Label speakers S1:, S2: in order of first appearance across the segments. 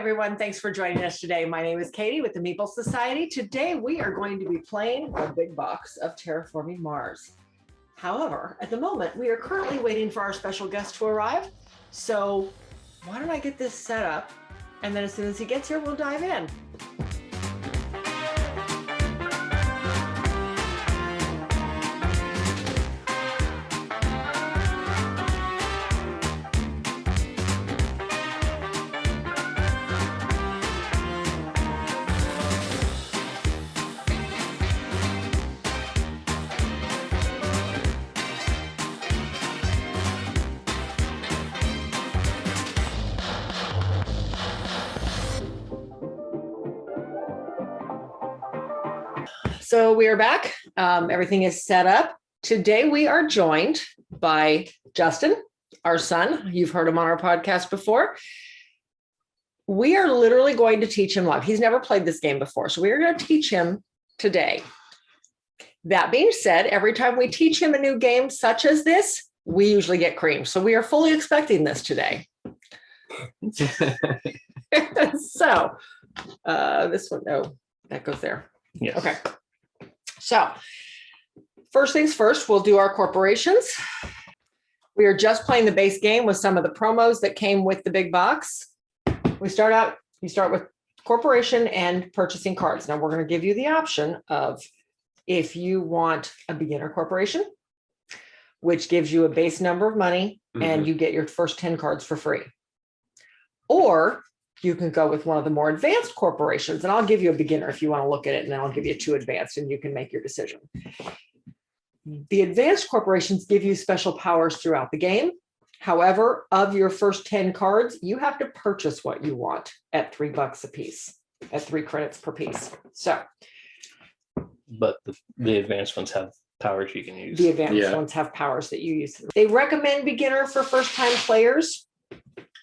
S1: everyone. Thanks for joining us today. My name is Katie with the Meeple Society. Today, we are going to be playing a big box of Terraforming Mars. However, at the moment, we are currently waiting for our special guest to arrive. So why don't I get this set up? And then as soon as he gets here, we'll dive in. So we are back. Everything is set up. Today we are joined by Justin, our son. You've heard him on our podcast before. We are literally going to teach him live. He's never played this game before, so we are going to teach him today. That being said, every time we teach him a new game such as this, we usually get creamed. So we are fully expecting this today. So this one, no, that goes there.
S2: Yes.
S1: Okay. So first things first, we'll do our corporations. We are just playing the base game with some of the promos that came with the big box. You start with corporation and purchasing cards. Now we're going to give you the option of if you want a beginner corporation, which gives you a base number of money and you get your first 10 cards for free. Or you can go with one of the more advanced corporations, and I'll give you a beginner if you want to look at it, and then I'll give you two advanced and you can make your decision. The advanced corporations give you special powers throughout the game. However, of your first 10 cards, you have to purchase what you want at $3 a piece, at 3 credits per piece. So,
S2: but the advanced ones have powers you can use.
S1: The advanced ones have powers that you use. They recommend beginner for first-time players.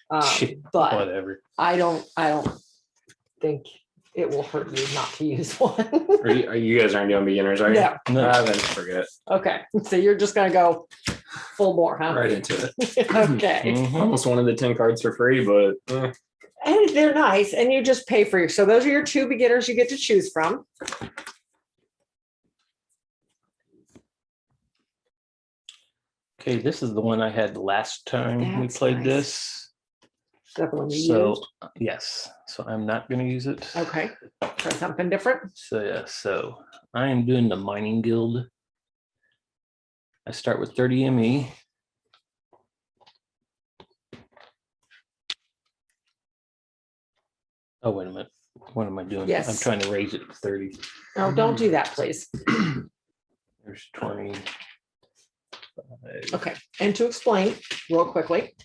S1: But
S2: whatever.
S1: I don't think it will hurt you not to use one.
S3: Are you guys aren't doing beginners, are you?
S1: No.
S3: Then forget.
S1: Okay, so you're just gonna go full bore, huh?
S3: Right into it.
S1: Okay.
S3: Almost wanted the 10 cards for free, but
S1: And they're nice, and you just pay for your. So those are your two beginners you get to choose from.
S2: Okay, this is the one I had last time we played
S1: nice.
S2: this.
S1: That the one you
S2: So
S1: used?
S2: yes, so I'm not going to use it.
S1: Okay, try something different.
S2: So yeah, so I am doing the mining guild. I start with 30 ME. Oh, wait a minute. What am I doing?
S1: Yes.
S2: I'm trying to raise it to 30.
S1: Oh, don't do that, please.
S2: There's 20.
S1: Okay, and to explain real quickly,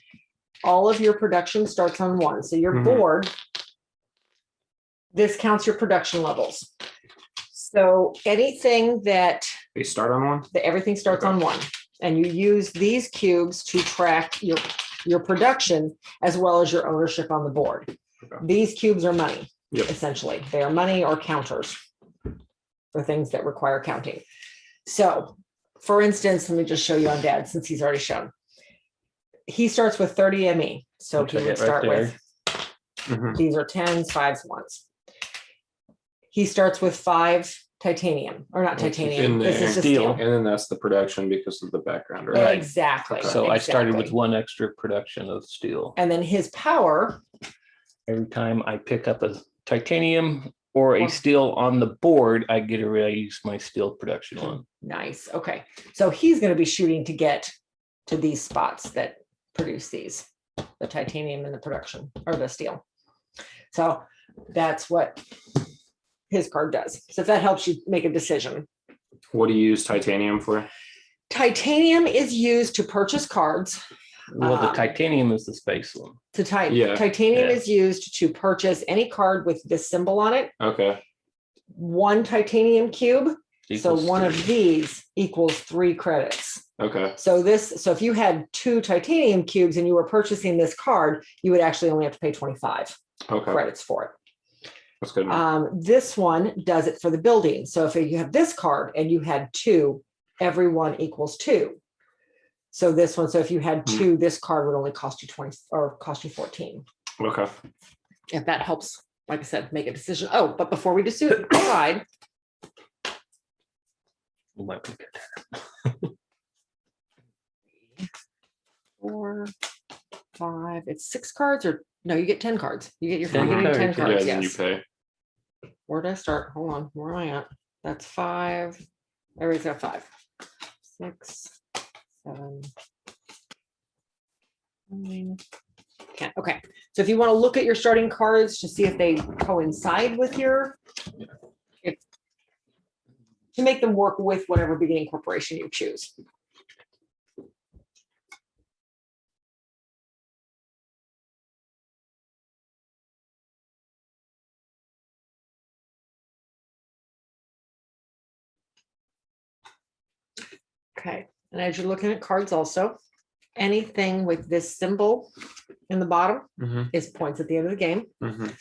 S1: all of your production starts on 1. So your board, this counts your production levels. So anything that
S3: they start on 1?
S1: everything starts on 1, and you use these cubes to track your production as well as your ownership on the board.
S3: Okay.
S1: These cubes are money,
S3: Yep.
S1: essentially. They are money or counters for things that require counting. So for instance, let me just show you on Dad since he's already shown. He starts with 30 ME. So
S2: Which
S1: he
S2: I
S1: would
S2: get right
S1: start
S2: there.
S1: with, these are 10s, 5s, 1s. He starts with 5 titanium, or not titanium.
S3: In
S1: This
S3: there.
S1: is the
S2: Steel.
S1: steel.
S3: And then that's the production because of the background, right?
S1: Exactly.
S2: So I started with
S1: exactly.
S2: 1 extra production of steel.
S1: And then his power,
S2: Every time I pick up a titanium or a
S1: Or-
S2: steel on the board, I get to raise my steel production one.
S1: nice. Okay. So he's going to be shooting to get to these spots that produce these, the titanium and the production or the steel. So that's what his card does. So if that helps you make a decision.
S3: What do you use titanium for?
S1: Titanium is used to purchase cards.
S2: Well, the titanium is the space one.
S3: Yeah.
S1: Titanium
S2: Yeah.
S1: is used to purchase any card with this symbol on it.
S3: Okay.
S1: 1 titanium cube. So
S2: Equals
S1: one of
S2: 3.
S1: these equals 3 credits.
S3: Okay.
S1: So if you had 2 titanium cubes and you were purchasing this card, you would actually only have to pay 25
S3: Okay.
S1: credits for it.
S3: That's good.
S1: This one does it for the building. So if you have this card and you had 2, every one equals 2. So this one, so if you had 2, this card would only cost you 20 or cost you 14.
S3: Okay.
S1: if that helps, like I said, make a decision. Oh, but before we decide,
S2: We might be good.
S1: 4, 5, it's 6 cards, or no, you get 10 cards. You get your
S2: 10
S1: you're getting 10
S2: cards,
S3: Yeah,
S1: cards.
S3: then you
S1: Yes.
S3: pay.
S1: Where did I start? Hold on. Where am I at? That's 5. Everybody's got 5. 6, 7, 9, 10. Okay. So if you want to look at your starting cards to see if they coincide with your, to make them work with whatever beginning corporation you choose. Okay, and as you're looking at cards also, anything with this symbol in the bottom
S3: Mhm,
S1: is points at the end of the game.
S3: mhm.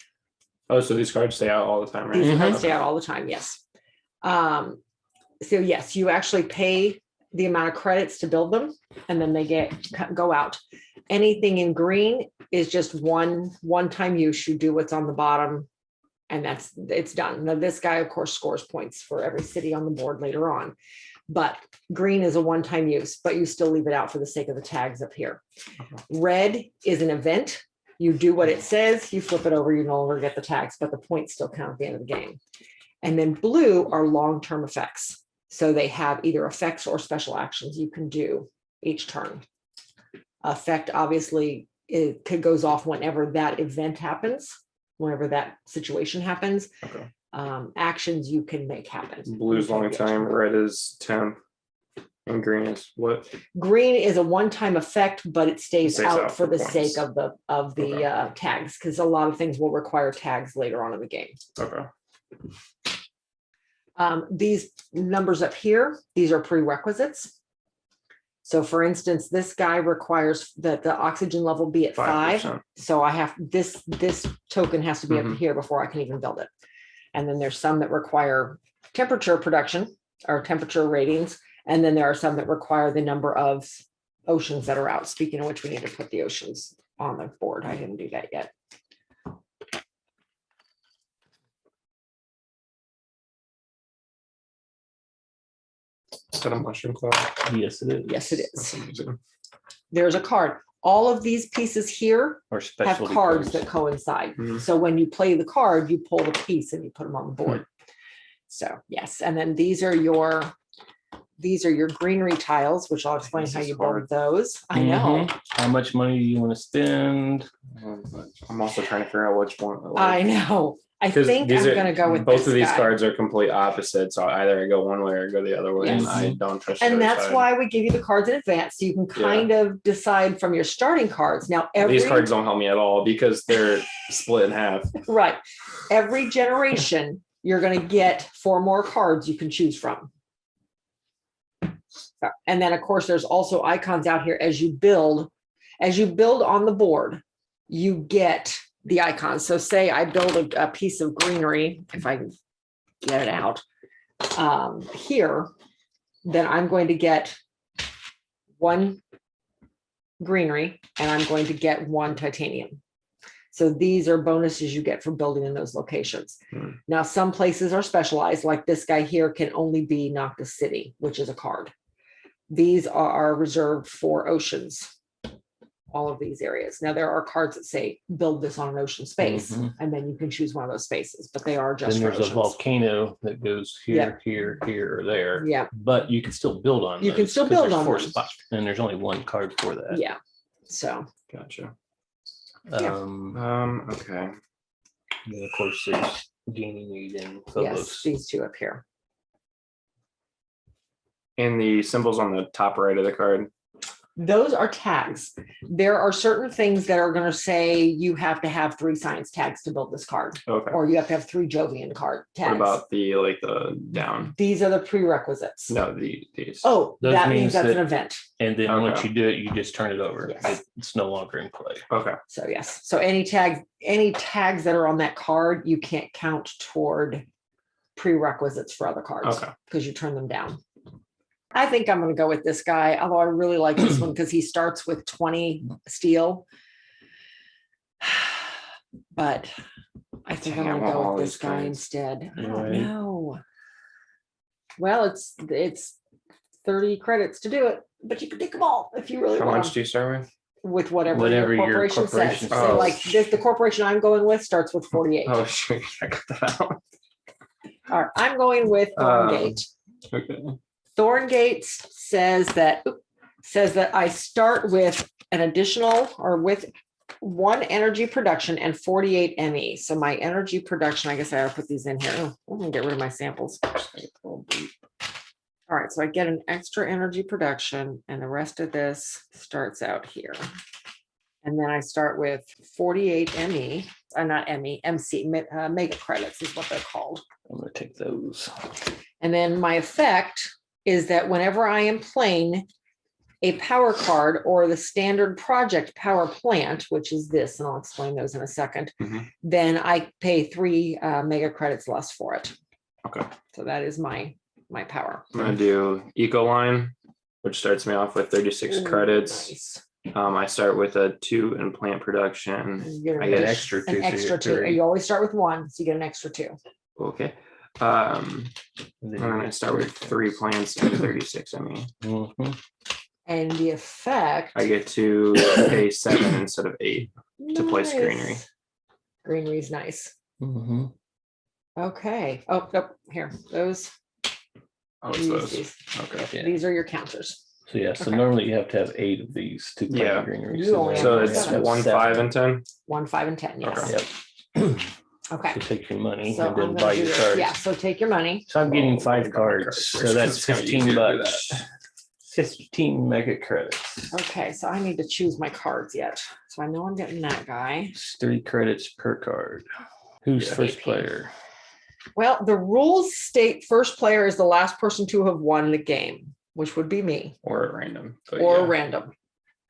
S3: Oh, so these cards stay out all the time, right?
S1: These cards
S2: Mhm.
S1: stay out all the time, yes. So yes, you actually pay the amount of credits to build them, and then they go out. Anything in green is just one-time use. You do what's on the bottom, and it's done. Now, this guy, of course, scores points for every city on the board later on. But green is a one-time use, but you still leave it out for the sake of the tags up here.
S3: Okay.
S1: Red is an event. You do what it says, you flip it over, you no longer get the tags, but the points still count at the end of the game. And then blue are long-term effects. So they have either effects or special actions you can do each turn. Effect, obviously, goes off whenever that event happens, whenever that situation happens.
S3: Okay.
S1: Actions you can make happen.
S3: Blue's long time, red is temp, and green is what?
S1: Green is a one-time effect, but it stays out for the
S3: points.
S1: sake of the
S3: Okay.
S1: tags, because a lot of things will require tags later on in the game.
S3: Okay.
S1: These numbers up here, these are prerequisites. So for instance, this guy requires that the oxygen level be at 5.
S3: 5%.
S1: So I have this token has to be up
S3: Mhm.
S1: here before I can even build it. And then there's some that require temperature production or temperature ratings. And then there are some that require the number of oceans that are out. Speaking of which, we need to put the oceans on the board. I didn't do that yet.
S3: Is that a mushroom cloud?
S2: Yes, it is.
S1: Yes, it
S3: That's
S1: is.
S3: amazing.
S1: There's a card. All of these pieces here
S2: Or
S1: have
S2: specialty
S1: cards that coincide.
S3: Mhm.
S1: So when you play the card, you pull the piece and you put them on the board. So yes, and then these are your greenery tiles, which I'll explain
S3: This
S1: how
S3: is
S1: you
S3: hard.
S1: build those. I know.
S2: How much money do you want to spend?
S3: I'm also trying to figure out which one.
S1: I know. I
S3: Because
S1: think
S3: these
S1: I'm
S3: are
S1: gonna go with
S3: both
S1: this
S3: of these
S1: guy.
S3: cards are complete opposites. So either I go one way or go the other way, and
S1: Yes.
S3: I don't trust.
S1: And
S3: the other
S1: that's
S3: side.
S1: why we give you the cards in advance, so you can kind of decide from your starting cards. Now,
S3: These cards don't help me at all because they're split in half.
S1: right, every generation, you're gonna get 4 more cards you can choose from. And then, of course, there's also icons out here as you build on the board, you get the icons. So say I build a piece of greenery, if I can get it out here, then I'm going to get 1 greenery and I'm going to get 1 titanium. So these are bonuses you get for building in those locations.
S3: Hmm.
S1: Now, some places are specialized, like this guy here can only be Noctis City, which is a card. These are reserved for oceans, all of these areas. Now, there are cards that say build this on an ocean space,
S2: Mhm.
S1: and then you can choose one of those spaces, but they are just
S2: Then
S1: for
S2: there's a
S1: oceans.
S2: volcano that goes here, here, here, or there.
S1: Yeah,
S2: But you can still build on
S1: You can
S2: those,
S1: still
S2: 'cause
S1: build
S2: there's
S1: on
S2: 4
S1: them.
S2: spots, and there's only 1 card for that.
S1: yeah. So
S3: Gotcha.
S1: Yeah.
S3: Okay.
S2: And then of course there's gaining and
S1: yes,
S2: Phobos.
S1: these 2 up here.
S3: And the symbols on the top right of the card.
S1: Those are tags. There are certain things that are going to say you have to have 3 science tags to build this card,
S3: Okay.
S1: or you have to have 3 Jovian card tags.
S3: What about the down?
S1: These are the prerequisites.
S3: No, these.
S1: Oh,
S2: Those
S1: that means
S2: means
S1: that's
S2: that-
S1: an event.
S2: And then once
S3: Okay.
S2: you do it, you just turn it over.
S1: Yes.
S2: It's no longer in play.
S3: Okay.
S1: So yes, so any tags that are on that card, you can't count toward prerequisites for other cards
S3: Okay.
S1: because you turn them down. I think I'm going to go with this guy, although I really like this one because he starts with 20 steel. but I think I'm
S3: Dang, I
S1: gonna
S3: want
S1: go
S3: all
S1: with this
S3: these
S1: guy
S3: cards.
S1: instead. I don't
S2: Right.
S1: know. Well, it's 30 credits to do it, but you can take them all if you really
S3: How
S1: want
S3: much do you start with?
S1: with whatever,
S2: Whatever
S1: your
S2: your
S1: corporation
S2: corporation
S1: says. So
S3: says.
S1: like this, the corporation I'm going with starts with 48.
S3: Oh, shoot. I got that out.
S1: All right, I'm going with Thorngate.
S3: Okay.
S1: Thorngate says that I start with an additional or with 1 energy production and 48 ME. So my energy production, I guess I have to put these in here. Oh, I'm gonna get rid of my samples. All right, so I get an extra energy production and the rest of this starts out here. And then I start with 48 ME, not ME, MC, mega credits is what they're called.
S2: I'm gonna take those.
S1: And then my effect is that whenever I am playing a power card or the standard project power plant, which is this, and I'll explain those in a second,
S3: Mhm.
S1: then I pay 3 mega credits less for it.
S3: Okay.
S1: So that is my power.
S3: I'm gonna do Eco Line, which starts me off with 36
S1: Ooh,
S3: credits.
S1: nice.
S3: I start with a 2 in plant production.
S1: You get
S3: I
S1: an
S3: get
S2: extra 2,
S1: an
S2: so you're
S1: extra 2.
S2: 3.
S1: You always start with 1, so you get an extra 2.
S3: Okay.
S2: And
S3: And
S2: then
S3: then
S2: you
S3: I
S2: get
S3: start with 3 plants and 36 ME.
S2: Mhm.
S1: And the effect,
S3: I get to pay 7 instead of 8 to place greenery.
S1: Greenery is nice.
S2: Mhm.
S1: Okay. Oh, nope. Here, those.
S3: Oh, it's
S1: use
S3: those.
S1: these.
S3: Okay.
S2: Yeah.
S1: These are your counters.
S2: So yeah, so
S1: Okay.
S2: normally you have to have 8 of these to play
S3: Yeah.
S2: greenery.
S1: You only
S2: then
S3: So
S1: have
S2: you
S3: it's
S2: have to have
S3: 1, 5,
S2: 7.
S3: and 10.
S1: 1, 5, and 10. Yes.
S2: Yep.
S1: Okay.
S2: So take your money
S1: So
S2: and then
S1: I'm
S2: buy
S1: gonna do
S2: your
S1: this.
S2: cards.
S1: Yeah. So take your money.
S2: So I'm getting
S3: Oh,
S2: 5
S3: let me grab my
S2: cards.
S3: cards
S2: So
S3: first,
S2: that's
S3: 'cause it's gonna be
S2: $15
S3: easier to do
S2: bucks. 15 mega credits.
S1: Okay. So I need to choose my cards yet. So I know I'm getting that guy.
S2: It's 3 credits per card. Who's
S3: Yeah.
S2: first
S1: AP.
S2: player?
S1: Well, the rules state first player is the last person to have won the game, which would be me,
S3: Or at random. But
S1: or
S3: yeah,
S1: random.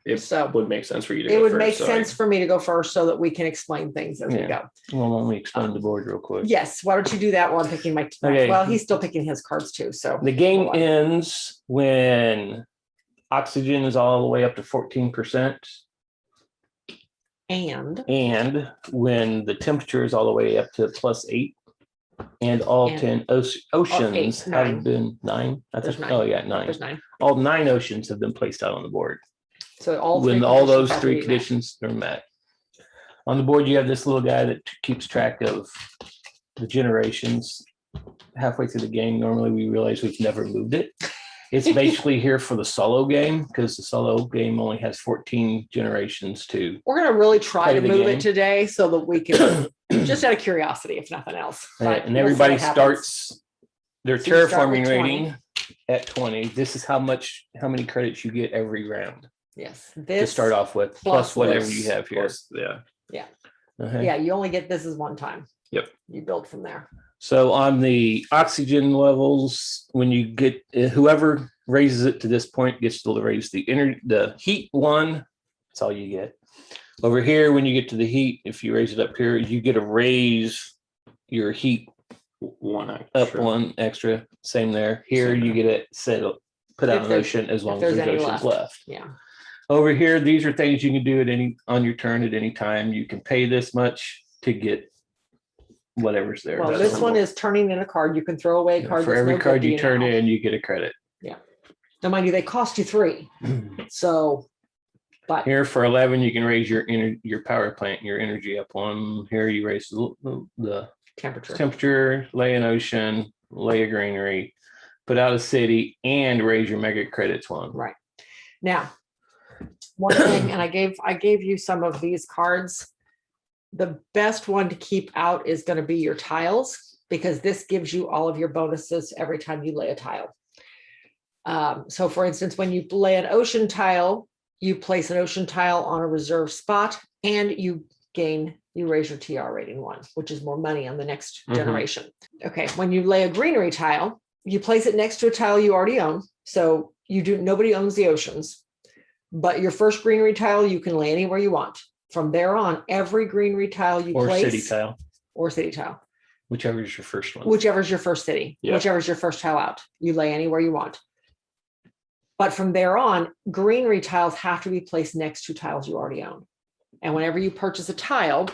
S3: it
S1: So
S3: would make sense for you to
S1: it
S3: go
S1: would
S3: first,
S1: make
S3: so
S1: sense for me to go first so that we can explain things as we
S2: Yeah.
S1: go.
S2: Well, let me explain the board real quick.
S1: Yes. Why don't you do that while I'm picking my,
S2: Okay.
S1: well, he's still picking his cards too. So
S2: The game
S1: hold on.
S2: ends when oxygen is all the way up to 14%,
S1: and
S2: and when the temperature is all the way up to +8, and all
S1: And-
S2: 10 oceans
S1: eight, nine.
S2: have been 9. I
S1: There's
S2: think.
S1: 9.
S2: Oh yeah, 9.
S1: there's 9.
S2: All 9 oceans have been placed out on the board.
S1: So all
S2: When
S1: three
S2: all
S1: conditions
S2: those
S1: have to
S2: 3
S1: be met.
S2: conditions are met. On the board, you have this little guy that keeps track of the generations. Halfway through the game, normally we realize we've never moved it. It's basically here for the solo game, because the solo game only has 14 generations to.
S1: We're gonna really try
S2: Play
S1: to
S2: the
S1: move
S2: game.
S1: it today so that we can, just out of curiosity, if nothing else. But
S2: And
S1: we'll see
S2: everybody
S1: what happens.
S2: starts their
S1: So you start
S2: terraforming
S1: with 20.
S2: rating at 20. This is how many credits you get every round
S1: Yes,
S2: to
S1: this
S2: start off with,
S1: plus
S2: plus whatever
S1: this,
S2: you have here.
S3: Plus, yeah.
S2: Okay.
S1: Yeah, you only get this is one time.
S3: Yep.
S1: You build from there.
S2: So on the oxygen levels, when you get whoever raises it to this point gets to raise the heat 1. That's all you get. Over here, when you get to the heat, if you raise it up here, you get to raise your heat
S3: 1
S2: up
S3: extra.
S2: 1 extra. Same there. Here,
S3: Same
S2: you
S3: there.
S2: get it set up, put out
S1: If
S2: an
S1: there's-
S2: ocean as long as
S1: there's
S2: there's
S1: any
S2: oceans left.
S1: Yeah.
S2: Over here, these are things you can do on your turn at any time. You can pay this much to get whatever's there.
S1: Well,
S3: That's
S1: this one is turning in a card. You can throw away a card.
S2: For
S1: that's
S2: every
S1: no good
S2: card
S1: to
S2: you turn
S1: now.
S2: in, you get a credit.
S1: Now, mind you, they cost you 3. So, but
S2: Here for 11, you can raise your power plant, your energy up 1. Here you raise the
S1: temperature.
S2: temperature, lay an ocean, lay a greenery, put out a city, and raise your mega credits 1.
S1: Right. Now, one thing, and I gave you some of these cards. The best one to keep out is going to be your tiles, because this gives you all of your bonuses every time you lay a tile. So for instance, when you lay an ocean tile, you place an ocean tile on a reserve spot and you raise your TR rating 1, which is more money on the next
S3: Mhm.
S1: generation. Okay. When you lay a greenery tile, you place it next to a tile you already own. So nobody owns the oceans, but your first greenery tile, you can lay anywhere you want. From there on, every greenery tile you
S2: Or
S1: place,
S2: city tile,
S1: or city tile,
S2: whichever is your first one.
S1: whichever's your first city,
S3: Yeah.
S1: whichever's your first tile out, you lay anywhere you want. But from there on, greenery tiles have to be placed next to tiles you already own. And whenever you purchase a tile,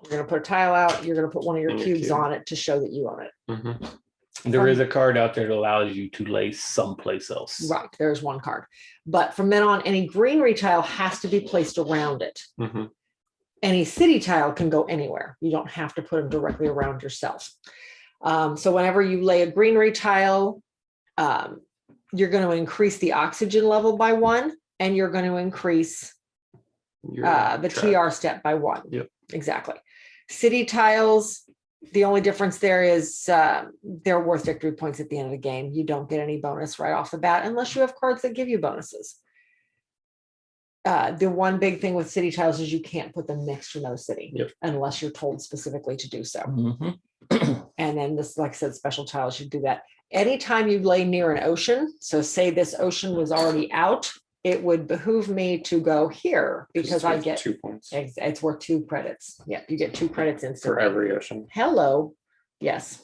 S1: You're going to put a tile out. You're going to put one of your
S3: And your
S1: cubes
S3: cube.
S1: on it to show that you own it.
S3: Mhm.
S2: There is a card out there that allows you to lay someplace else.
S1: Right. There's one card. But from then on, any greenery tile has to be placed around it.
S3: Mhm.
S1: Any city tile can go anywhere. You don't have to put them directly around yourself. So whenever you lay a greenery tile, you're going to increase the oxygen level by 1, and you're going to increase
S3: Your
S1: the
S3: track.
S1: TR step by 1.
S3: Yep.
S1: Exactly. City tiles, the only difference there is they're worth victory points at the end of the game. You don't get any bonus right off the bat unless you have cards that give you bonuses. The one big thing with city tiles is you can't put them next to another city
S3: Yep.
S1: unless you're told specifically to do so.
S2: Mhm.
S1: And then this, like I said, special tiles should do that. Anytime you lay near an ocean, so say this ocean was already out, it would behoove me to go here because
S3: It's
S1: I
S3: worth
S1: get,
S3: 2 points
S1: it's worth 2 credits. Yeah, you get 2 credits
S3: for
S1: instantly.
S3: every ocean.
S1: Hello. Yes.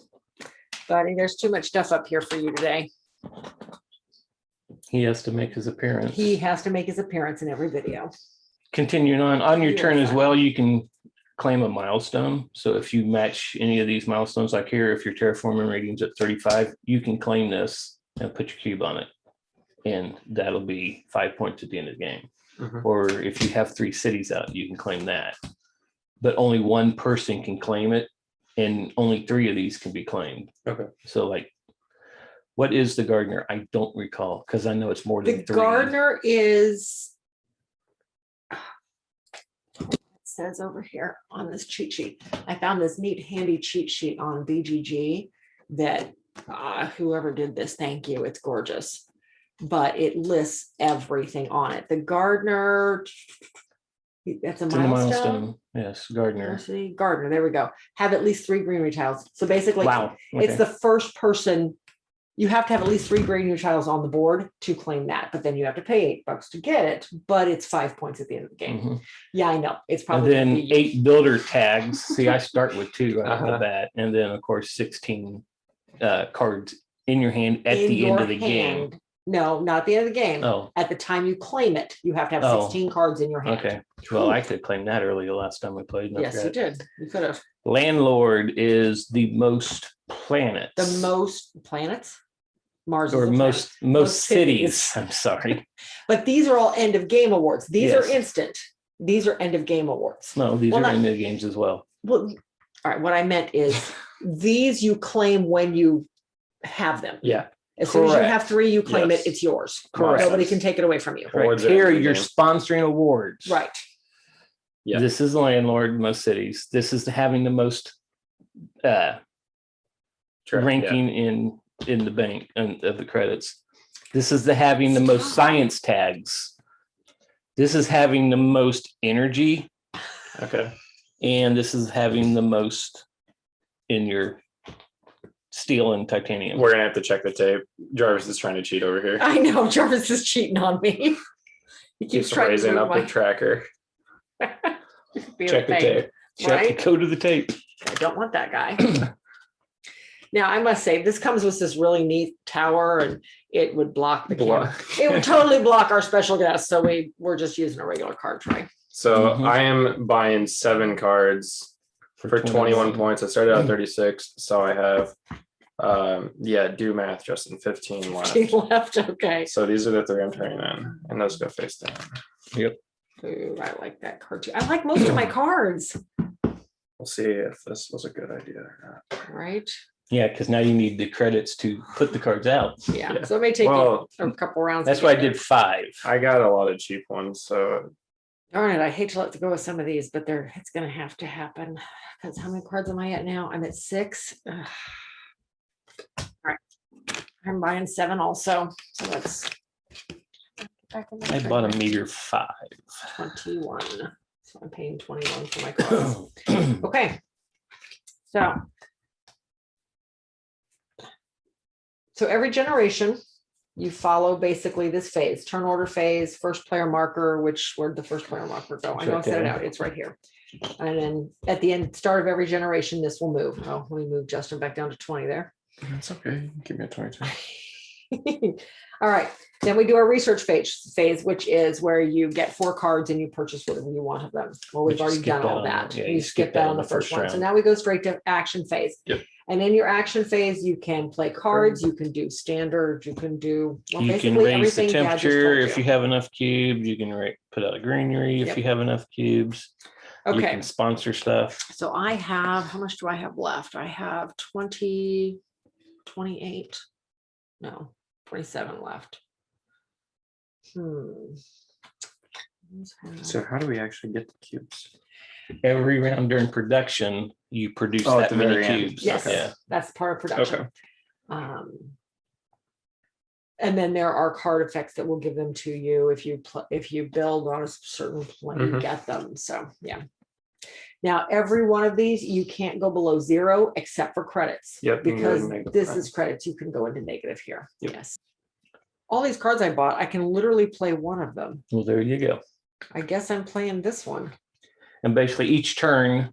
S1: Buddy, there's too much stuff up here for you today.
S2: He has to make his appearance.
S1: He has to make his appearance in every video.
S2: Continuing on your
S1: You're
S2: turn as
S1: fine.
S2: well, you can claim a milestone. So if you match any of these milestones, like here, if your terraforming rating's at 35, you can claim this and put your cube on it. And that'll be 5 points at the end of the game.
S3: Mhm.
S2: Or if you have 3 cities out, you can claim that. But only one person can claim it, and only 3 of these can be claimed.
S3: Okay.
S2: So like, what is the gardener? I don't recall, because I know it's more than
S1: The
S2: 3.
S1: gardener is, it says over here on this cheat sheet. I found this neat handy cheat sheet on BGG that whoever did this, thank you, it's gorgeous. But it lists everything on it. The gardener, that's a
S2: It's in the
S1: milestone.
S2: milestone. Yes, gardener.
S1: University gardener, there we go. Have at least 3 greenery tiles. So basically,
S2: Wow.
S1: it's
S2: Okay.
S1: the first person. You have to have at least 3 greenery tiles on the board to claim that, but then you have to pay $8 to get it. But it's 5 points at the end of the game.
S2: Mhm.
S1: Yeah, I know. It's
S2: And
S1: probably
S2: then
S1: gonna be
S2: 8 builder tags. See, I start with 2 right off the
S3: Uh-huh.
S2: bat, and then of course 16 cards in your hand at
S1: in
S2: the end
S1: your
S2: of the game.
S1: hand. No, not at the end of the game.
S2: Oh,
S1: At the time you claim it, you have to have
S2: Oh.
S1: 16 cards in your hand.
S2: okay. Well, I could claim that earlier last time we played. and I
S1: Yes, you
S2: forgot.
S1: did. You could have.
S2: Landlord is the most planets.
S1: The most planets. Mars is
S2: or
S1: a planet.
S2: most
S1: Most
S2: cities.
S1: cities.
S2: I'm sorry.
S1: But these are all end of game awards. These are
S2: Yes.
S1: instant. These are end of game awards.
S2: No, these
S1: Well,
S2: are
S1: not-
S2: in the games as well.
S1: Well, all right. What I meant is these you claim when you have them.
S3: Yeah.
S1: As soon as you
S2: Correct.
S1: have 3, you claim
S3: Yes.
S1: it. It's yours.
S2: Correct.
S1: Nobody can take it away from you.
S2: Right.
S3: Awards are
S2: Here,
S3: in the
S2: you're
S3: game.
S2: sponsoring awards.
S1: Right.
S3: Yeah.
S2: This is the landlord, most cities. This is having the most
S3: Track,
S2: ranking in the bank and of the credits. This is the having the most science tags. This is having the most energy,
S3: Yeah. Okay.
S2: and this is having the most in your steel and titanium.
S3: We're gonna have to check the tape. Jarvis is trying to cheat over here.
S1: I know Jarvis is cheating on me. He keeps
S3: Keeps
S1: trying to
S3: raising
S1: move
S3: up
S1: my
S3: the tracker.
S1: be a
S3: Check the
S1: pain.
S3: tape.
S2: Check
S1: right?
S2: the code of the tape.
S1: I don't want that guy. Now, I must say, this comes with this really neat tower, and it would block the camera. It would totally block our special guest, so we're just using a regular card tray.
S3: So
S2: Mhm.
S3: I am buying 7 cards for 21 points. I started out 36, so I have do math, Justin, 15 left.
S1: She left, okay.
S3: So these are the 3 I'm turning in, and those go face down.
S1: Ooh, I like that card too. I like most of my cards,
S3: We'll see if this was a good idea or not.
S1: right?
S2: Yeah, because now you need the credits to put the cards out.
S1: Yeah,
S3: Yeah.
S1: so it may take
S3: Well,
S1: you a couple rounds.
S2: That's
S1: to
S2: why I
S1: get there.
S2: did 5.
S3: I got a lot of cheap ones, so
S1: Darn it, I hate to let go of some of these, but it's gonna have to happen. Because how many cards am I at now? I'm at 6. Ugh. All right. I'm buying 7 also. So let's back in the
S2: I bought a meter 5.
S1: 21. So I'm paying 21 for my cards. Okay. So every generation, you follow basically this phase, turn order phase, first player marker, where'd the first player marker go? I know I
S2: Right
S1: said it
S2: there.
S1: out, it's right here. And then at the end, start of every generation, this will move. Oh, let me move Justin back down to 20 there.
S3: that's okay. Give me a 22.
S1: All right. Then we do our research phase, which is where you get 4 cards and you purchase whatever you want of them. Well, we've
S2: But you
S1: already done
S2: skipped
S1: all
S2: out on
S1: that.
S2: that. Yeah,
S1: You
S2: you
S1: skipped out on the first one. So
S2: round.
S1: now we go straight to action phase.
S3: Yep.
S1: And in your action phase, you can play cards, you can do standard, you can do well,
S2: You can
S1: basically
S2: raise the
S1: everything Dad just
S2: temperature
S1: told
S2: if you have enough cubes. You can put out a greenery if
S1: Yep.
S2: you have enough cubes. You
S1: Okay.
S2: can sponsor stuff.
S1: So I have, how much do I have left? I have 20, 28, no, 27 left.
S3: So how do we actually get the cubes?
S2: Every round during production, you produce
S3: Oh, at
S2: that
S3: the
S2: many
S3: very end.
S2: cubes.
S1: Yes,
S2: Yeah.
S1: that's part of production.
S3: Okay.
S1: And then there are card effects that will give them to you if you build on a certain plan, you
S3: Mhm.
S1: get them. So yeah. Now every one of these you can't go below 0 except for credits.
S3: Yep, you can go
S1: Because
S3: into negative
S1: this
S3: credits.
S1: is credits. You can go into negative here.
S3: Yep.
S1: Yes. All these cards I bought, I can literally play one of them.
S2: Well, there you go.
S1: I guess I'm playing this one.
S2: And basically each turn,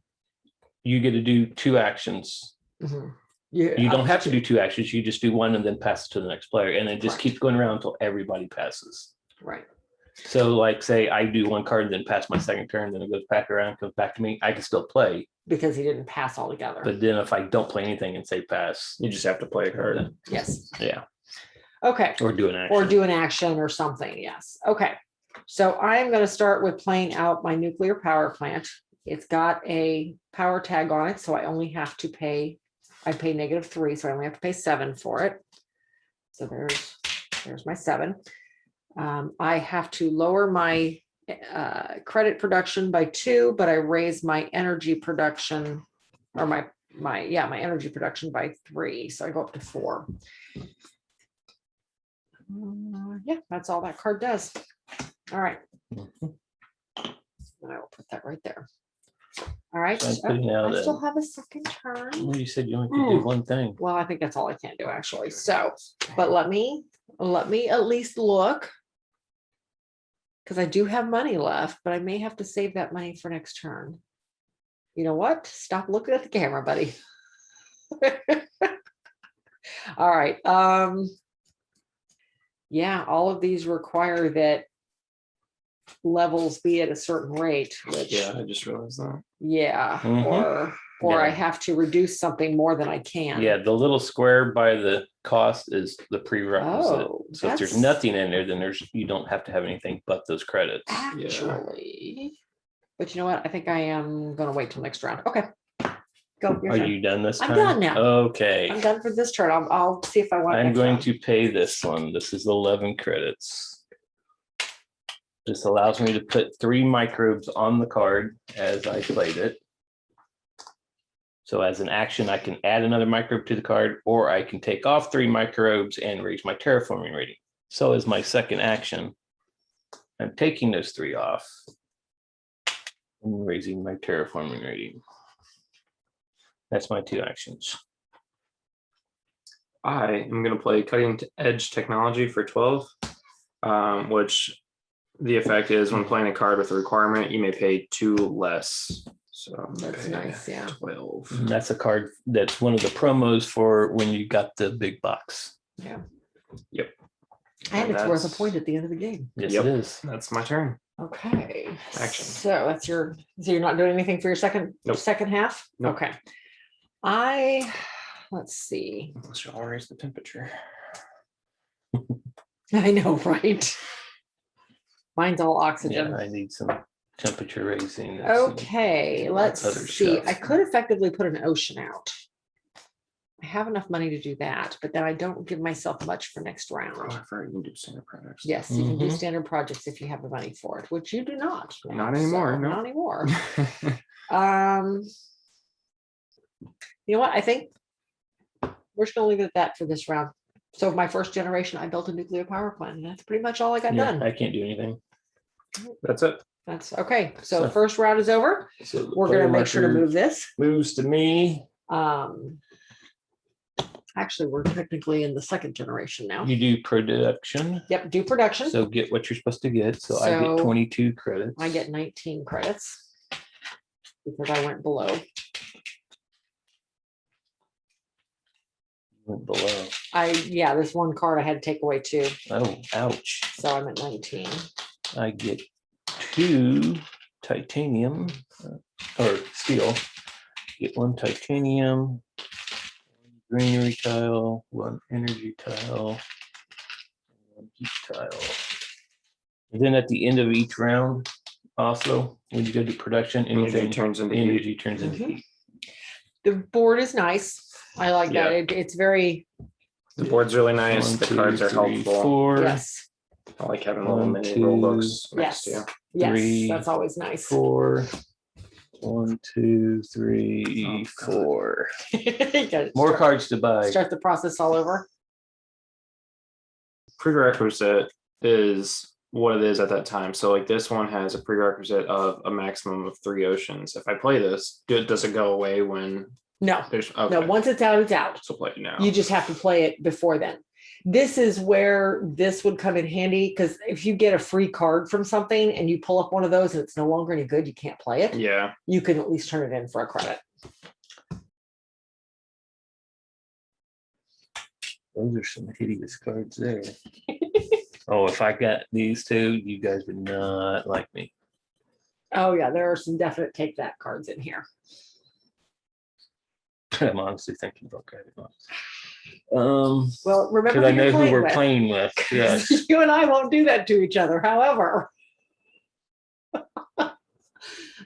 S2: you get to do 2 actions.
S1: Mhm. Yeah,
S2: You
S1: up
S2: don't have to do 2 actions. You just do one and then pass it to the next player. And it just
S1: Correct.
S2: keeps going around until everybody passes.
S1: Right.
S2: So like say I do 1 card, then pass my second turn, then it goes back around, comes back to me. I can still play.
S1: Because he didn't pass altogether.
S2: But then if I don't play anything and say pass,
S3: You just have to play a card.
S2: then,
S1: Yes.
S2: yeah.
S1: Okay.
S2: Or do an action.
S1: Or do an action or something. Yes. Okay. So I'm going to start with playing out my nuclear power plant. It's got a power tag on it. So I only have to pay, I pay -3. So I only have to pay 7 for it. So there's my 7. I have to lower my credit production by 2, but I raise my energy production or my energy production by 3. So I go up to 4. Yeah, that's all that card does. All right.
S2: Mhm.
S1: And I will put that right there. All right.
S2: So I'm putting out
S1: I still
S2: a-
S1: have a second turn.
S2: Well, you said you only could do one thing.
S1: Well, I think that's all I can do actually. So, but let me at least look. Because I do have money left, but I may have to save that money for next turn. You know what? Stop looking at the camera, buddy. All right. Yeah, all of these require that levels be at a certain rate, which
S3: Yeah, I just realized that.
S1: yeah,
S2: Mhm.
S1: or I
S2: Yeah.
S1: have to reduce something more than I can.
S2: Yeah, the little square by the cost is the prerequisite.
S1: Oh,
S2: So if there's
S1: that's-
S2: nothing in there, then you don't have to have anything but those credits.
S1: Actually, but you know what? I think I am gonna wait till next round. Okay. Go. Your
S2: Are
S1: turn.
S2: you done this
S1: I'm
S2: time?
S1: done now.
S2: Okay.
S1: I'm done for this turn. I'll see if I want.
S2: I'm
S1: next
S2: going
S1: round.
S2: to pay this one. This is 11 credits. This allows me to put 3 microbes on the card as I played it. So as an action, I can add another microbe to the card, or I can take off 3 microbes and raise my terraforming rating. So as my second action, I'm taking those 3 off and raising my terraforming rating. That's my 2 actions.
S3: I am going to play cutting edge technology for 12, which the effect is when playing a card with a requirement, you may pay 2 less. So I'm gonna
S1: That's
S3: pay
S1: nice, yeah.
S3: 12.
S2: And that's a card that's one of the promos for when you got the big box.
S1: Yeah.
S3: Yep.
S1: And it's worth a
S3: that's-
S1: point at the end of the game.
S2: Yes,
S3: Yep.
S2: it is.
S3: That's my turn.
S1: Okay.
S3: Action.
S1: So that's so you're not doing anything for your second
S3: Nope.
S1: second half?
S3: Nope.
S1: Okay. Let's see.
S3: Unless y'all raise the temperature.
S1: I know, right? Mine's all oxygen.
S2: Yeah, I need some temperature raising.
S1: Okay, let's
S2: other
S1: see.
S2: stuff.
S1: I could effectively put an ocean out. I have enough money to do that, but then I don't give myself much for next round.
S3: Oh, I forgot you can do standard products.
S1: Yes, you can do
S2: Mhm.
S1: standard projects if you have the money for it, which you do not. now,
S3: Not anymore,
S1: so
S3: no.
S1: Not anymore. You know what? I think we're just gonna leave it at that for this round. So my first generation, I built a nuclear power plant, and that's pretty much all I got
S2: Yeah,
S1: done.
S2: I can't do anything.
S3: That's it.
S1: That's okay. So
S2: So-
S1: first round is over.
S2: So the
S1: We're gonna
S2: player
S1: make sure to
S2: marker
S1: move this.
S2: moves to me.
S1: Actually, we're technically in the second generation now.
S2: You do production.
S1: Yep, do production.
S2: So get what you're supposed to get. So I
S1: So
S2: get 22 credits.
S1: I get 19 credits because I went below.
S2: Went below.
S1: Yeah, this one card I had to take away too.
S2: Oh, ouch.
S1: So I'm at 19.
S2: I get 2 titanium or steel. Get 1 titanium, 1 greenery tile, 1 energy tile, 1 heat tile. And then at the end of each round, also, when you go to production,
S3: Energy turns into heat.
S2: energy turns into
S1: Mhm.
S2: heat.
S1: The board is nice. I like that.
S3: Yeah.
S1: It's very,
S3: The board's really nice.
S2: 1,
S3: The
S2: 2,
S3: cards are
S2: 3,
S3: helpful.
S2: 4,
S1: yes,
S3: I like having little
S2: 1,
S3: mini
S2: 2,
S3: rule books next to you.
S1: yes, yes.
S2: 3,
S1: That's always nice.
S2: 4. 1, 2, 3,
S3: Oh, God.
S2: 4.
S1: You gotta
S2: More
S1: start-
S2: cards to buy.
S1: Start the process all over.
S3: Prerequisite is what it is at that time. So like this one has a prerequisite of a maximum of 3 oceans. If I play this, does it go away when
S1: No,
S3: there's okay?
S1: no. Once it's out, it's out.
S3: So play it now.
S1: You just have to play it before then. This is where this would come in handy because if you get a free card from something and you pull up one of those and it's no longer any good, you can't play it.
S3: Yeah.
S1: You can at least turn it in for a credit.
S2: Those are some hideous cards there. Oh, if I got these 2, you guys would not like me.
S1: Oh yeah, there are some definite take that cards in here.
S2: I'm honestly thinking about grabbing one.
S1: Well, remember
S2: Because I
S1: who
S2: know
S1: you're
S2: who
S1: playing
S2: we're
S1: with.
S2: playing with. Yes.
S1: You and I won't do that to each other. However,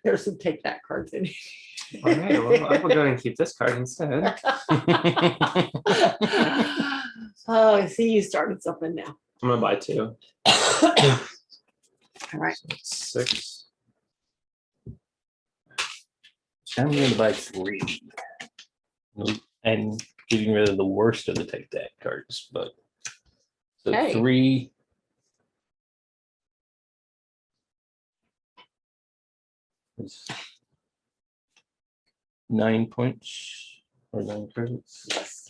S1: there's some take that cards in here.
S3: All right. Well, I will go ahead and keep this card instead.
S1: Oh, I see you started something now.
S3: I'm gonna buy 2.
S1: All right.
S3: So it's 6.
S2: I'm going to buy 3. And getting rid of the worst of the take that cards. But so
S1: Hey.
S2: 3. Is 9 points or 9 credits.
S1: Yes.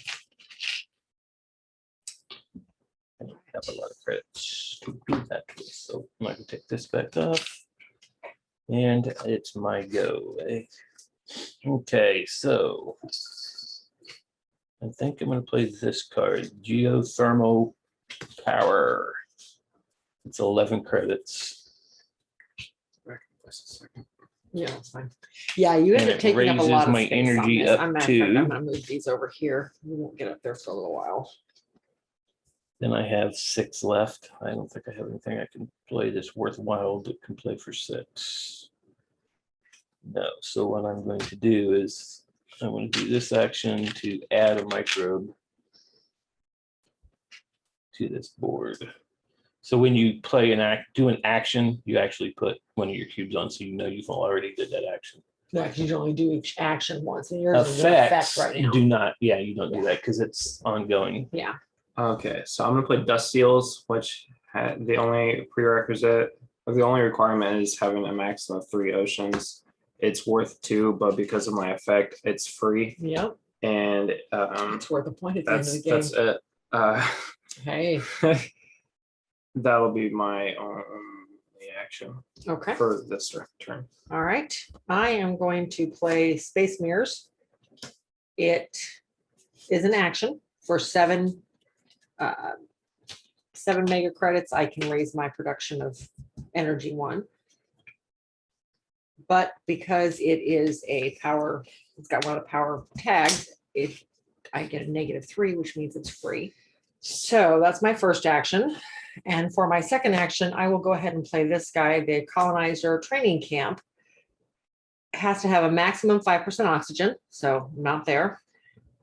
S2: I don't have a lot of credits to do that with, so I'm going to take this back off. And it's my go. Okay, so I think I'm going to play this card, Geothermal Power. It's 11 credits.
S1: Yeah, that's fine. Yeah, you end
S2: And
S1: up
S2: it
S1: taking up a
S2: raises
S1: lot of
S2: my
S1: space on
S2: energy
S1: this.
S2: up
S1: I'm
S2: to-
S1: I'm gonna move these over here. We won't get up there for a little while.
S2: Then I have 6 left. I don't think I have anything I can play that's worthwhile that can play for 6. No, so what I'm going to do is I'm going to do this action to add a microbe to this board. So when you play do an action, you actually put one of your cubes on, so you know you've already did that action.
S1: No, you can only do each action once, and yours is in effect
S2: Effects
S1: right now.
S2: do not, yeah, you don't do
S1: Yeah.
S2: that because it's ongoing.
S1: Yeah.
S3: Okay, so I'm gonna play Dust Seals, which the only prerequisite, or the only requirement is having a maximum of 3 oceans. It's worth 2, but because of my effect, it's free.
S1: Yep.
S3: And
S1: It's worth a point at the end of the
S3: that's
S1: game.
S3: it.
S1: Hey.
S3: That'll be my reaction
S1: Okay.
S3: for this turn.
S1: All right. I am going to play Space Mirrors. It is an action for 7 mega credits. I can raise my production of energy 1. But because it is a power, it's got one of the power tags, I get a -3, which means it's free. So that's my first action. And for my second action, I will go ahead and play this guy, the Colonizer Training Camp. Has to have a maximum 5% oxygen, so not there.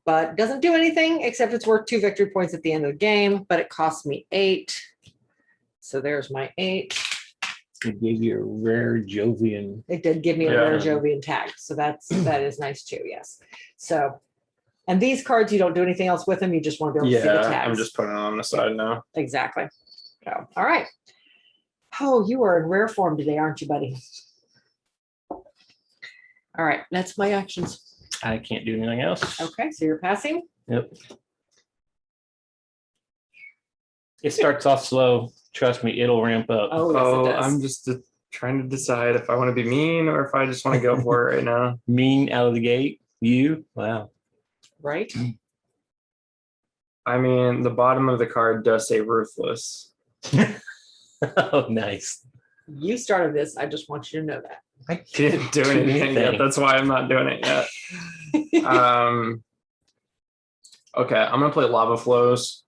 S1: But doesn't do anything except it's worth 2 victory points at the end of the game, but it costs me 8. So there's my 8.
S2: It gave you a rare Jovian.
S1: It did give me a
S3: Yeah.
S1: rare Jovian tag, so that is nice too. Yes. So, and these cards you don't do anything else with them. You just want to be able to see the
S3: Yeah,
S1: tags.
S3: I'm just putting it on the side now.
S1: Exactly. So, all right. Oh, you are in rare form today, aren't you, buddy? All right, that's my actions.
S2: I can't do anything else.
S1: Okay, so you're passing.
S2: Yep. It starts off slow. Trust me, it'll ramp up.
S1: Oh, yes, it does.
S3: I'm just trying to decide if I want to be mean or if I just want to go for it right now.
S2: Mean out of the gate. You? Wow.
S1: Right.
S3: I mean, the bottom of the card does say ruthless.
S2: Oh, nice.
S1: You started this. I just want you to know that.
S3: I didn't do anything yet. That's why I'm not doing it yet. Okay, I'm gonna play Lava Flows,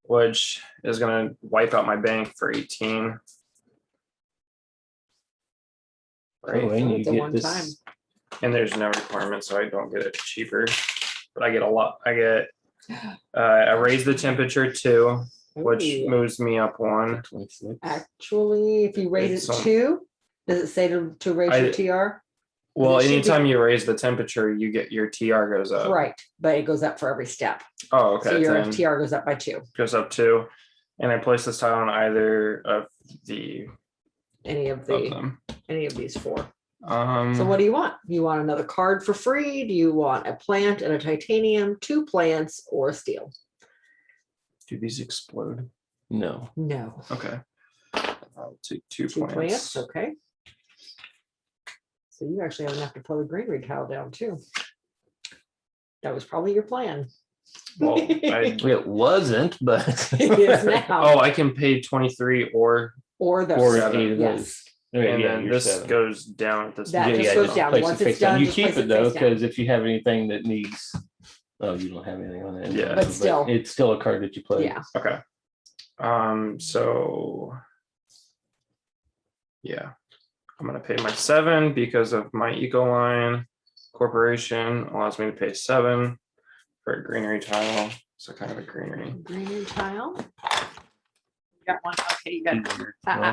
S3: which is gonna wipe out my bank for 18. Right.
S2: Oh, and you
S1: It's a
S2: get
S1: one
S2: this.
S1: time.
S3: And there's no requirement, so I don't get it cheaper. But I get a lot. I get I raise the temperature 2, which
S1: Ooh.
S3: moves me up 1.
S2: 26.
S1: Actually, if you raise
S3: It's
S1: it
S3: on-
S1: 2, does it say to raise your TR?
S3: Well,
S1: It should be-
S3: anytime you raise the temperature, you get your TR goes up.
S1: Right, but it goes up for every step.
S3: Oh,
S1: So
S3: okay.
S1: your
S3: Then
S1: TR goes up by 2.
S3: goes up 2. And I place this tile on either of
S1: Any of
S3: them.
S1: these 4. So what
S3: Um,
S1: do you want? You want another card for free? Do you want a plant and a titanium, 2 plants, or a steel?
S3: do these explode?
S2: No.
S1: No.
S3: Okay. I'll take 2
S1: 2
S3: plants.
S1: plants, okay. So you actually have enough to put a greenery tile down too. That was probably your plan.
S3: Well,
S2: It wasn't, but
S1: It is now.
S3: oh, I can pay 23 or
S1: Or the
S2: or
S3: Seven.
S2: 8 of
S1: yes.
S2: those. Right,
S3: and
S2: yeah,
S3: then
S2: you're
S3: this
S2: 7.
S3: goes down at this
S1: That
S3: point.
S1: just goes
S2: just
S1: down.
S2: place
S1: Once
S2: it
S1: it's
S2: face down.
S1: done,
S2: You
S1: just
S2: keep
S1: place
S2: it
S1: it
S2: though,
S1: face down.
S2: because if you have anything that needs, oh, you don't have anything on it.
S3: Yeah.
S1: But still.
S2: it's still a card that you play.
S1: Yeah.
S3: Okay. So yeah, I'm gonna pay my 7 because of my eco line. Corporation allows me to pay 7 for a greenery tile. So kind of a greenery.
S1: Greenery tile. You got one. Okay, you got.
S2: Well,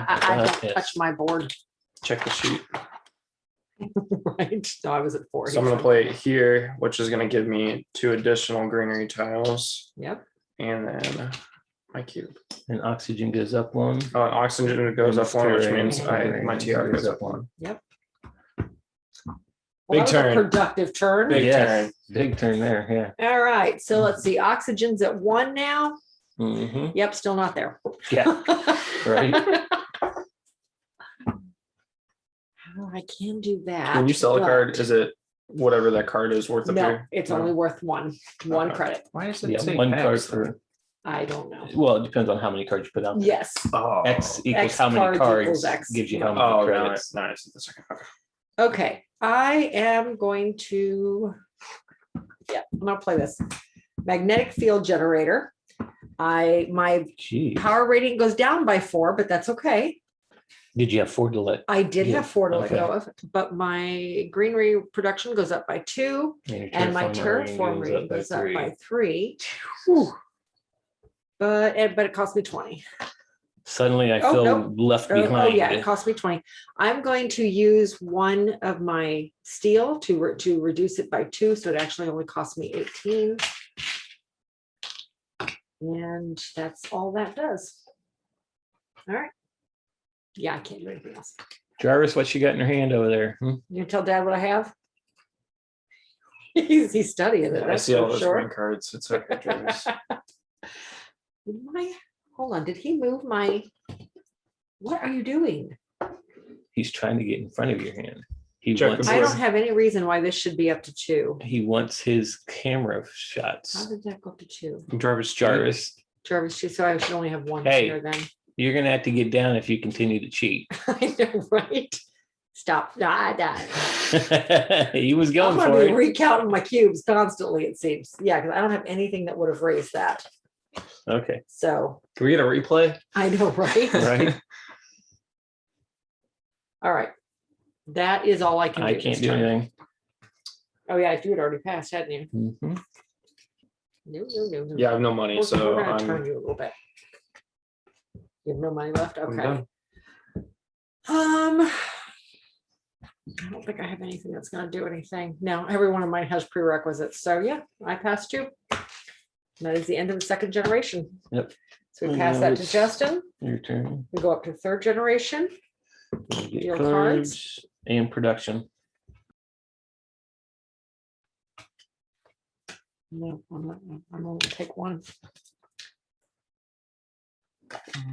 S1: I don't
S2: yes.
S1: touch my board.
S3: Check the sheet.
S1: Right. No, I was at 4.
S3: So I'm gonna play it here, which is gonna give me 2 additional greenery tiles,
S1: Yep.
S3: and then my cube.
S2: And oxygen goes up 1.
S3: Oh, and oxygen goes
S2: And
S3: up 1, which
S2: terrain-
S3: means my TR goes up 1.
S1: Yep.
S3: Big
S1: Well, that was a
S3: turn.
S1: productive turn.
S3: Big
S2: Yes, big turn there. Yeah.
S1: All right. So let's see. Oxygen's at 1 now.
S2: Mm-hmm.
S1: Yep. Still not there.
S2: Yeah. Right.
S1: Oh, I can do that.
S3: When you sell a
S1: but-
S3: card, is it whatever that card is worth up
S1: No,
S3: here?
S1: it's
S3: No.
S1: only worth one
S3: Okay.
S1: credit.
S3: Why is
S2: Yeah, 1 card for.
S1: I don't know.
S2: Well, it depends on how many cards you put out. there.
S1: Yes.
S3: Oh,
S2: X equals
S1: X
S2: how many
S1: cards equals
S2: cards
S1: X.
S2: gives you how
S1: Yeah.
S2: many
S3: oh,
S2: credits.
S3: no, I see the second. Okay.
S1: Okay. I am going to. Yeah, I'm gonna play this magnetic field generator. My
S2: Gee,
S1: power rating goes down by 4, but that's okay.
S2: did you have 4 to let?
S1: I did
S2: Yeah,
S1: have 4 to let
S2: okay.
S1: go of, but my greenery production goes up by 2, and my terraform rating goes up by 3. Whew. But it cost me 20.
S2: Suddenly, I
S1: Oh,
S2: feel
S1: nope.
S2: left
S1: Oh,
S2: behind.
S1: yeah, it cost me 20. I'm going to use one of my steel to reduce it by 2, so it actually only cost me 18. And that's all that does. All right. Yeah, I can't do anything else.
S2: Jarvis, what you got in your hand over there?
S1: You tell Dad what I have? He's studying it.
S3: I
S1: That's
S3: see all
S1: for
S3: those
S1: sure.
S3: green cards. It's okay, Travis.
S1: Hold on, did he move my? What are you doing?
S2: He's trying to get in front of your hand. He
S3: Check
S2: wants.
S3: the
S1: I
S3: board.
S1: don't have any reason why this should be up to 2.
S2: He wants his camera
S1: How
S2: shots.
S1: did that go up to 2?
S3: Jarvis,
S2: Jarvis,
S1: Jarvis, so I should only have 1
S2: Hey.
S1: here then.
S2: you're gonna have to get down if you continue to cheat.
S1: I know, right? Stop.
S2: He was
S1: I'm
S2: going
S1: gonna
S2: for
S1: be
S2: it.
S1: recounting my cubes constantly, it seems. Yeah, because I don't have anything that would have raised that.
S2: Okay,
S1: So
S3: can we get a replay?
S1: I know, right?
S2: right.
S1: All right. That is all I can do.
S2: I
S1: this
S2: can't do
S1: turn.
S2: anything.
S1: Oh, yeah, you had already passed, hadn't you?
S2: Mhm.
S1: No.
S3: Yeah, I have no money,
S1: We're
S3: so
S1: gonna turn
S3: I'm
S1: you a little bit. You have no money left? Okay.
S3: done.
S1: I don't think I have anything that's gonna do anything. No, every one of mine has prerequisites. So yeah, I passed 2. That is the end of the 2nd generation.
S2: Yep.
S1: So we
S2: And
S1: pass
S2: now
S1: that to
S2: it's-
S1: Justin.
S2: Your turn.
S1: We go up to 3rd generation.
S2: You get
S1: Deal cards.
S2: cards and production.
S1: No, I'm gonna take 1.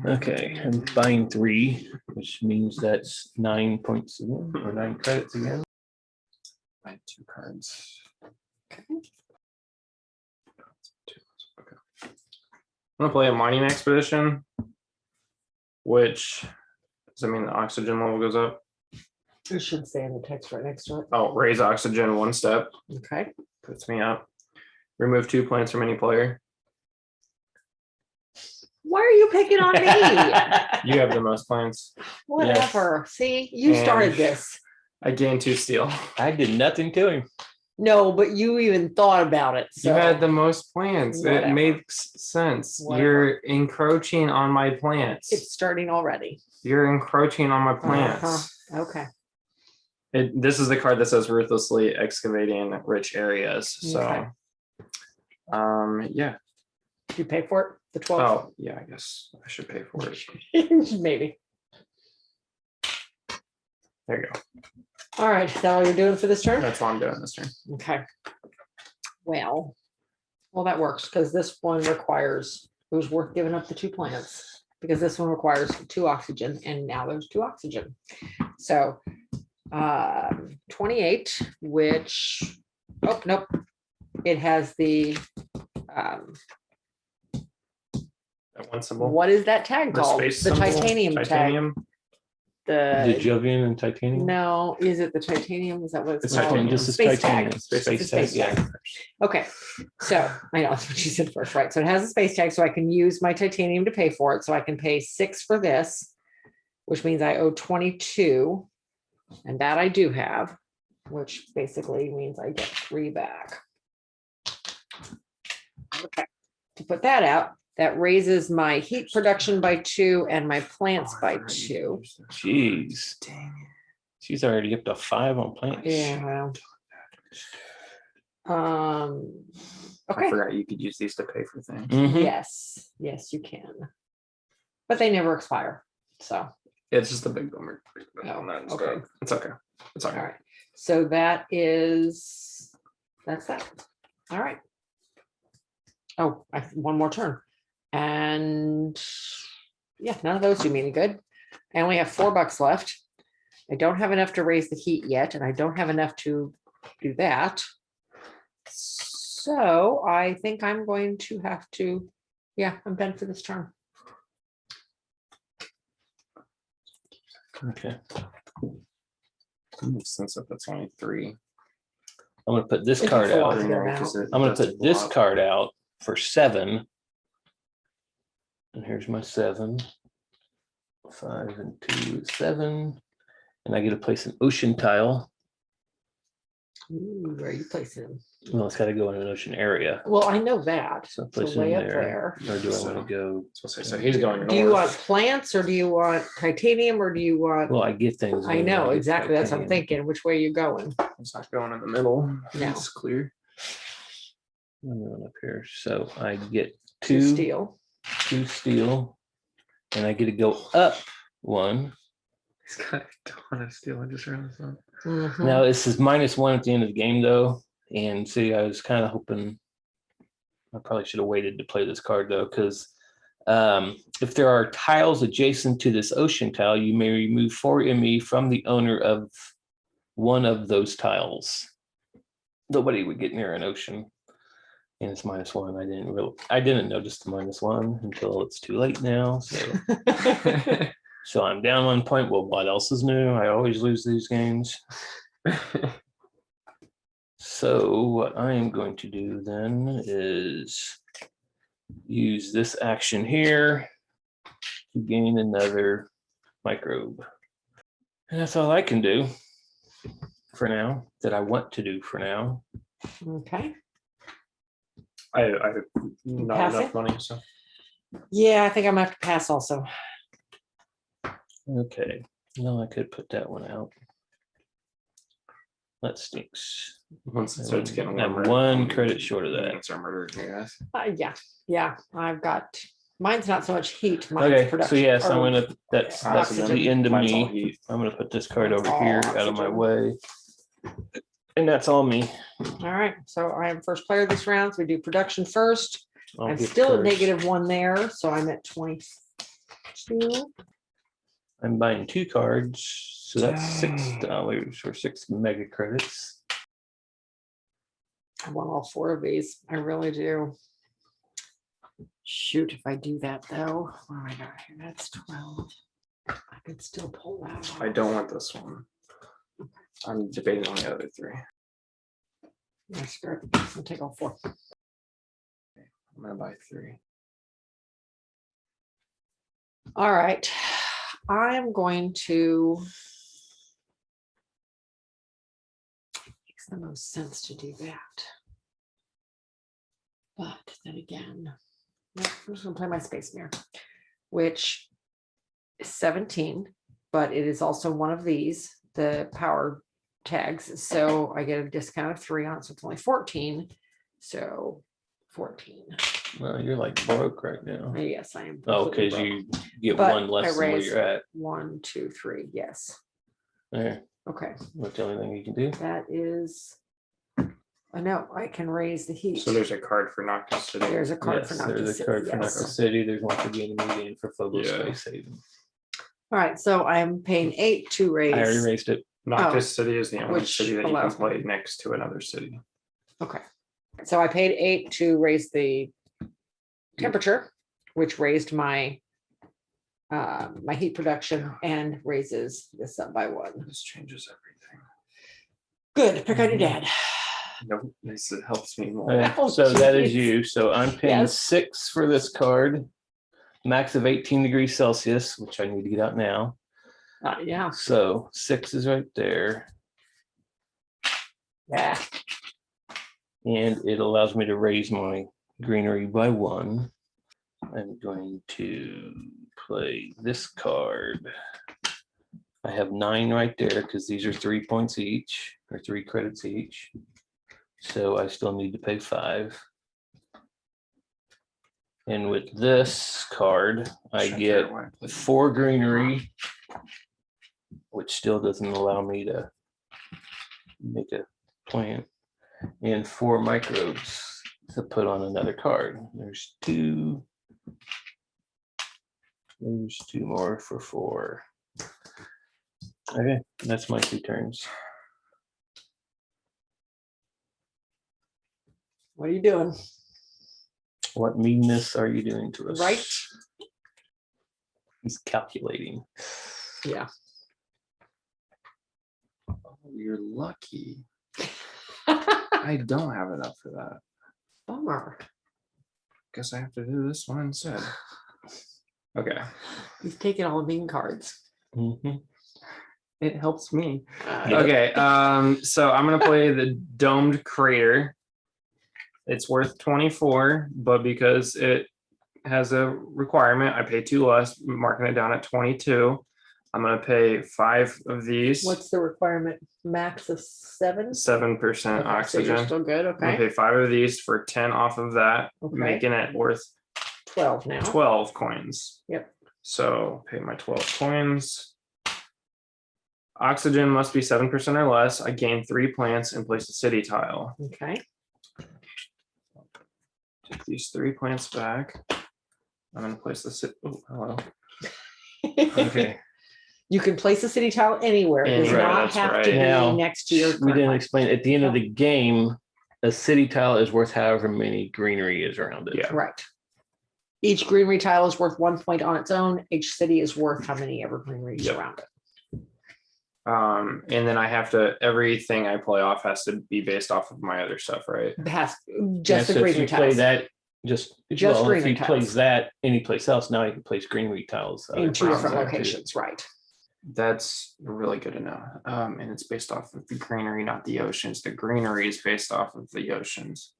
S2: Okay, I'm buying 3, which means that's 9 points again, or 9 credits again.
S3: I have 2 cards.
S1: Okay.
S3: Okay. gonna play a mining expedition, which does that mean the oxygen level goes up?
S1: It should say in the text right next to it.
S3: Oh, raise oxygen 1 step.
S1: Okay.
S3: Puts me up. Remove 2 plants from any player.
S1: Why are you picking on me?
S3: You have the most plants.
S1: Whatever. See, you started
S3: And-
S1: this.
S3: I gain 2 steel.
S2: I did nothing to him.
S1: No, but you even thought about it. So
S3: You had the most plants.
S1: Whatever.
S3: It makes sense.
S1: Whatever.
S3: You're encroaching on my plants.
S1: it's starting already.
S3: You're encroaching on my plants.
S1: Uh-huh. Okay.
S3: This is the card that says ruthlessly excavating rich areas. So,
S1: Okay.
S3: yeah.
S1: You pay for it? The 12?
S3: Oh, yeah. I guess I should pay for it.
S1: Maybe.
S3: There you go.
S1: All right. Is that all you're doing for this turn?
S3: That's all I'm doing this turn.
S1: Okay. Well, that works because this one requires, it was worth giving up the 2 plants because this one requires 2 oxygen and now there's 2 oxygen. So 28, which, oh, nope. It has the,
S3: That one symbol.
S1: what is that tag
S3: The
S1: called?
S3: space
S1: The
S3: symbol?
S1: titanium tag.
S3: Titanium.
S2: The
S1: The,
S2: Jovian and titanium.
S1: no, is it the titanium? Is that what it's
S3: It's
S1: called?
S3: titanium.
S2: This is
S1: Space
S2: titanium.
S1: tag.
S3: Space
S2: Space
S1: tag,
S2: tag. Yeah.
S1: Okay, so I know that's what you said first, right? So it has a space tag, so I can use my titanium to pay for it. So I can pay 6 for this, which means I owe 22. And that I do have, which basically means I get 3 back. Okay, to put that out, that raises my heat production by 2 and my plants by 2.
S2: Jeez.
S3: Dang it.
S2: She's already up to 5 on plants.
S1: Yeah, well.
S3: I
S1: Okay,
S3: forgot you could use these to pay for things.
S2: Mhm.
S1: yes, you can. But they never expire, so,
S3: It's just a big bummer.
S1: Oh,
S3: It's
S1: okay.
S3: okay. It's okay. It's
S1: all
S3: okay.
S1: right. So that's that. All right. Oh, one more turn. And yeah, none of those do me any good. I only have $4 left. I don't have enough to raise the heat yet, and I don't have enough to do that. So I think I'm going to have to, yeah, I'm done for this turn.
S2: Okay.
S3: Makes sense if that's only 3.
S2: I'm gonna put this
S1: It's
S2: card
S1: a
S2: out.
S1: lot.
S2: I'm gonna put this card out for 7. And here's my 7. 5 and 2 is 7. And I get to place an ocean tile.
S1: Ooh, where are you placing them?
S2: Well, it's got to go in an ocean area.
S1: Well, I know that.
S2: So
S1: So
S2: place it
S1: way
S2: in
S1: up there.
S2: Or do I want to go?
S3: So he's going north.
S1: Do you want plants or do you want titanium or do you want?
S2: Well, I get things.
S1: I
S2: when
S1: know,
S2: get
S1: exactly. That's what I'm
S2: titanium.
S1: thinking. Which way are you going?
S3: It's not going in the middle.
S1: No.
S3: It's clear.
S2: I'm going up here. So I get
S1: To
S2: 2
S1: steel.
S2: steel. And I get to go up 1.
S3: He's got a ton of steel. I just realized that.
S1: Mhm.
S2: Now this is -1 at the end of the game though. And see, I was kind of hoping I probably should have waited to play this card though, because if there are tiles adjacent to this ocean tile, you may remove 4 ME from the owner of one of those tiles. Nobody would get near an ocean. And it's -1. I didn't notice the -1 until it's too late now. So so I'm down 1 point. Well, what else is new? I always lose these games. So what I am going to do then is use this action here to gain another microbe. And that's all I can do for now, that I want to do for now.
S1: Okay.
S3: I have not
S1: Pass
S3: enough
S1: it?
S3: money, so
S1: Yeah, I think I'm gonna have to pass also.
S2: Okay, no, I could put that one out. That stinks.
S3: once it starts getting
S2: I'm
S3: warmer,
S2: 1 credit short of that.
S3: units are murdered, yes.
S1: Yeah, I've got, mine's not so much heat. Mine's
S2: Okay, so
S1: production.
S2: yes, I'm
S1: or-
S2: gonna, that's
S1: Oxygen.
S2: the end of
S3: Mine's all
S2: me.
S3: heat.
S2: I'm gonna put this card
S1: That's
S2: over
S1: all
S2: here out of my
S1: oxygen.
S2: way. And that's all me.
S1: All right, so I am first player this round. So we do production first.
S2: I'll
S1: I'm
S2: get
S1: still at
S2: cards.
S1: -1 there, so I'm at 22.
S2: I'm buying 2 cards, so that's $6 or 6 mega credits.
S1: I want all 4 of these. I really do. Shoot, if I do that though, what do I got here? That's 12. I could still pull that.
S3: I
S1: off.
S3: don't want this one. I'm debating on the other three.
S1: Yeah, screw it. I'll take all 4.
S3: I'm gonna buy 3.
S1: All right. I'm going to. Makes the most sense to do that. But then again, nope, I'm just gonna play my Space Mirror, which is 17, but it is also one of these, the power tags. So I get a discount of 3 on it, so it's only 14. So 14.
S2: Well, you're like broke right now.
S1: Yes, I am.
S2: Oh,
S1: completely
S2: because
S1: broke.
S2: you get
S1: But
S2: one less
S1: I
S2: than where
S1: raised
S2: you're at.
S1: 1, 2, 3. Yes.
S2: There.
S1: Okay.
S2: That's the only thing you can do.
S1: That is. I know I can raise the heat.
S3: So there's a card for Noctis City.
S1: There's a card
S2: Yes,
S1: for Noctis
S2: there's a
S1: City,
S2: card for
S1: yes.
S2: Noctis City. There's one for the enemy game for Phobos
S3: Yeah.
S2: Space Haven.
S1: All right, so I'm paying 8 to raise.
S2: I already raised it.
S3: Noctis City is the only
S1: which
S3: city that you can
S1: allows
S3: play next to another city.
S1: Okay. So I paid 8 to raise the temperature, which raised my my heat production and raises this up by 1.
S3: This changes everything.
S1: Good. Pick on your dad.
S3: No, this helps me more.
S2: Okay,
S1: Oh,
S2: so that is
S1: geez.
S2: you. So I'm paying
S1: Yes.
S2: 6 for this card. Max of 18 degrees Celsius, which I need to get out now.
S1: Yeah.
S2: So 6 is right there.
S1: Yeah.
S2: And it allows me to raise my greenery by 1. I'm going to play this card. I have 9 right there because these are 3 points each or 3 credits each. So I still need to pay 5. And with this card, I
S3: Check
S2: get
S3: out why I played
S2: 4 greenery, which still doesn't allow me to make a plant, and 4 microbes to put on another card. There's 2. There's 2 more for 4. Okay, that's my 2 turns.
S1: What are you doing?
S2: What meanness are you doing to us?
S1: Right.
S2: He's calculating.
S1: Yeah.
S3: Oh, you're lucky. I don't have enough for that.
S1: Bummer.
S3: Guess I have to do this one instead. Okay.
S1: He's taking all the mean cards.
S2: Mhm.
S3: It helps me.
S1: Uh,
S2: Yep.
S3: Okay. So I'm gonna play the domed crater. It's worth 24, but because it has a requirement, I pay 2 less, marking it down at 22. I'm gonna pay 5 of these.
S1: What's the requirement? Max of 7?
S3: 7%
S1: Okay, so you're
S3: oxygen.
S1: still good.
S3: I'm gonna
S1: Okay.
S3: pay 5 of these for 10 off of that,
S1: Okay.
S3: making it worth
S1: 12 now.
S3: 12 coins.
S1: Yep.
S3: So pay my 12 coins. Oxygen must be 7% or less. I gain 3 plants and place a city tile.
S1: Okay.
S3: Take these 3 plants back. I'm gonna place the city. Oh, hello. Okay.
S1: You can place a city tile anywhere. It does
S3: Anywhere,
S1: not
S3: that's
S1: have to
S3: right.
S1: be
S2: Now,
S1: next to your.
S2: We didn't
S1: current
S2: explain at the end of the game, a city tile is worth however many greenery is around it.
S3: Yeah.
S1: line. Right. Each greenery tile is worth 1 point on its own. Each city is worth how many ever greeneries
S3: Yep.
S1: around it.
S3: And then I have to, everything I play off has to be based off of my other stuff, right?
S1: It has
S2: Yeah,
S1: just
S2: so
S1: the
S2: if
S1: greenery
S2: you play
S1: tiles
S2: that, just
S1: Just
S2: well, if
S1: greenery
S2: he plays
S1: tiles.
S2: that anyplace else, now you can place greenery tiles
S1: in 2
S2: other
S1: different
S2: places too.
S1: locations. Right.
S3: That's really good to know. And it's based off of the greenery, not the oceans. The greenery is based off of the oceans.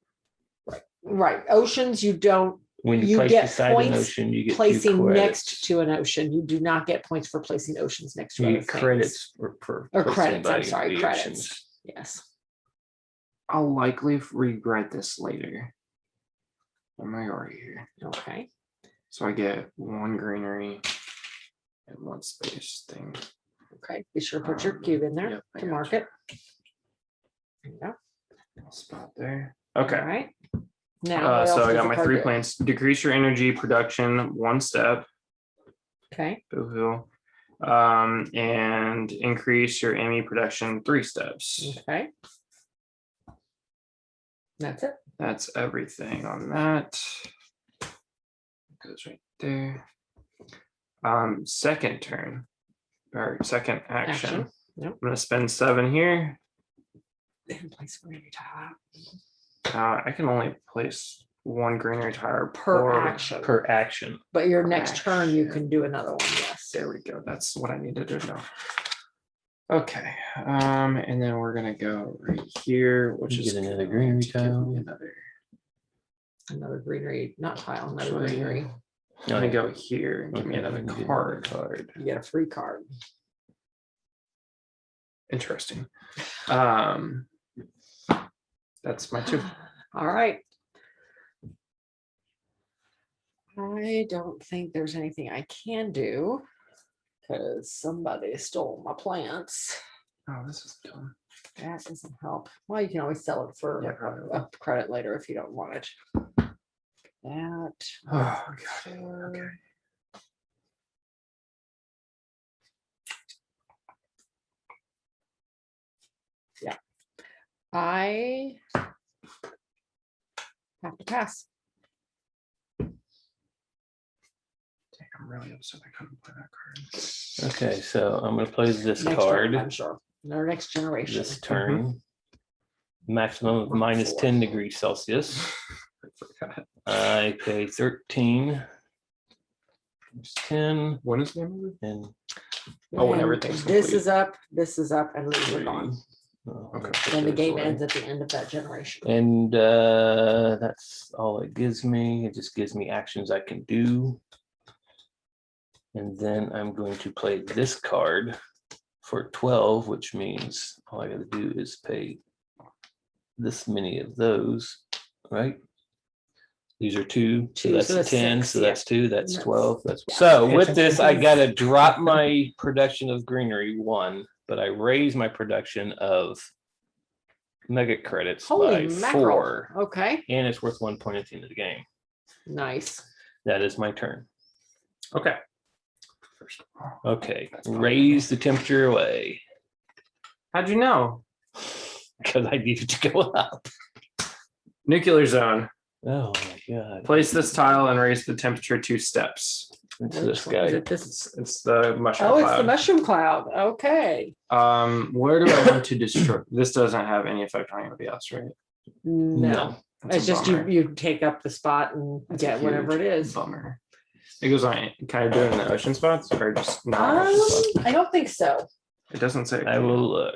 S1: Right. Oceans, you don't
S2: When you,
S1: You
S2: place
S1: get
S2: beside an
S1: points
S2: ocean, you get 2
S1: placing
S2: credits.
S1: next to an ocean. You do not get points for placing oceans next to
S2: You
S1: other
S2: get
S1: things.
S2: credits for
S1: Or
S2: placing
S1: credits, I'm
S2: by
S1: sorry,
S2: the
S1: credits.
S2: oceans.
S1: Yes.
S3: I'll likely regret this later. Am I already here?
S1: Okay.
S3: So I get 1 greenery and 1 space thing.
S1: Okay. Be sure to put your cube in there
S3: Yep, I
S1: to
S3: got
S1: mark
S3: you.
S1: it. There you go.
S3: I'll spot there. Okay.
S1: All right. Now, what
S3: So
S1: else
S3: I
S1: does
S3: got
S1: the
S3: my
S1: card
S3: 3
S1: do?
S3: plants. Decrease your energy production 1 step.
S1: Okay.
S3: Boo-hoo. And increase your ME production 3 steps.
S1: Okay. That's it.
S3: That's everything on that. goes right there. Second turn or second action.
S1: Action. Yep.
S3: I'm gonna spend 7 here.
S1: And place greenery tile
S3: I can only place 1 greenery tile
S1: per action.
S2: Per action.
S1: But your next turn, you
S3: action.
S1: can do another one. Yes.
S3: There we go. That's what I needed to know. Okay. And then we're gonna go right here, which
S2: Get
S3: is
S2: another
S3: going
S2: greenery
S3: to give me
S2: tile.
S1: Another greenery, not tile, another
S3: Actually,
S1: greenery.
S3: I'm gonna go here and give me
S2: Okay,
S3: another
S2: get
S3: card.
S1: You get a free card.
S3: Interesting. That's my 2.
S1: All right. I don't think there's anything I can do because somebody stole my plants.
S3: Oh, this is dumb.
S1: That doesn't help. Well, you can always sell it for
S3: Yeah, probably.
S1: a credit later if you don't want it. That.
S3: Oh, God. Okay.
S1: I have to pass.
S3: Dang, I'm really upset I couldn't play that card.
S2: Okay, so I'm gonna play this
S1: Next
S2: card
S1: turn, I'm sure. Our next generation.
S2: this turn. Maximum of minus 10 degrees Celsius.
S3: I forgot.
S2: I pay 13. There's 10
S3: When is the name of it?
S2: and
S3: Oh, when
S1: And
S3: everything's
S1: this
S3: complete.
S1: is up, and these are gone.
S3: Okay.
S1: Then the game ends at the end of that generation.
S2: And that's all it gives me. It just gives me actions I can do. And then I'm going to play this card for 12, which means all I got to do is pay this many of those, right? These are 2, so
S1: Two,
S2: that's
S1: so that's
S2: 10,
S1: 6,
S2: so
S1: yeah.
S2: that's 2, that's
S1: Yes.
S2: 12. That's
S1: Yeah.
S2: so with this, I got to drop my production of greenery 1, but I raise my production of mega credits
S1: Holy
S2: by
S1: mackerel.
S2: 4,
S1: Okay,
S2: and it's worth 1 point at the end of the game.
S1: nice.
S2: That is my turn.
S3: Okay. First of all,
S2: Okay,
S3: That's fine.
S2: raise the temperature away
S3: how'd you know?
S2: because I need it to go up.
S3: Nuclear zone.
S2: Oh my god!
S3: Place this tile and raise the temperature 2 steps.
S2: It's
S1: Which
S2: this
S1: one is
S2: guy.
S1: it? This.
S3: It's the mushroom
S1: Oh, it's the
S3: cloud.
S1: mushroom cloud. Okay.
S3: Where do I want to destroy? This doesn't have any effect on anybody else, right?
S1: No,
S3: That's
S1: it's
S3: a
S1: just
S3: bummer.
S1: you take up the spot and
S3: That's a
S1: get whatever it
S3: huge
S1: is.
S3: Bummer. It goes on. Can I do it in the ocean spots or just not? Ocean spots?
S1: I don't think so.
S3: It doesn't say.
S2: I will look.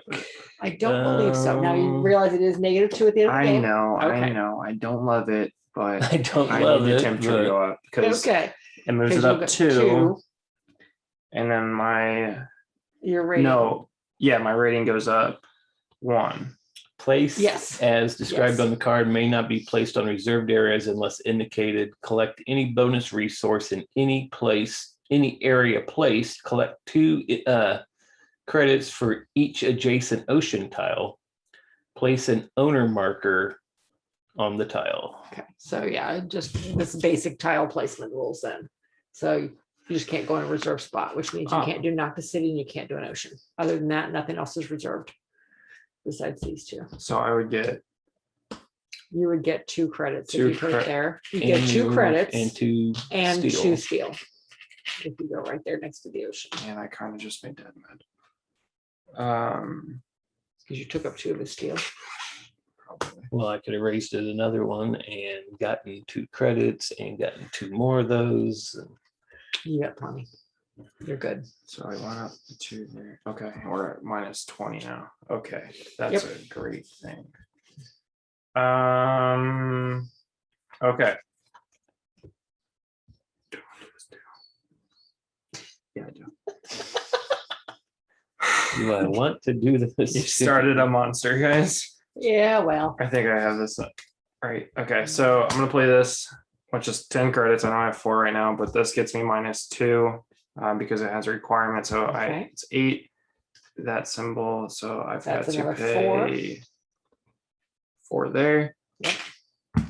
S1: I don't believe so. Now you
S2: Um,
S1: realize it is -2 at the end of the
S3: I
S1: game.
S3: know. I
S1: Okay.
S3: know. I don't love it, but
S2: I don't
S3: I
S2: love
S3: need the
S2: it.
S3: temperature to
S2: but
S3: go up because
S1: Okay.
S3: it moves
S1: 'cause
S3: it
S1: you've
S3: up
S1: got
S3: 2, and then my
S1: You're rating.
S3: no, yeah, my rating goes up 1.
S2: Place
S1: Yes.
S2: as described
S1: Yes.
S2: on the card may not be placed on reserved areas unless indicated. Collect any bonus resource in any place, any area placed. Collect 2 credits for each adjacent ocean tile. Place an owner marker on the tile.
S1: Okay. So yeah, just this basic tile placement rules then. So you just can't go in a reserved spot, which means you
S3: Oh.
S1: can't do knock the city and you can't do an ocean. Other than that, nothing else is reserved besides these 2.
S3: So I would get
S1: You would get 2 credits
S3: 2
S1: if you put it
S3: cre-
S1: there. You get 2
S2: And-
S1: credits
S2: and 2
S1: and
S2: steel.
S1: 2 steel. If you go right there next to the ocean,
S3: man, I kind of just made that mad.
S1: because you took up 2 of the steel.
S3: Probably.
S2: Well, I could have raised it another one and gotten 2 credits and gotten 2 more of those.
S1: You got plenty. You're good.
S3: So I went up to there. Okay, we're at -20 now. Okay, that's a great thing. Okay. Yeah, I do.
S2: Do I want to do this?
S3: You started a monster, guys.
S1: Yeah, well,
S3: I think I have this up. Right. Okay, so I'm gonna play this, which is 10 credits. I know I have 4 right now, but this gets me -2 because it has a requirement. So
S1: Okay.
S3: it's 8. That symbol. So I've
S1: That's
S3: got to
S1: another
S3: pay 4 there.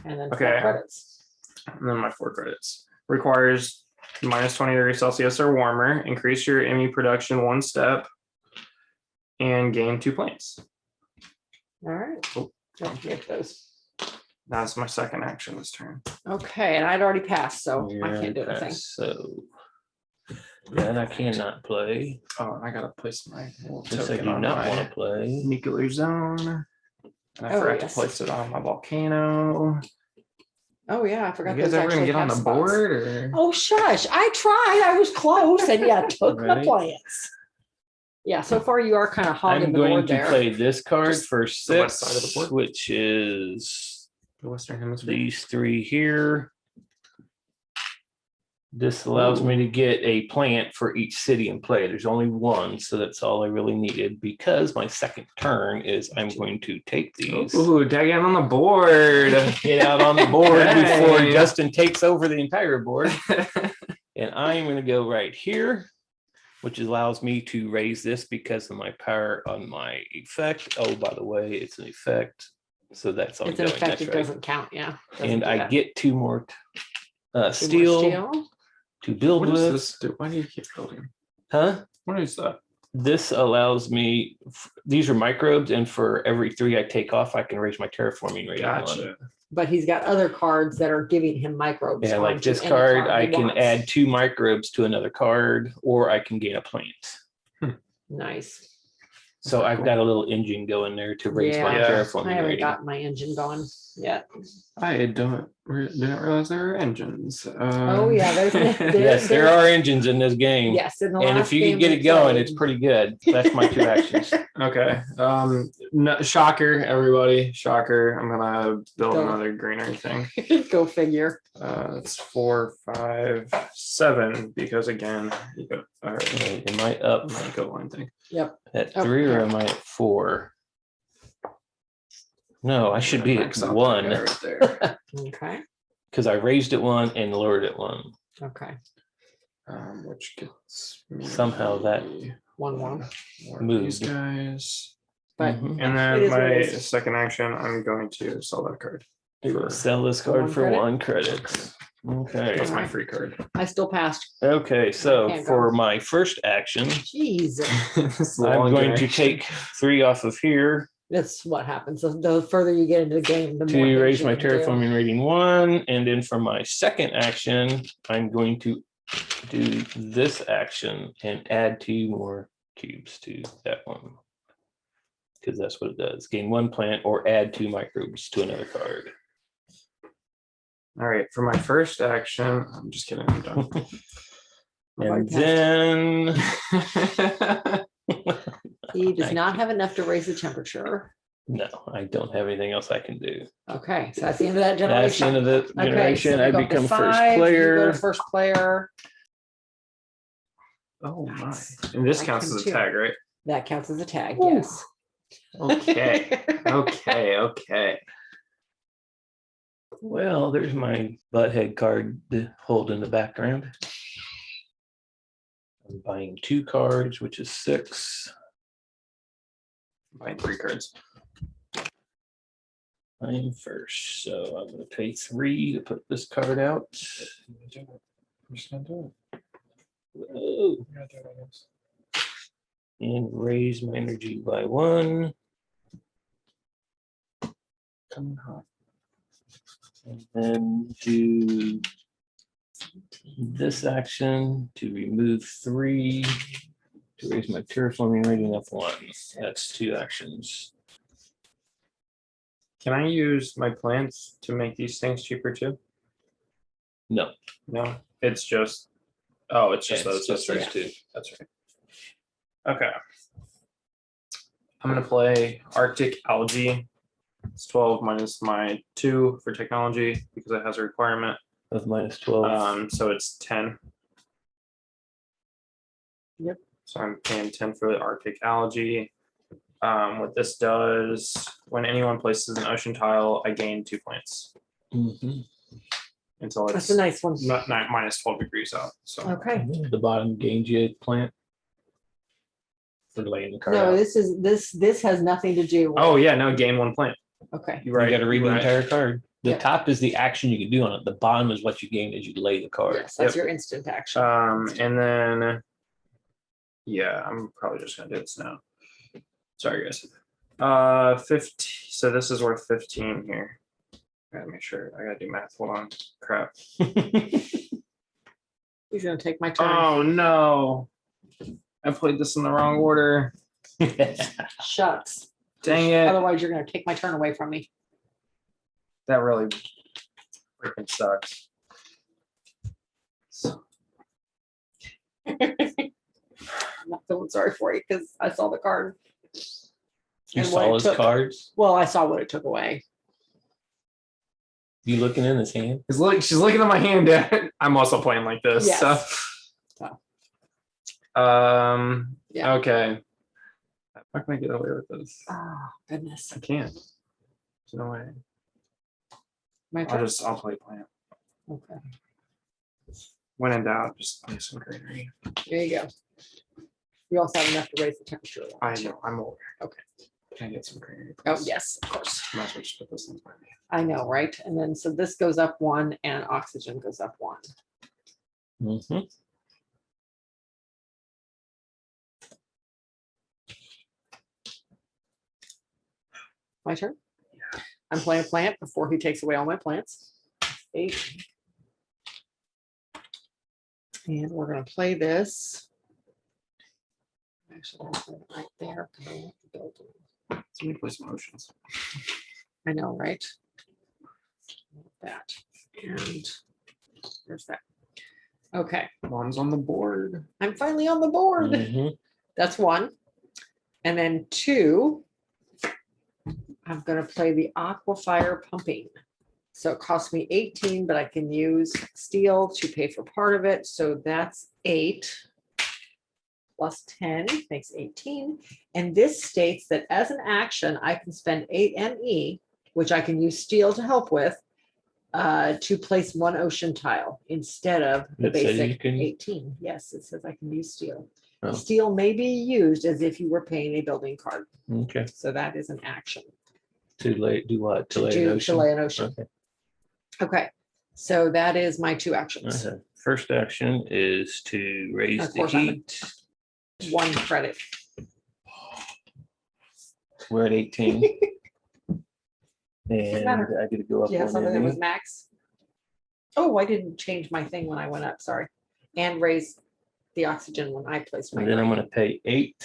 S1: and then
S3: Okay.
S1: 4 credits.
S3: And then my 4 credits requires -20 degrees Celsius or warmer. Increase your ME production 1 step and gain 2 planes.
S1: All right.
S3: Oh.
S1: Don't forget those.
S3: That's my second action this turn.
S1: Okay, and I'd already passed, so I
S2: You're
S1: can't do anything.
S2: passed, So then I cannot play.
S3: Oh, and I gotta place my little
S2: Since I
S3: token
S2: do
S3: on
S2: not want
S3: my
S2: to play.
S3: nuclear zone. And I
S1: Oh,
S3: forgot
S1: yes.
S3: to place it on my volcano.
S1: Oh, yeah, I forgot
S3: You guys
S1: those
S3: ever gonna
S1: actually
S3: get on
S1: have
S3: the
S1: spots.
S3: board or?
S1: Oh, shush. I tried. I was close and yeah, took my
S2: Right.
S1: plants. Yeah, so far you are kind of hogging
S2: I'm
S1: the
S2: going
S1: board
S2: to
S1: there.
S2: play this card
S3: Just
S2: for
S3: the west side of the
S2: six,
S3: board.
S2: which is
S3: The Western Hemisphere.
S2: these three here. This allows me to get a plant for each city in play. There's only one, so that's all I really needed because my second turn is I'm going to take these.
S3: Ooh, tag on the board.
S2: Get out on the board before
S3: Hey.
S2: Justin takes over the entire board. And I'm going to go right here, which allows me to raise this because of my power on my effect. Oh, by the way, it's an effect. So that's
S1: It's an
S2: ongoing.
S1: effect,
S2: That's
S1: it
S2: right.
S1: doesn't count, yeah. Doesn't
S2: And
S1: do
S2: I
S1: that.
S2: get two more
S1: Two more
S2: steel to build
S3: What does
S2: with.
S3: this do? Why do you keep building?
S2: Huh?
S3: What is that?
S2: This allows me, these are microbes, and for every 3 I take off, I can raise my terraforming rating one.
S3: Gotcha.
S1: But he's got other cards that are giving him microbes.
S2: Yeah, like
S1: onto
S2: this
S1: any
S2: card, I
S1: he
S2: can
S1: wants.
S2: add 2 microbes to another card, or I can gain a plant.
S1: Nice.
S2: So I've
S3: Cool.
S2: got a little engine going there to raise my
S3: Yeah.
S2: terraforming
S1: I haven't
S2: rating.
S1: got my engine going yet.
S3: I didn't realize there were engines.
S1: Oh, yeah, there's
S2: Yes, there are engines in this game.
S1: Yes, in the
S2: And
S1: last
S2: if you
S1: game
S2: can get
S1: we
S2: it going,
S1: played.
S2: it's pretty good. That's my 2 actions.
S3: Okay. No, shocker, everybody. Shocker. I'm gonna build
S1: Don't.
S3: another greenery thing.
S1: Go figure.
S3: It's 4, 5, 7 because again, you go. All right.
S2: Okay, am I up
S3: My go line thing.
S1: Yep.
S2: at
S1: Oh,
S2: 3 or
S1: yeah.
S2: am I at 4? No, I should be at
S3: Max out that
S2: 1
S3: guy right there.
S1: Okay.
S2: because I raised it 1 and lowered it 1.
S1: Okay.
S3: Which gets me
S2: Somehow that
S1: 1-1.
S3: more of
S2: moved.
S3: these guys.
S1: But
S2: Mhm.
S3: And
S1: it
S3: then
S1: is what
S3: my
S1: it is.
S3: second action, I'm going to sell that card.
S2: You're gonna
S3: For-
S2: sell this
S1: for
S2: card
S1: 1
S2: for
S1: credit?
S2: 1 credit. Okay.
S3: That's my
S1: Alright.
S3: free card.
S1: I still passed.
S2: Okay, so
S1: can't
S2: for
S1: go.
S2: my first action,
S1: Jeez.
S3: This is a
S2: I'm
S3: long
S2: going to
S3: generation.
S2: take 3 off of here
S1: That's what happens. The further you get into the game, the more
S2: to
S1: things
S2: raise
S1: you
S2: my
S1: can do.
S2: terraforming rating 1. And then for my second action, I'm going to do this action and add 2 more cubes to that one. Because that's what it does. Gain 1 plant or add 2 microbes to another card.
S3: All right, for my first action, I'm just kidding. I'm done.
S2: And
S1: passed.
S2: then
S1: He does
S2: Thank
S1: not
S2: you.
S1: have enough to raise the temperature.
S2: no, I don't have anything else I can do.
S1: Okay, so that's the end of that
S2: That's the
S1: generation.
S2: end of the
S1: Okay,
S2: generation.
S1: so
S2: I
S1: we go up to
S2: become
S1: 5,
S2: first
S1: you go
S2: player.
S1: to first player.
S3: Oh my! And this
S1: I
S3: counts
S1: can
S3: as a
S1: too.
S3: tag, right?
S1: That counts as a tag,
S3: Ooh.
S1: yes.
S3: Okay. Okay.
S2: Well, there's my butthead card to hold in the background. I'm buying 2 cards, which is 6.
S3: Buying 3 cards.
S2: I'm first, so I'm going to pay 3 to put this card out.
S3: I'm just gonna do
S2: Whoa.
S3: it. Yeah, do it, I guess.
S2: And raise my energy by 1.
S3: Coming hot.
S2: And then do this action to remove 3 to raise my terraforming rating up 1. That's 2 actions.
S3: Can I use my plants to make these things cheaper too?
S2: No,
S3: No, it's just. Oh, it's just
S2: it's
S3: those.
S2: just
S3: That's
S2: those
S3: right.
S2: 2.
S3: That's right. Okay. I'm gonna play Arctic Algae. It's 12 minus my 2 for technology because it has a requirement.
S2: Of minus 12.
S3: So it's 10.
S1: Yep.
S3: So I'm paying 10 for the Arctic Algae. What this does, when anyone places an ocean tile, I gain 2 plants
S2: Mhm.
S3: until
S1: That's
S3: it's
S1: a nice one.
S3: not minus 12 degrees out. So
S1: Okay.
S2: The bottom gains you a plant for laying the card
S1: No,
S2: out.
S1: this has nothing to do with.
S3: oh yeah, no, gain 1 plant.
S1: Okay.
S2: You
S3: You're right.
S2: got to read
S3: you're
S2: the
S3: right.
S2: entire card. The
S1: Yep.
S2: top is the action you can do on it. The bottom is what you gain as you lay the card.
S1: Yes, that's
S3: Yep.
S1: your instant action.
S3: And then yeah, I'm probably just gonna do this now. Sorry guys. 50. So this is worth 15 here. Gotta make sure. I gotta do math. Hold on. Crap.
S1: He's gonna take my turn.
S3: Oh no. I played this in the wrong order.
S1: Shucks.
S3: Dang it.
S1: Otherwise, you're gonna take my turn away from me.
S3: That really freaking sucks. So,
S1: I'm not feeling sorry for you because I saw the card.
S2: You
S1: And what
S2: saw
S1: it
S2: his
S1: took.
S2: cards?
S1: Well, I saw what it took away.
S2: You looking in his hand?
S3: she's looking at my hand, Dad. I'm also playing like this.
S1: Yes.
S3: So.
S1: Yeah.
S3: Okay. How can I get away with this?
S1: Oh, goodness.
S3: I can't. There's no way.
S1: My turn.
S3: I'll play plant.
S1: Okay.
S3: When in doubt, just play some greenery.
S1: There you go. We also have enough to raise the temperature.
S3: I know, I'm aware.
S1: Okay.
S3: Can I get some greenery?
S1: Oh,
S3: please?
S1: yes, of course.
S3: Might as well just put this in my hand.
S1: I know, right? And then, so this goes up 1 and oxygen goes up 1.
S2: Mm-hmm.
S1: My turn. I'm playing a plant before he takes away all my plants. 8. And we're gonna play this. Actually, I'm gonna put it right there. 'Cause I want the building.
S3: So we play some oceans.
S1: I know, right? That. And there's that. Okay,
S3: One's on the board.
S1: I'm finally on the board.
S2: Mm-hmm.
S1: That's 1. And then 2, I'm gonna play the Aquafire pumping. So it costs me 18, but I can use steel to pay for part of it. So that's 8 plus 10 makes 18. And this states that as an action, I can spend 8 ME, which I can use steel to help with, to place 1 ocean tile instead of the
S2: It says you
S1: basic
S2: can-
S1: 18. Yes, it says I can use steel.
S2: Oh.
S1: Steel may be used as if you were paying a building card.
S2: Okay.
S1: So that is an action.
S2: To lay, do what? To lay an
S1: To
S2: ocean?
S1: lay an ocean.
S2: Okay.
S1: Okay, so that is my 2 actions.
S2: Okay. First action is to raise
S1: Of
S2: the
S1: course, I'm a-
S2: heat.
S1: 1 credit.
S2: We're at 18. And
S1: matter.
S2: I get to go up
S1: Do you have
S2: one
S1: something that was
S2: ME.
S1: max? Oh, I didn't change my thing when I went up, sorry. And raise the oxygen when I placed my.
S2: And then I'm
S1: green.
S2: gonna pay 8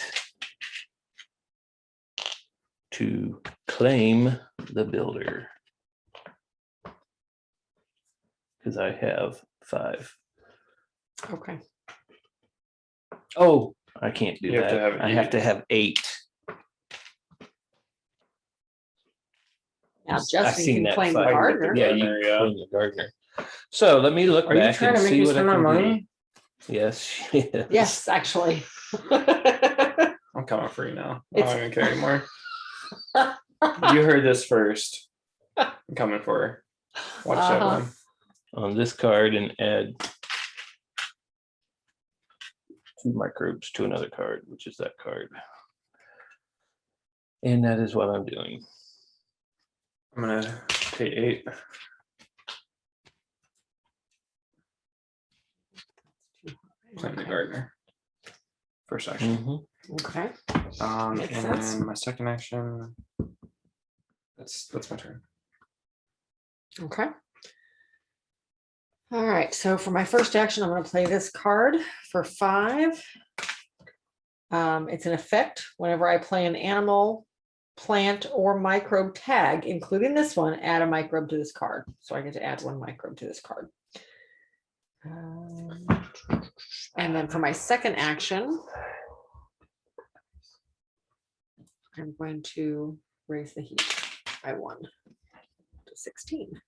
S2: to claim the builder. Because I have 5.
S1: Okay,
S2: Oh, I can't do
S3: You have to
S2: that.
S3: have
S2: I have
S3: 8.
S2: to have 8.
S1: now
S2: I've
S1: Justin
S2: seen
S1: can
S2: that
S1: claim the
S2: fight.
S1: gardener.
S2: Yeah,
S3: Gardener,
S2: you
S3: yeah.
S2: claim the gardener. So let me look
S3: Are you
S2: back
S3: trying
S2: and
S3: to make
S2: see
S3: me
S2: what I
S3: spend my
S2: can do.
S3: money?
S2: Yes, she is.
S1: Yes, actually.
S3: I'm coming for you now. I
S1: It's-
S3: don't even care anymore. You heard this first. I'm coming for her. Watch that
S1: Uh-huh.
S3: one.
S2: On this card and add 2 microbes to another card, which is that card. And that is what I'm doing.
S3: I'm gonna pay 8. Claim the
S1: Okay.
S3: gardener. First action.
S2: Mhm.
S1: Okay,
S3: And
S1: Makes sense.
S3: then my second action. That's my turn.
S1: okay. All right, so for my first action, I'm gonna play this card for 5. It's an effect whenever I play an animal, plant, or microbe tag, including this one, add a microbe to this card. So I get to add 1 microbe to this card. And then for my second action, I'm going to raise the heat by 1 to 16,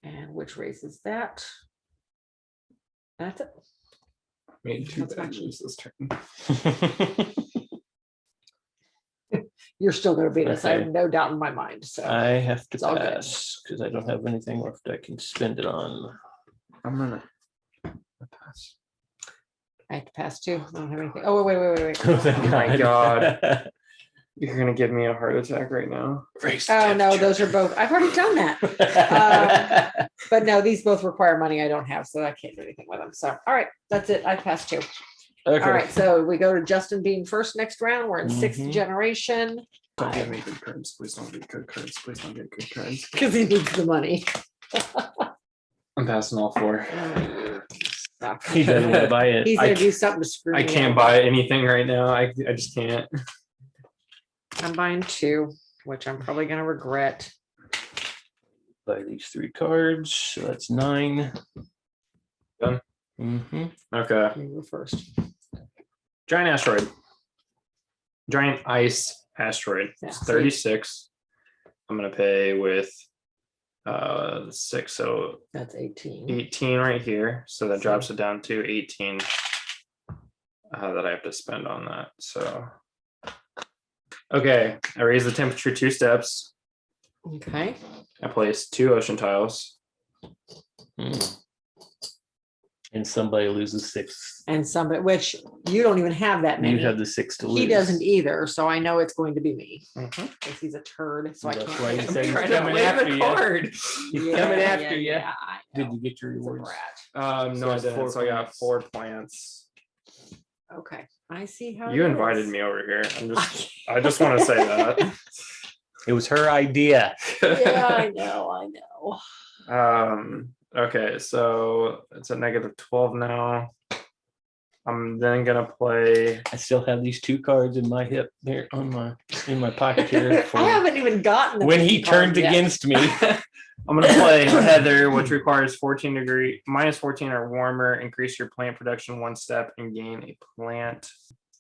S1: and which raises that. That's it.
S3: Made 2
S1: That's my
S3: bad moves this turn.
S1: You're still going to beat us. I
S2: Okay.
S1: have no doubt in my mind. So
S2: I have to
S1: It's all good.
S2: pass because I don't have anything left I can spend it on.
S3: I'm gonna pass.
S1: I have to pass 2. I don't have anything. Oh, wait.
S2: Thank
S3: my God. You're gonna give me a heart attack right now.
S2: Raise the
S1: Oh, no,
S2: temperature.
S1: those are both. I've already done that. But no, these both require money I don't have, so I can't do anything with them. So, all right, that's it. I passed 2.
S2: Okay.
S1: All right, so we go to Justin being first next round. We're in 6th
S2: Mhm.
S1: generation.
S3: Don't give me good cards. Please don't get good cards. Please don't get good cards.
S1: Because he needs the money.
S3: I'm passing all 4.
S1: Stop.
S2: He doesn't want to buy it.
S1: He's gonna do something to screw
S3: I
S1: me
S3: can't
S1: over.
S3: buy anything right now. I just can't.
S1: I'm buying 2, which I'm probably gonna regret.
S2: Buy these 3 cards. So that's 9.
S3: Done?
S2: Mm-hmm.
S3: Okay.
S1: You go first.
S3: Giant asteroid. Giant ice asteroid.
S1: Yeah,
S3: It's
S1: so
S3: 36. I'm gonna pay with 6, so
S1: That's 18.
S3: 18 right here. So that
S1: So-
S3: drops it down to 18 that I have to spend on that. So okay, I raise the temperature 2 steps.
S1: Okay.
S3: I place 2 ocean tiles.
S2: And somebody loses 6.
S1: And somebody, which you don't even have that many.
S2: You have the 6 to lose.
S1: He doesn't either, so I know it's going to be me.
S3: Mhm.
S1: Because he's a turd, so I
S2: That's
S1: can't.
S2: why
S1: make
S2: he
S1: him
S2: said he's
S1: try to
S2: coming
S1: play
S2: after
S1: the
S2: you.
S1: card.
S2: He's coming after you.
S1: I
S2: Did
S1: know.
S2: you get your
S1: He's a
S2: rewards?
S1: brat.
S3: No,
S2: So
S3: I
S2: it's
S3: didn't.
S2: 4
S3: So I got
S2: plants.
S3: 4 plants.
S1: Okay, I see how
S3: You
S1: it
S3: invited
S1: is.
S3: me over here. I just want to say that.
S2: It was her idea.
S1: Yeah, I know.
S3: Okay, so it's a negative 12 now. I'm then gonna play.
S2: I still have these 2 cards in my hip there in my pocket here.
S1: I haven't even gotten the
S2: When he
S1: 50 card
S2: turns
S1: yet.
S2: against me.
S3: I'm gonna play Heather, which requires 14 degree minus 14 or warmer. Increase your plant production 1 step and gain a plant.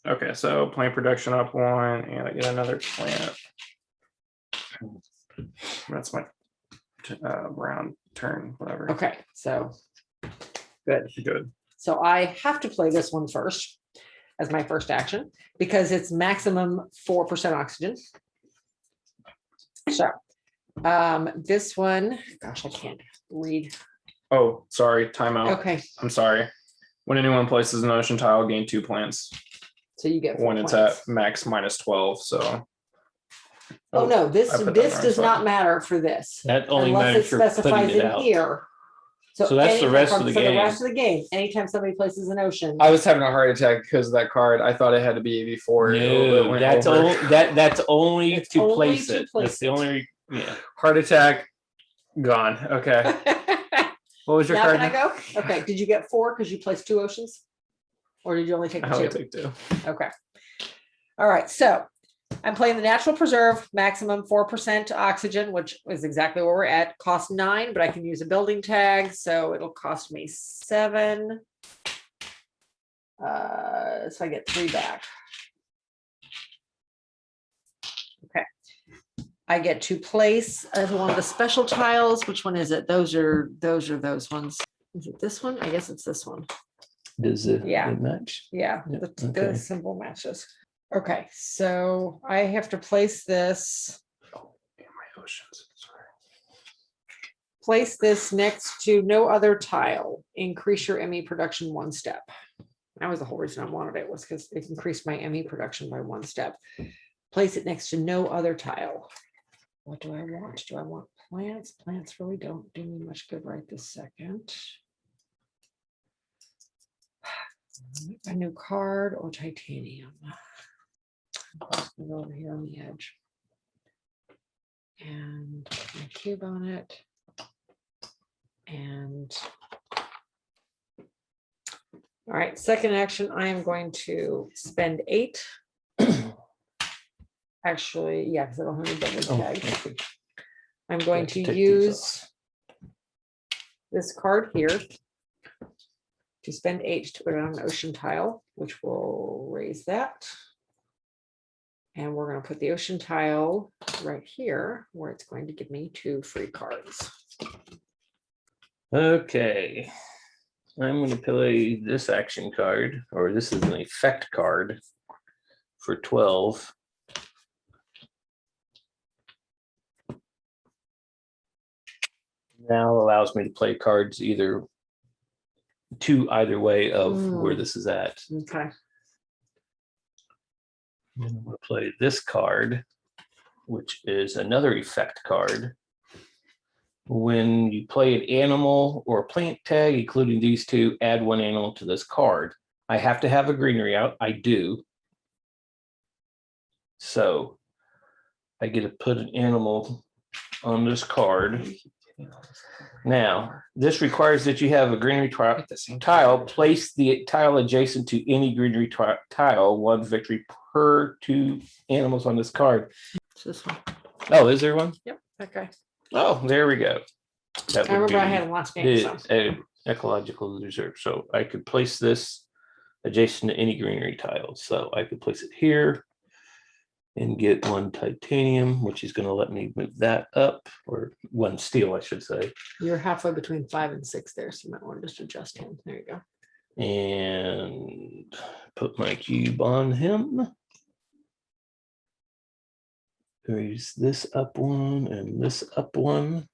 S3: Okay, so plant production up 1, and I get another plant. That's my round turn, whatever.
S1: Okay, so good.
S3: Good.
S1: So I have to play this one first as my first action because it's maximum 4% oxygen. So this one, gosh, I can't read.
S3: Oh, sorry. Timeout.
S1: Okay,
S3: I'm sorry. When anyone places an ocean tile, gain 2 plants.
S1: so you get 4
S3: When it's
S1: points.
S3: at max minus 12. So.
S1: Oh, no, this
S3: I put that in the wrong
S1: does
S3: spot.
S1: not matter for this.
S2: That only
S1: Unless it
S2: matters for putting
S1: specifies
S2: it
S1: in
S2: out.
S1: here.
S2: So that's the rest of the
S1: for
S2: game.
S1: the rest of the game, anytime somebody places an ocean.
S3: I was having a heart attack because of that card. I thought it had to be before it
S2: No,
S3: went
S2: that's
S3: over.
S2: that's only
S1: It's
S2: to
S1: only
S2: place
S1: to
S2: it.
S1: place
S2: That's the
S1: it.
S2: only yeah.
S3: Heart attack, gone. Okay. What was your
S1: Now
S3: card?
S1: can I go? Okay, did you get 4 because you placed 2 oceans? Or did you only take
S3: I
S1: the
S3: only
S1: 2?
S3: take 2.
S1: Okay. All right, so I'm playing the natural preserve, maximum 4% oxygen, which is exactly where we're at. Cost 9, but I can use a building tag, so it'll cost me 7. So I get 3 back. Okay. I get to place one of the special tiles. Which one is it? Those are those ones. Is it this one? I guess it's this one.
S2: Does it,
S1: Yeah.
S2: it match?
S1: Yeah,
S2: Yep,
S1: the
S2: okay.
S1: symbol matches. Okay, so I have to place this.
S3: Oh, damn my oceans. Sorry.
S1: Place this next to no other tile. Increase your ME production 1 step. That was the whole reason I wanted it, was because it increased my ME production by 1 step. Place it next to no other tile. What do I want? Do I want plants? Plants really don't do me much good right this second. A new card or titanium. I'm just gonna go over here on the edge. And put my cube on it. And all right, second action, I am going to spend 8. Actually, yeah, because I don't have a double
S2: Oh,
S1: tag.
S2: okay.
S1: I'm going
S2: Got
S1: to
S2: to take these
S1: use this card here to spend 8 to put it on an ocean tile, which will raise that. And we're going to put the ocean tile right here, where it's going to give me 2 free cards.
S2: Okay. I'm going to play this action card, or this is an effect card for 12. Now allows me to play cards either way of where this is at.
S1: Okay.
S2: And I'm going to play this card, which is another effect card. When you play an animal or a plant tag, including these 2, add 1 animal to this card. I have to have a greenery out. I do. So I get to put an animal on this card. Now, this requires that you have a greenery tile. Place the tile adjacent to any greenery tile. 1 victory per 2 animals on this card.
S1: It's this one.
S2: Oh, is there one?
S1: Yep, that guy.
S2: Oh, there we go. That
S1: I
S2: would
S1: remember I
S2: be
S1: had him last game. So.
S2: the ecological reserve. So I could place this adjacent to any greenery tile. So I could place it here and get 1 titanium, which is going to let me move that up, or 1 steel, I should say.
S1: You're halfway between 5 and 6 there, so you might want to just adjust him. There you go.
S2: And put my cube on him. Raise this up 1 and this up 1.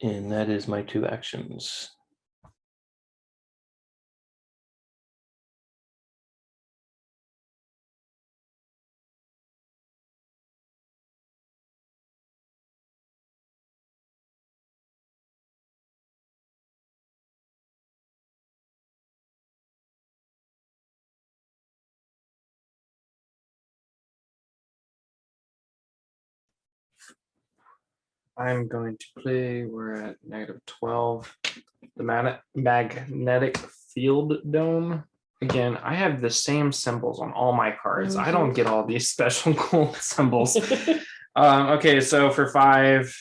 S2: And that is my 2 actions.
S3: I'm going to play. We're at -12. The magnetic field dome. Again, I have the same symbols on all my cards. I don't get all these special cool symbols. Okay, so for 5,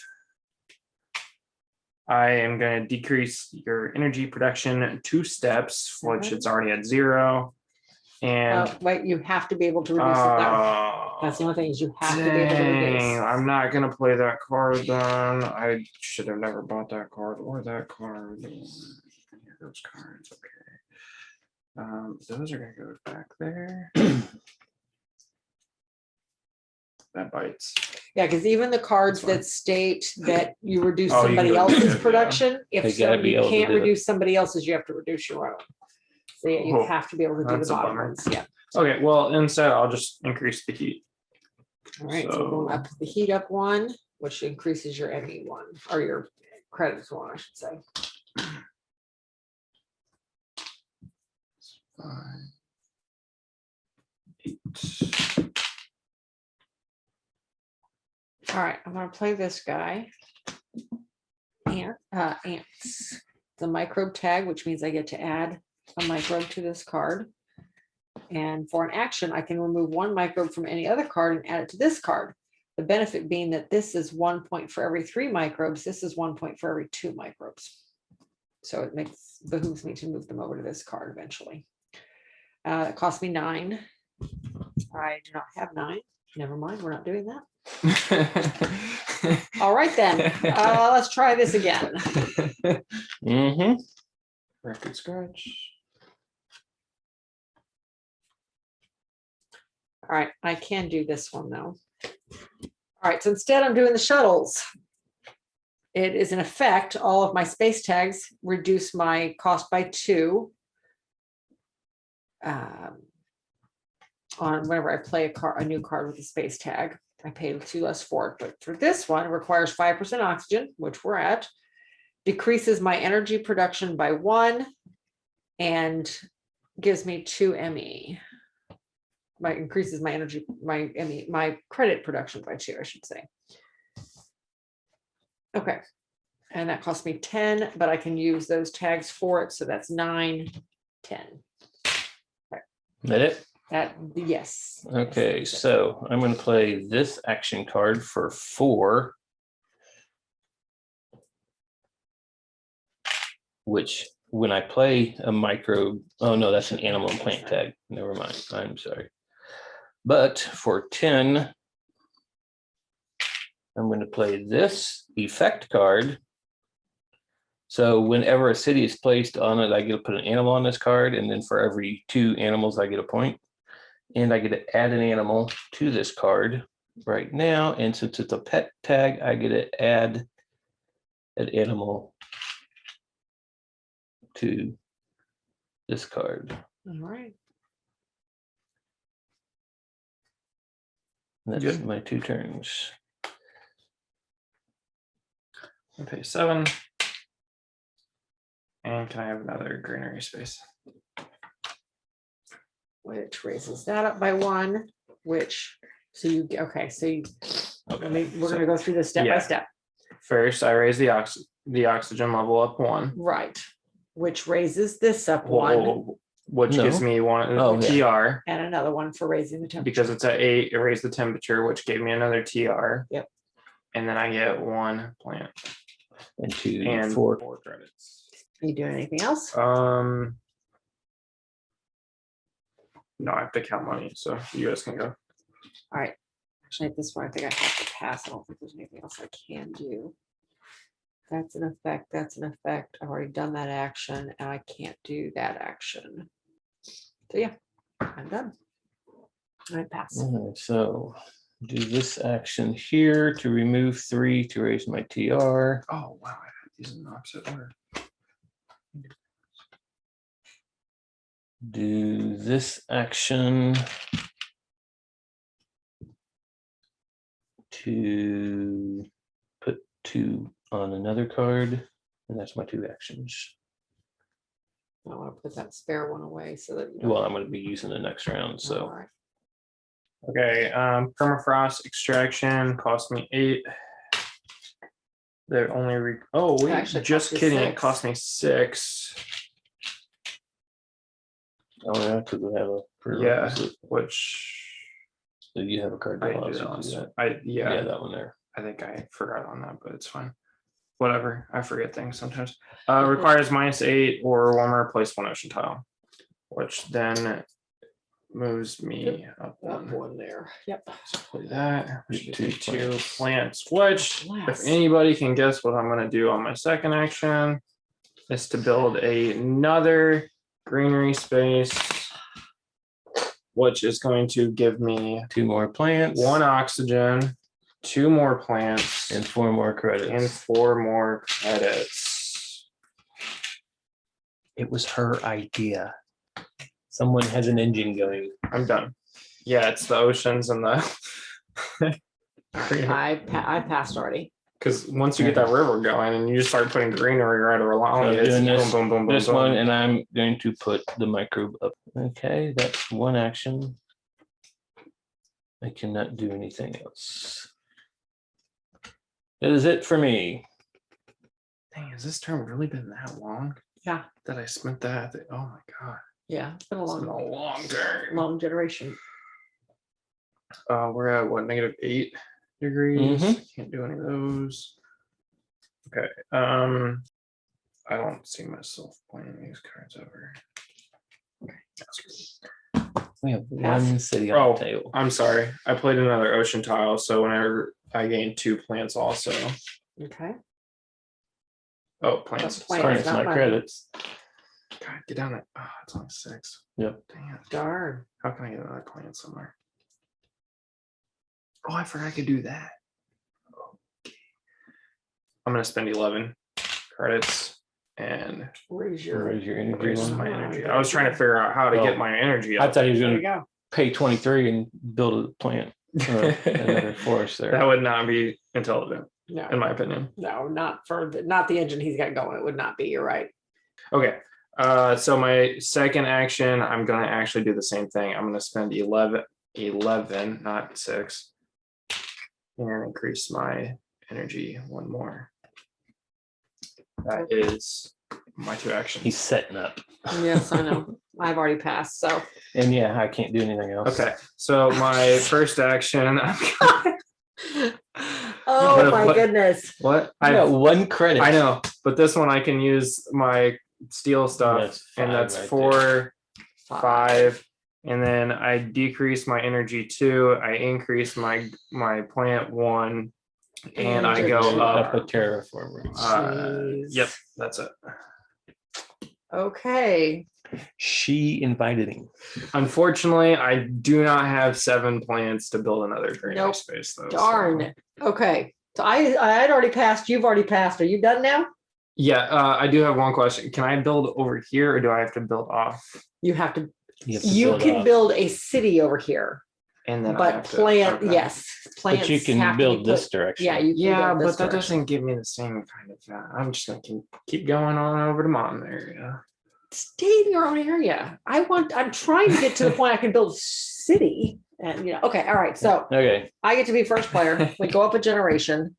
S3: I am going to decrease your energy production 2 steps, which it's already at 0. And
S1: wait, you have to be able to reduce it. That's the only thing is you have to be able to reduce.
S3: I'm not gonna play that card then. I should have never bought that card or that card. Those cards, okay. Those are gonna go back there. That bites.
S1: Yeah, because even the cards that state that you reduce
S3: Oh, you
S1: somebody
S3: can go
S1: else's
S3: do it, yeah.
S1: production, if
S2: They gotta be
S1: you
S2: able to
S1: can't
S2: do it.
S1: reduce somebody else's, you have to reduce your own. So yeah, you
S3: Oh,
S1: have to be able to do the
S3: that's a
S1: bottom
S3: bummer.
S1: ones. Yeah.
S3: Okay, well, instead I'll just increase the heat.
S1: All right, so going up the heat up 1, which increases your ME 1 or your credits 1, I should say.
S3: 5, 8.
S1: All right, I'm going to play this guy. Ants. The microbe tag, which means I get to add a microbe to this card. And for an action, I can remove 1 microbe from any other card and add it to this card. The benefit being that this is 1 point for every 3 microbes. This is 1 point for every 2 microbes. So it behooves me to move them over to this card eventually. It cost me 9. I do not have 9. Never mind, we're not doing that. All right then, let's try this again.
S3: Record scratch.
S1: All right, I can do this one though. All right, so instead I'm doing the shuttles. It is in effect, all of my space tags reduce my cost by 2. On whenever I play a new card with a space tag, I pay 2 less for it. But for this one, it requires 5% oxygen, which we're at, decreases my energy production by 1, and gives me 2 ME. Increases my energy, my ME, my credit production by 2, I should say. Okay, and that cost me 10, but I can use those tags for it, so that's 9, 10.
S2: That it?
S1: Yes.
S2: Okay,
S1: Yes,
S2: so I'm going to play this action card for 4, which when I play a microbe, oh no, that's an animal and plant tag. Never mind. I'm sorry. But for 10, I'm going to play this effect card. So whenever a city is placed on it, I get to put an animal on this card, and then for every 2 animals, I get a point. And I get to add an animal to this card right now. And since it's a pet tag, I get to add an animal to this card.
S1: All right.
S2: And that's my 2 turns.
S3: I pay 7. And can I have another greenery space?
S1: which raises that up by 1, which, so you, okay, so you, we're gonna go through this step by
S3: yeah.
S1: step.
S3: First, I raise the oxygen level up 1.
S1: Right, which raises this up
S3: Whoa,
S1: 1
S3: which gives me 1
S2: Oh, yeah.
S3: TR.
S1: and another one for raising the temperature.
S3: Because it's at 8, it raised the temperature, which gave me another TR.
S1: Yep.
S3: And then I get 1 plant
S2: And 2,
S3: and
S2: 4.
S3: 4 credits.
S1: Are you doing anything else?
S3: No, I have to count money, so you guys can go.
S1: All right. Actually, at this point, I think I have to pass. I don't think there's anything else I can do. That's an effect. That's an effect. I've already done that action, and I can't do that action. So yeah, I'm done. I pass.
S2: Alright, so do this action here to remove 3 to raise my TR.
S3: Oh, wow. I had these in opposite order.
S2: Do this action to put 2 on another card, and that's my 2 actions.
S1: I want to put that spare one away so that you don't.
S2: Well, I'm going to be using the next round,
S1: All
S2: so
S1: right.
S3: Okay, permafrost extraction cost me 8. They're only oh wait,
S1: Actually, it
S3: just
S1: cost you
S3: kidding. It
S1: 6.
S3: cost me 6.
S2: oh yeah, because we have a
S3: Yeah,
S2: prerequisite.
S3: which
S2: So you have a card
S3: I
S2: that allows
S3: did
S2: you to do
S3: also.
S2: that.
S3: Yeah,
S2: Yeah, that one there.
S3: I think I forgot on that, but it's fine. Whatever. I forget things sometimes. Requires -8 or warmer, place 1 ocean tile, which then moves me up
S1: Up
S3: 1.
S1: one there. Yep.
S3: So play that. Which
S2: Get
S3: gives me
S2: 2
S3: 2 plants. Which, if
S1: Blast.
S3: anybody can guess what I'm going to do on my second action, is to build another greenery space, which is going to give me
S2: 2 more plants.
S3: 1 oxygen, 2 more plants,
S2: and 4 more credits.
S3: and 4 more credits.
S2: It was her idea. Someone has an engine going.
S3: I'm done. Yeah, it's the oceans and the
S1: I passed already.
S3: because once you get that river going and you just start putting greenery right along
S2: So
S3: it, it's
S2: doing
S3: boom,
S2: this-
S3: boom, boom, boom,
S2: This
S3: boom.
S2: one, and I'm going to put the microbe up. Okay, that's 1 action. I cannot do anything else. That is it for me.
S3: Dang, has this term really been that long
S1: Yeah.
S3: that I spent that? Oh my god,
S1: Yeah. It's been a
S3: it's been
S1: long,
S3: a long term.
S1: long generation.
S3: We're at what, -8 degrees.
S2: Mhm.
S3: Can't do any of those. Okay. I don't see myself playing these cards ever.
S2: We have
S1: Pass.
S2: 1 city on
S3: Oh,
S2: the table.
S3: I'm sorry. I played another ocean tile, so whenever I gain 2 plants also.
S1: Okay.
S3: Oh, plants.
S1: That's plants,
S3: Sorry.
S2: It's
S1: not
S2: my
S1: money.
S2: credits.
S3: God, get down there. Oh, it's only 6.
S2: Yep.
S3: Dang it.
S1: Darn.
S3: How can I get another plant somewhere? Oh, I forgot I could do that. Okay. I'm gonna spend 11 credits and
S1: Where's your?
S2: Raise your energy
S3: raise
S2: one.
S3: my
S1: Oh,
S3: energy.
S1: good
S3: I was trying to
S1: idea.
S3: figure out how to
S2: Oh.
S3: get my energy
S2: I
S3: up.
S2: thought he was
S1: There
S2: going
S1: you
S2: to
S1: go.
S2: pay 23 and build a plant. Another forest there.
S3: That would not be intelligent, in
S1: No,
S3: my opinion.
S1: no, not the engine he's got going. It would not be. You're right.
S3: Okay. So my second action, I'm gonna actually do the same thing. I'm gonna spend 11, not 6, and increase my energy 1 more. That is my 2 actions.
S2: He's setting up.
S1: Yes, I know. I've already passed. So
S2: And yeah, I can't do anything else.
S3: Okay, so my first action.
S1: oh my
S3: What?
S1: goodness.
S3: What?
S2: I got 1 credit.
S3: I know, but this one I can use my steel stuff,
S2: That's
S3: and
S2: 5
S3: that's
S2: right
S3: 4, 5, and then I decrease my energy 2. I increase my plant 1, and I go
S2: Up a
S3: up.
S2: terraformer.
S1: Jeez.
S3: Yep, that's it.
S1: Okay.
S2: She invited him.
S3: Unfortunately, I do not have 7 plants to build another greenery
S1: Nope.
S3: space though.
S1: Darn. Okay. So I had already passed. You've already passed. Are you done now?
S3: Yeah, I do have one question. Can I build over here, or do I have to build off?
S1: You have to.
S2: You, have to
S1: You
S2: build
S1: can
S2: up.
S1: build a city over here,
S3: And then I
S1: but
S3: have to-
S1: plant.
S3: okay.
S1: Yes, plants.
S2: But you
S1: have
S2: can
S1: to be
S2: build
S1: put-
S2: this direction.
S1: Yeah, you. Can
S3: Yeah,
S1: build this
S3: but that
S1: direction.
S3: doesn't give me the same kind of. I'm just gonna keep going on over to mom there. Yeah.
S1: stay in your own area. I'm trying to get to the point I can build a city and, okay. All right. So
S2: Okay.
S1: I get to be first player. We go up a generation.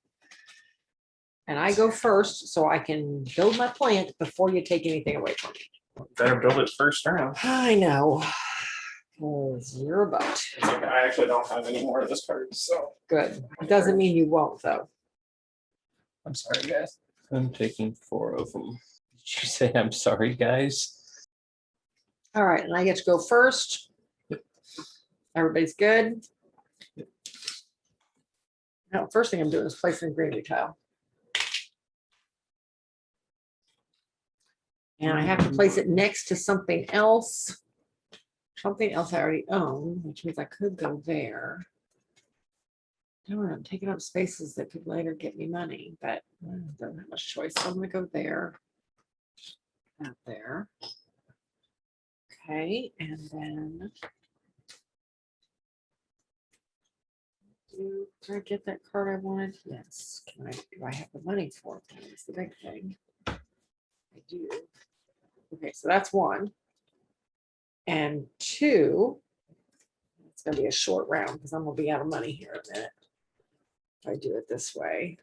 S1: And I go first so I can build my plant before you take anything away from me.
S3: Better build it first round.
S1: I know. You're a boat.
S3: It's okay. I actually don't have any more of this card, so
S1: Good. It doesn't mean you won't, though.
S3: I'm sorry, guys.
S2: I'm taking 4 of them. Did you say I'm sorry, guys?
S1: All right. And I get to go first. Everybody's good. Now, first thing I'm doing is placing a greenery tile. And I have to place it next to something else. Something else I already own, which means I could go there. I'm taking up spaces that could later get me money, but I don't have much choice. So I'm going to go there. Out there. Okay, and then did I get that card I wanted? Yes. Do I have the money for it? That's the big thing. I do. Okay, so that's 1. And 2, it's going to be a short round because I'm going to be out of money here in a minute. If I do it this way.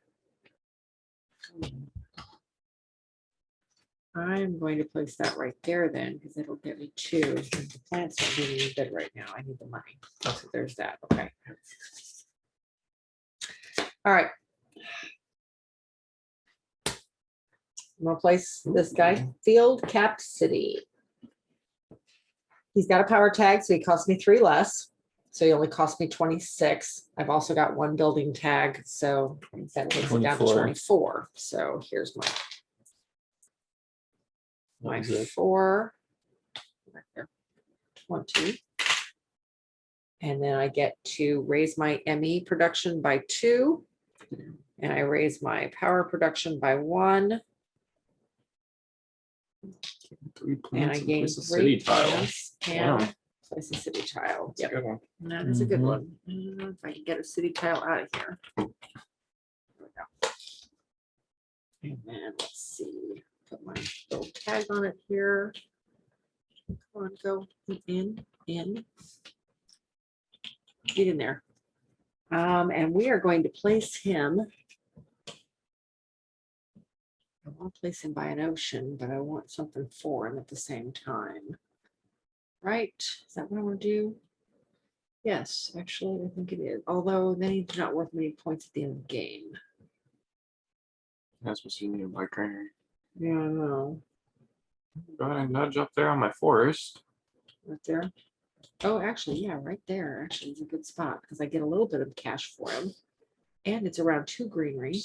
S1: I'm going to place that right there then because it'll get me 2. The plant's not doing any good right now. I need the money. So there's that. Okay. All right. I'm going to place this guy, Field Capped City. He's got a power tag, so he costs me 3 less. So he only cost me 26. I've also got 1 building tag, so that takes it down to 24. So here's my 4. Right there. 20. And then I get to raise my ME production by 2. And I raise my power production by 1. And I gain 3 plants and place a city tile.
S3: That's a good one.
S1: That is a good one. If I can get a city tile out of here. There we go. And then let's see. Put my little tag on it here. Come on, go in. Get in there. And we are going to place him. I want to place him by an ocean, but I want something for him at the same time. Right? Is that what I want to do? Yes, actually, I think it is. Although then he's not worth many points at the end of the game.
S3: That's what you need, like greenery.
S1: Yeah, I know.
S3: Go ahead and nudge up there on my forest.
S1: Right there. Oh, actually, yeah, right there. Actually, is a good spot because I get a little bit of cash for him. And it's around 2 greenery.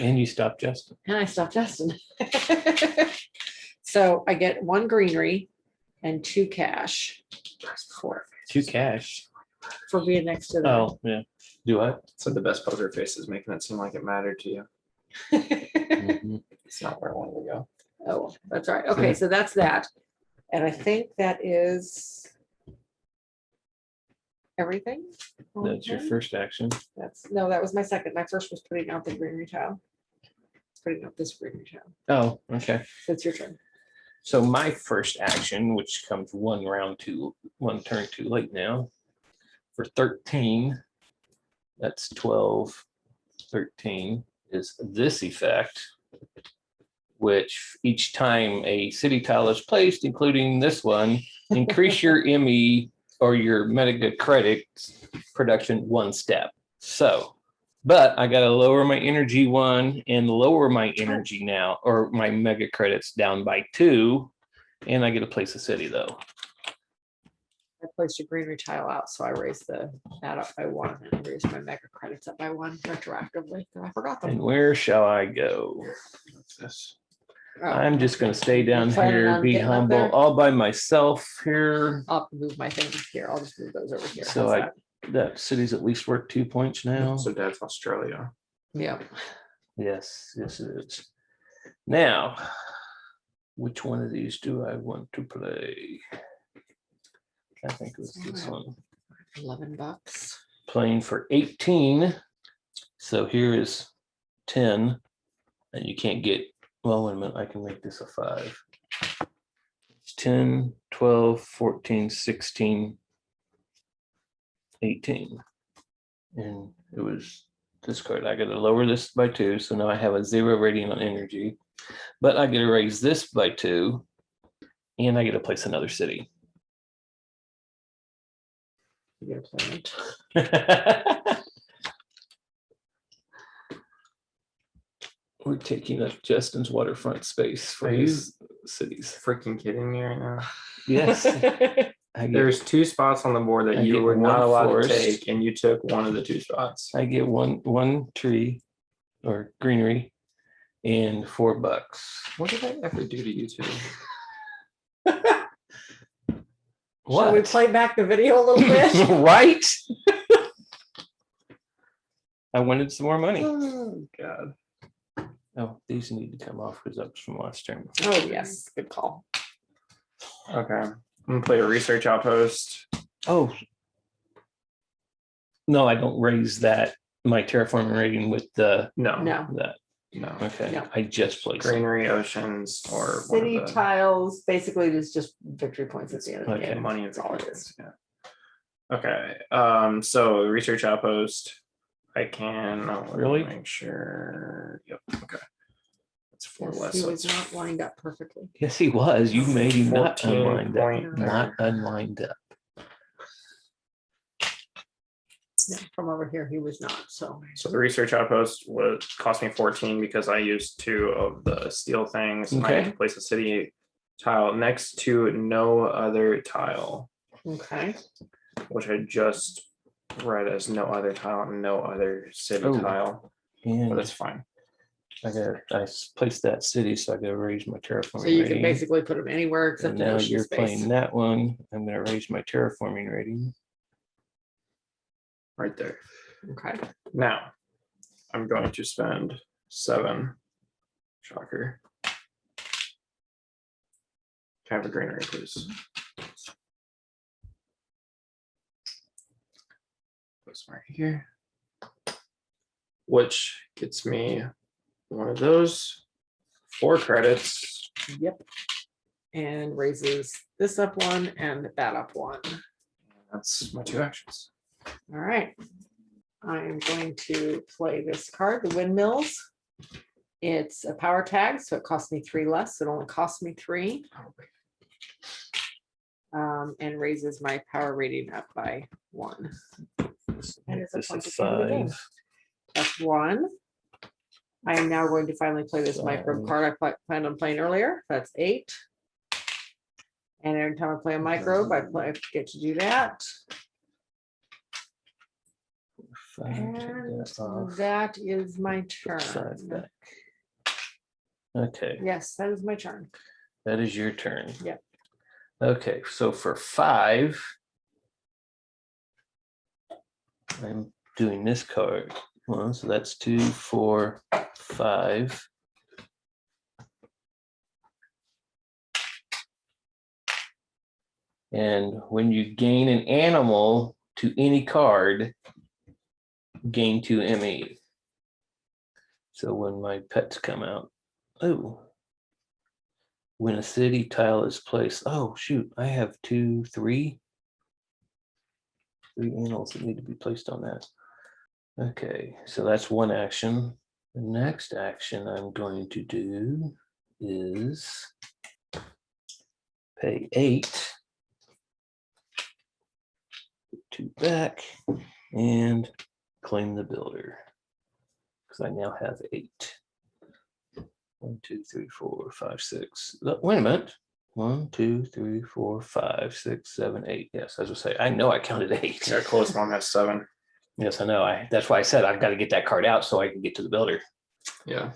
S2: And you stopped Justin.
S1: And I stopped Justin. So I get 1 greenery and 2 cash for
S2: 2 cash.
S1: for being next to them.
S2: Oh, yeah. Do I?
S3: So the best poker face is making it seem like it mattered to you.
S2: Mhm.
S3: It's not where I wanted to go.
S1: Oh, that's right. Okay, so that's that. And I think that is everything.
S2: That's your first action.
S1: No, that was my second. My first was putting out the greenery tile. It's putting out this greenery tile.
S2: Oh, okay.
S1: So it's your turn.
S2: So my first action, which comes 1 turn too late now, for 13, that's 12, 13, is this effect, which each time a city tile is placed, including this one, increase your ME or your mega credit production 1 step. So, but I got to lower my energy 1 and lower my energy now, or my mega credits down by 2. And I get to place a city though.
S1: I placed a greenery tile out, so I raised that up by 1 and raised my mega credits up by 1 retroactively. I forgot them.
S2: And where shall I go?
S3: What's this?
S1: Oh,
S2: I'm just going to stay down
S1: planning
S2: here,
S1: on
S2: be
S1: getting up
S2: humble,
S1: there?
S2: all by myself here.
S1: I'll move my things here. I'll just move those over here.
S2: So
S1: How's
S2: that city's at least worth 2 points now.
S3: So Dad's Australia.
S1: that? Yeah.
S2: Yes, yes it is. Now, which one of these do I want to play? I think it was this one.
S1: $11.
S2: Playing for 18. So here is 10. And you can't get, well, wait a minute, I can make this a 5. 10, 12, 14, 16, 18. And it was this card. I got to lower this by 2. So now I have a 0 rating on energy. But I get to raise this by 2. And I get to place another city.
S1: You get a planet.
S2: We're taking up Justin's waterfront space for
S3: Are
S2: his cities.
S3: Freaking kidding me right now.
S2: Yes. I get,
S3: There's 2 spots on the board that
S2: I
S3: you
S2: get
S3: were not
S2: one
S3: allowed
S2: forest.
S3: to take, and you took one of the 2 spots.
S2: I get one tree or greenery and $4.
S3: What did I ever do to you 2?
S1: Shall we play back the video a little bit?
S2: Right? I wanted some more money.
S3: Oh God.
S2: Oh, these need to come off because that was from last term.
S1: Oh, yes. Good call.
S3: Okay. I'm gonna play a research outpost.
S2: Oh. No, I don't raise that, my terraforming rating with the
S3: No.
S1: No.
S2: that.
S3: No.
S2: Okay.
S1: No.
S2: I just placed it.
S3: Greenery, oceans, or one
S1: City
S3: of the
S1: tiles, basically it's just victory points at the end of the
S2: Okay.
S1: game.
S3: money and
S1: That's all it
S3: victories.
S1: is.
S3: Yeah. Okay. So research outpost. I can let me
S2: Really?
S3: make sure. Yep. Okay. That's 4
S1: Yes,
S3: less.
S1: he
S3: So
S1: was
S3: it's
S1: not lined up perfectly.
S2: Yes, he was. You made him not
S3: 14
S2: unlined up.
S3: point-
S2: Not unlined up.
S1: No, from over here, he was not. So
S3: So the research outpost would cost me 14 because I used 2 of the steel things. And I
S2: Okay.
S3: had to place a city tile next to no other tile,
S1: okay.
S3: which I just read as no other tile and no other city
S2: Oh.
S3: tile. But
S2: And
S3: that's fine.
S2: I placed that city, so I got to raise my terraforming
S1: So you
S2: rating.
S1: can basically put them anywhere except
S2: And
S1: in
S2: now
S1: ocean
S2: you're
S1: space.
S2: playing that one. I'm going to raise my terraforming rating.
S3: Right there.
S1: Okay.
S3: Now I'm going to spend 7. Shocker. Can I have a greenery, please? Put some right here. Which gets me one of those 4 credits.
S1: Yep. And raises this up 1 and that up 1.
S3: That's my 2 actions.
S1: All right. I am going to play this card, the windmills. It's a power tag, so it costs me 3 less. It only costs me 3. And raises my power rating up by 1. And it's a
S2: This
S1: point
S2: is
S1: at the end of the game.
S2: 5.
S1: That's 1. I am now going to finally play this microbe card I planned on playing earlier. That's 8. And every time I play a microbe, I get to do that.
S2: 5, take
S1: And
S2: that off.
S1: that is my
S2: Put 5
S1: turn.
S2: back. Okay,
S1: Yes, that is my turn.
S2: that is your turn.
S1: Yep.
S2: Okay, so for 5, I'm doing this card. Well, so that's 2, 4, 5. And when you gain an animal to any card, gain 2 ME. So when my pets come out, oh, when a city tile is placed, oh shoot, I have 2, 3 animals that need to be placed on that. Okay, so that's one action. The next action I'm going to do is pay 8, 2 back, and claim the builder. Because I now have 8. 1, 2, 3, 4, 5, 6. Wait a minute. 1, 2, 3, 4, 5, 6, 7, 8. Yes, as I say, I know I counted 8.
S3: Yeah, close one has 7.
S2: Yes, I know. That's why I said I've got to get that card out so I can get to the builder.
S3: Yeah.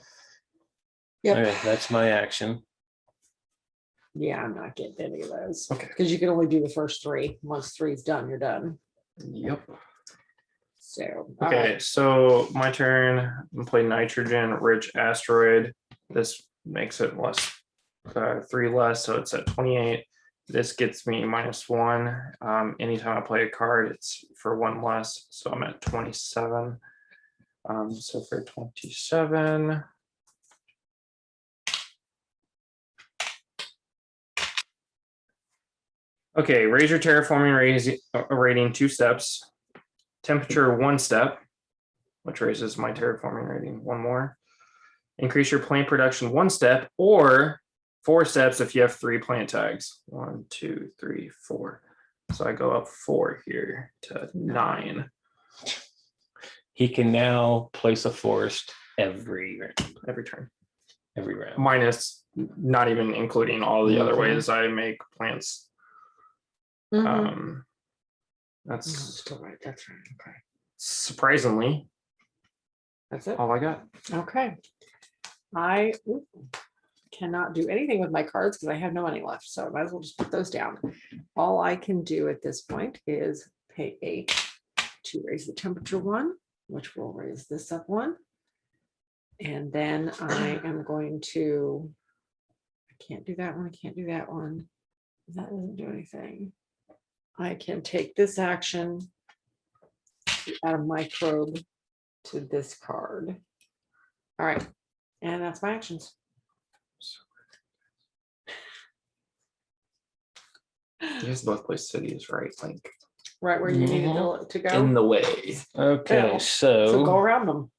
S1: Yep.
S2: Okay, that's my action.
S1: Yeah, I'm not getting any of those.
S3: Okay.
S1: Because you can only do the first 3. Once 3 is done, you're done.
S3: Yep.
S1: So, all
S3: Okay,
S1: right.
S3: so my turn. I'm gonna play nitrogen rich asteroid. This makes it less 3 less, so it's at 28. This gets me -1. Anytime I play a card, it's for 1 less, so I'm at 27. So for 27, Okay, raise your terraforming rating 2 steps. Temperature 1 step, which raises my terraforming rating 1 more. Increase your plant production 1 step, or 4 steps if you have 3 plant tags. 1, 2, 3, 4. So I go up 4 here to 9.
S2: He can now place a forest every
S3: turn.
S2: every round.
S3: Minus, not even including all the other ways I make plants. That's
S1: Still right. That's right. Okay.
S3: surprisingly
S1: That's it.
S3: all I got.
S1: Okay. I cannot do anything with my cards because I have no money left. So I might as well just put those down. All I can do at this point is pay 8 to raise the temperature 1, which will raise this up 1. And then I am going to, I can't do that one. I can't do that one. That doesn't do anything. I can take this action to add a microbe to this card. All right. And that's my actions.
S3: You guys both play cities, right? Like
S1: Right where you needed to go.
S3: in the way.
S2: Okay,
S1: Yeah. So go around them.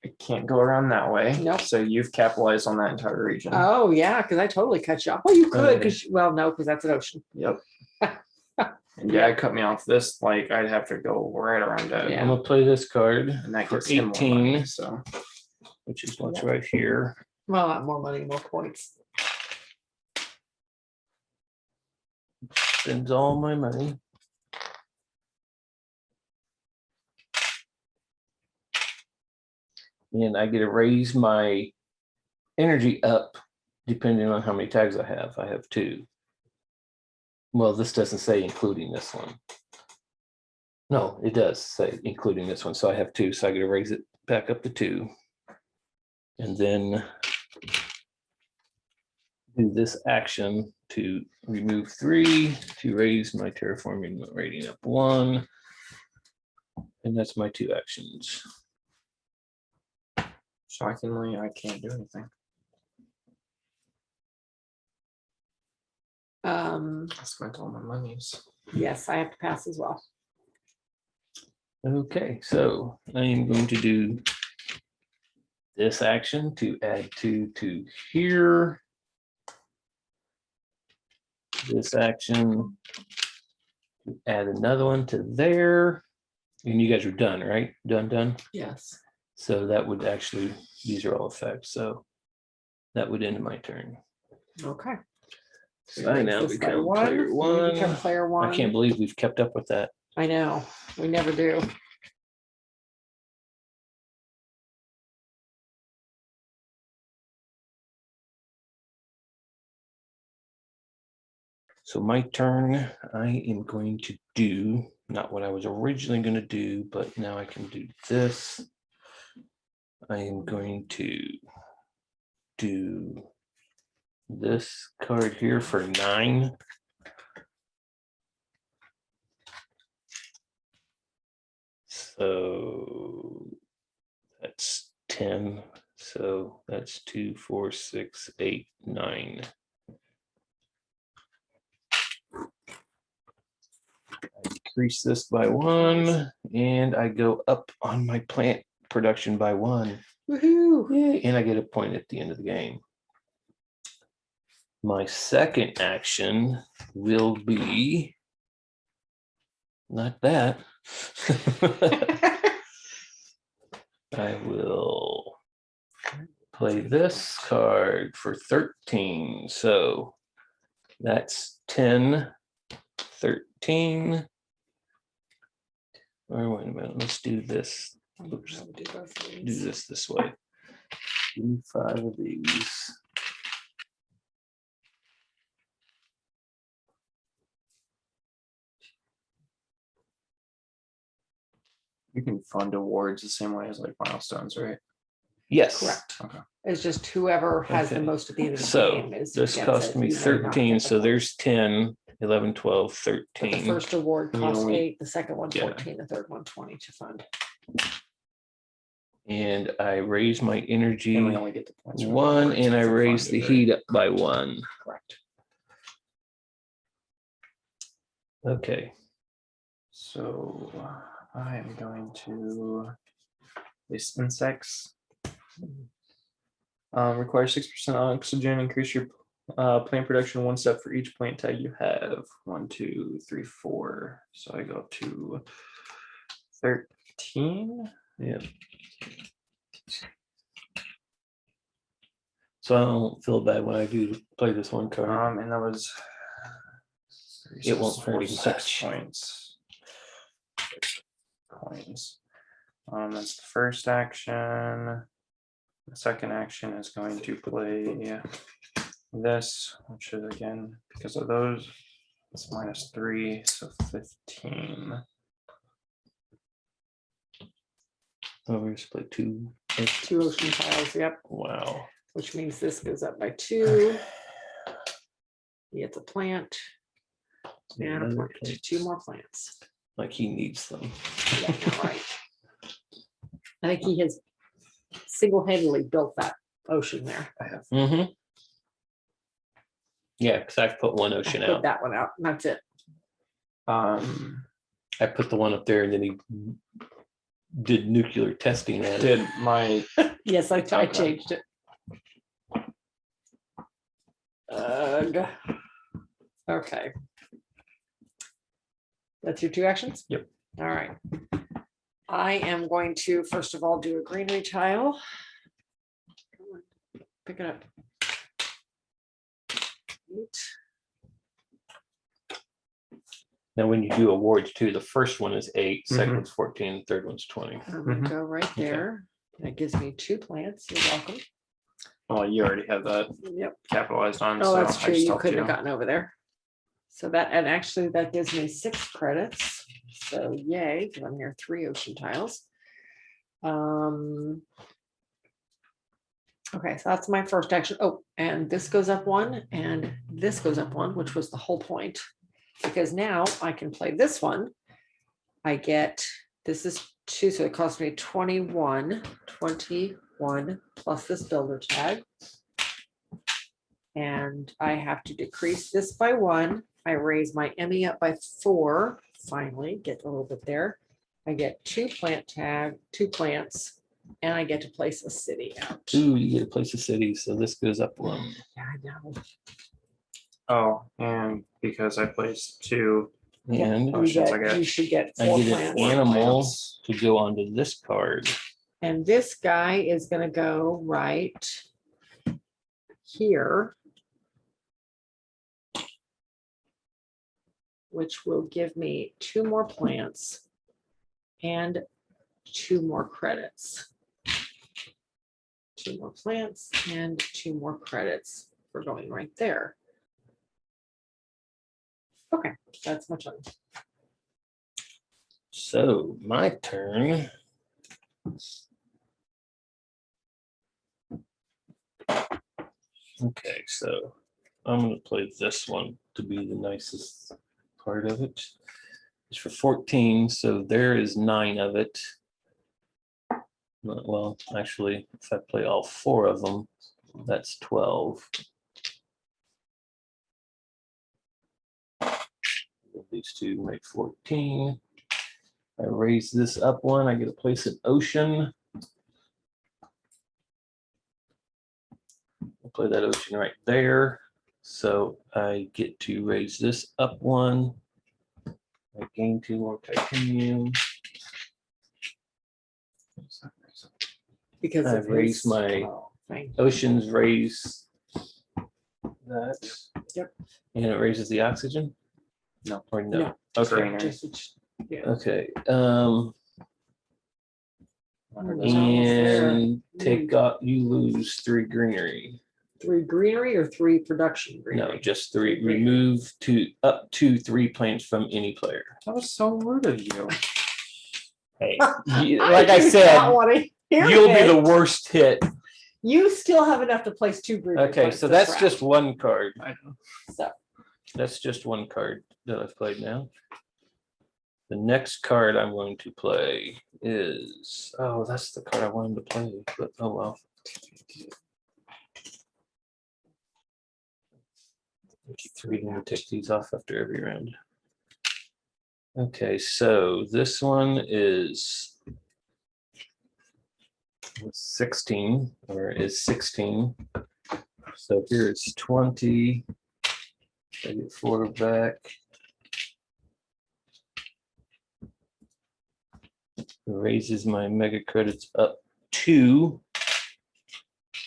S3: I can't go around that way.
S1: Nope.
S3: So you've capitalized on that entire region.
S1: Oh yeah, because I totally cut you off. Well, you could, because well, no, because that's an ocean.
S3: Yep. And yeah, cut me off this. Like I'd have to go right around that.
S1: Yeah.
S2: I'm gonna play this card
S3: And that
S2: for
S3: gets him more money,
S2: 18,
S3: so
S2: which is what's right here.
S1: Well, not more money, more points.
S2: Spends all my money. And I get to raise my energy up depending on how many tags I have. I have 2. Well, this doesn't say including this one. No, it does say including this one. So I have 2. So I get to raise it back up to 2. And then do this action to remove 3 to raise my terraforming rating up 1. And that's my 2 actions.
S3: shockingly, I can't do anything. I spent all my monies.
S1: Yes, I have to pass as well.
S2: Okay, so I am going to do this action to add 2 to here. This action to add another one to there. And you guys are done, right? Done.
S1: Yes.
S2: So that would actually, these are all effects. So that would end my turn.
S1: Okay.
S2: So I now
S1: This by
S2: become
S1: 1.
S2: player
S1: You
S2: 1.
S1: become player 1.
S2: I can't believe we've kept up with that.
S1: I know. We never do.
S2: So my turn, I am going to do, not what I was originally going to do, but now I can do this. I am going to do this card here for 9. So that's 10. So that's 2, 4, 6, 8, 9. I decrease this by 1, and I go up on my plant production by 1.
S1: Woohoo!
S2: Yay, and I get a point at the end of the game. My second action will be not that. I will play this card for 13. So that's 10, 13. Or wait a minute, let's do this. Oops, do this way. Give me 5 of these.
S3: You can fund awards the same way as like milestones, right?
S2: Yes.
S1: Correct.
S3: Okay.
S1: It's just whoever has the
S2: Okay.
S1: most at the end of the
S2: So
S1: game is.
S2: this
S1: gets
S2: cost
S1: it.
S2: me
S1: You may not
S2: 13.
S1: get the
S2: So
S1: points.
S2: there's 10, 11, 12,
S1: But the
S2: 13.
S1: first award
S3: You
S1: costs
S3: only-
S1: 8, the second one
S3: Yeah.
S1: 14, the third one 20 to fund.
S2: And I raise my energy
S3: And we only get the points for
S2: 1,
S3: awards
S2: and I
S3: for
S2: raise the
S3: funding, right?
S2: heat up by 1.
S1: Correct.
S2: Okay.
S3: So I am going to place insects. Require 6% oxygen. Increase your plant production 1 step for each plant tag you have. 1, 2, 3, 4. So I go up to 13.
S2: Yeah. So I don't feel bad when I do play this one card.
S3: And that was
S2: It won't hurt him
S3: 6
S2: much.
S3: points. Coins. That's the first action. The second action is going to play this, which is again because of those. It's -3, so 15.
S2: Oh, we just play 2.
S1: 2 ocean tiles, yep,
S2: Wow.
S1: which means this goes up by 2. He gets a plant and a
S2: Another
S1: plant,
S2: plant.
S1: 2 more plants.
S2: Like he needs them.
S1: Yeah, you're right. I think he has single-handedly built that ocean there.
S2: Mm-hmm. Yeah, because I've put one
S1: I
S2: ocean
S1: put
S2: out.
S1: that one out, and that's it.
S2: I put the one up there and then he did nuclear testing at it.
S3: Did my
S1: Yes, I
S3: Okay.
S1: changed it. Okay. That's your 2 actions?
S3: Yep.
S1: All right. I am going to, first of all, do a greenery tile. Come on, pick it up. 8.
S2: Now, when you do awards too, the first one is 8, second
S3: Mhm.
S2: one's 14, the third one's 20.
S1: I'm gonna
S3: Mhm.
S1: go right
S2: Okay.
S1: there. That gives me 2 plants. You're welcome.
S3: well, you already have that
S1: Yep.
S3: capitalized on.
S1: Oh,
S3: so
S1: that's
S3: I
S1: true.
S3: just
S1: You
S3: helped
S1: couldn't
S3: you.
S1: have gotten over there. So that, and actually that gives me 6 credits. So yay, 'cause I'm near 3 ocean tiles. Okay, so that's my first action. Oh, and this goes up 1 and this goes up 1, which was the whole point. Because now I can play this one. I get, this is 2, so it costs me 21 plus this builder tag. And I have to decrease this by 1. I raise my Emmy up by 4, finally, get a little bit there. I get 2 plant tag, 2 plants, and I get to place a city out.
S2: Ooh, you get a place of city, so this goes up 1.
S1: Yeah, I know.
S3: Oh, and because I placed 2,
S1: Yeah,
S2: And
S1: you
S3: Oceans, I
S1: get,
S3: get-
S1: you should get
S2: I
S1: 4
S2: get an
S1: plants.
S2: animal
S3: plants.
S2: to go onto this card.
S1: And this guy is gonna go right here. Which will give me 2 more plants and 2 more credits. 2 more plants and 2 more credits for going right there. Okay, that's my turn.
S2: So my turn. Okay, so I'm gonna play this one to be the nicest part of it. It's for 14, so there is 9 of it. Well, actually, if I play all 4 of them, that's 12. These 2 make 14. I raise this up 1, I get to place an ocean. I'll play that ocean right there. So I get to raise this up 1. I gain 2 more titanium.
S1: Because
S2: I've
S1: of
S2: raised
S1: his-
S2: my
S1: oh, fine.
S2: oceans raise that.
S1: Yep.
S2: And it raises the oxygen?
S3: No.
S2: Or no?
S1: No.
S3: Just
S2: Okay.
S3: greenery.
S1: Yeah.
S2: Okay.
S1: And
S2: And take out, you lose 3 greenery.
S1: 3 greenery or 3 production greenery?
S2: No, just 3.
S1: Greenery.
S2: Remove up to 3 plants from any player.
S3: That was so rude of you.
S2: Hey, like I
S1: do
S2: said,
S1: not wanna hear
S2: you'll be the
S1: it.
S2: worst hit.
S1: You still have enough to place 2 greenery.
S2: Okay,
S1: plants
S2: so
S1: this
S2: that's
S1: round.
S2: just 1 card.
S3: I know.
S1: So
S2: That's just 1 card that I've played now. The next card I'm going to play is, oh, that's the card I wanted to play, but oh well. I keep forgetting to take these off after every round. Okay, so this one is 16 or is 16. So here's 20. I get 4 back. Raises my mega credits up 2.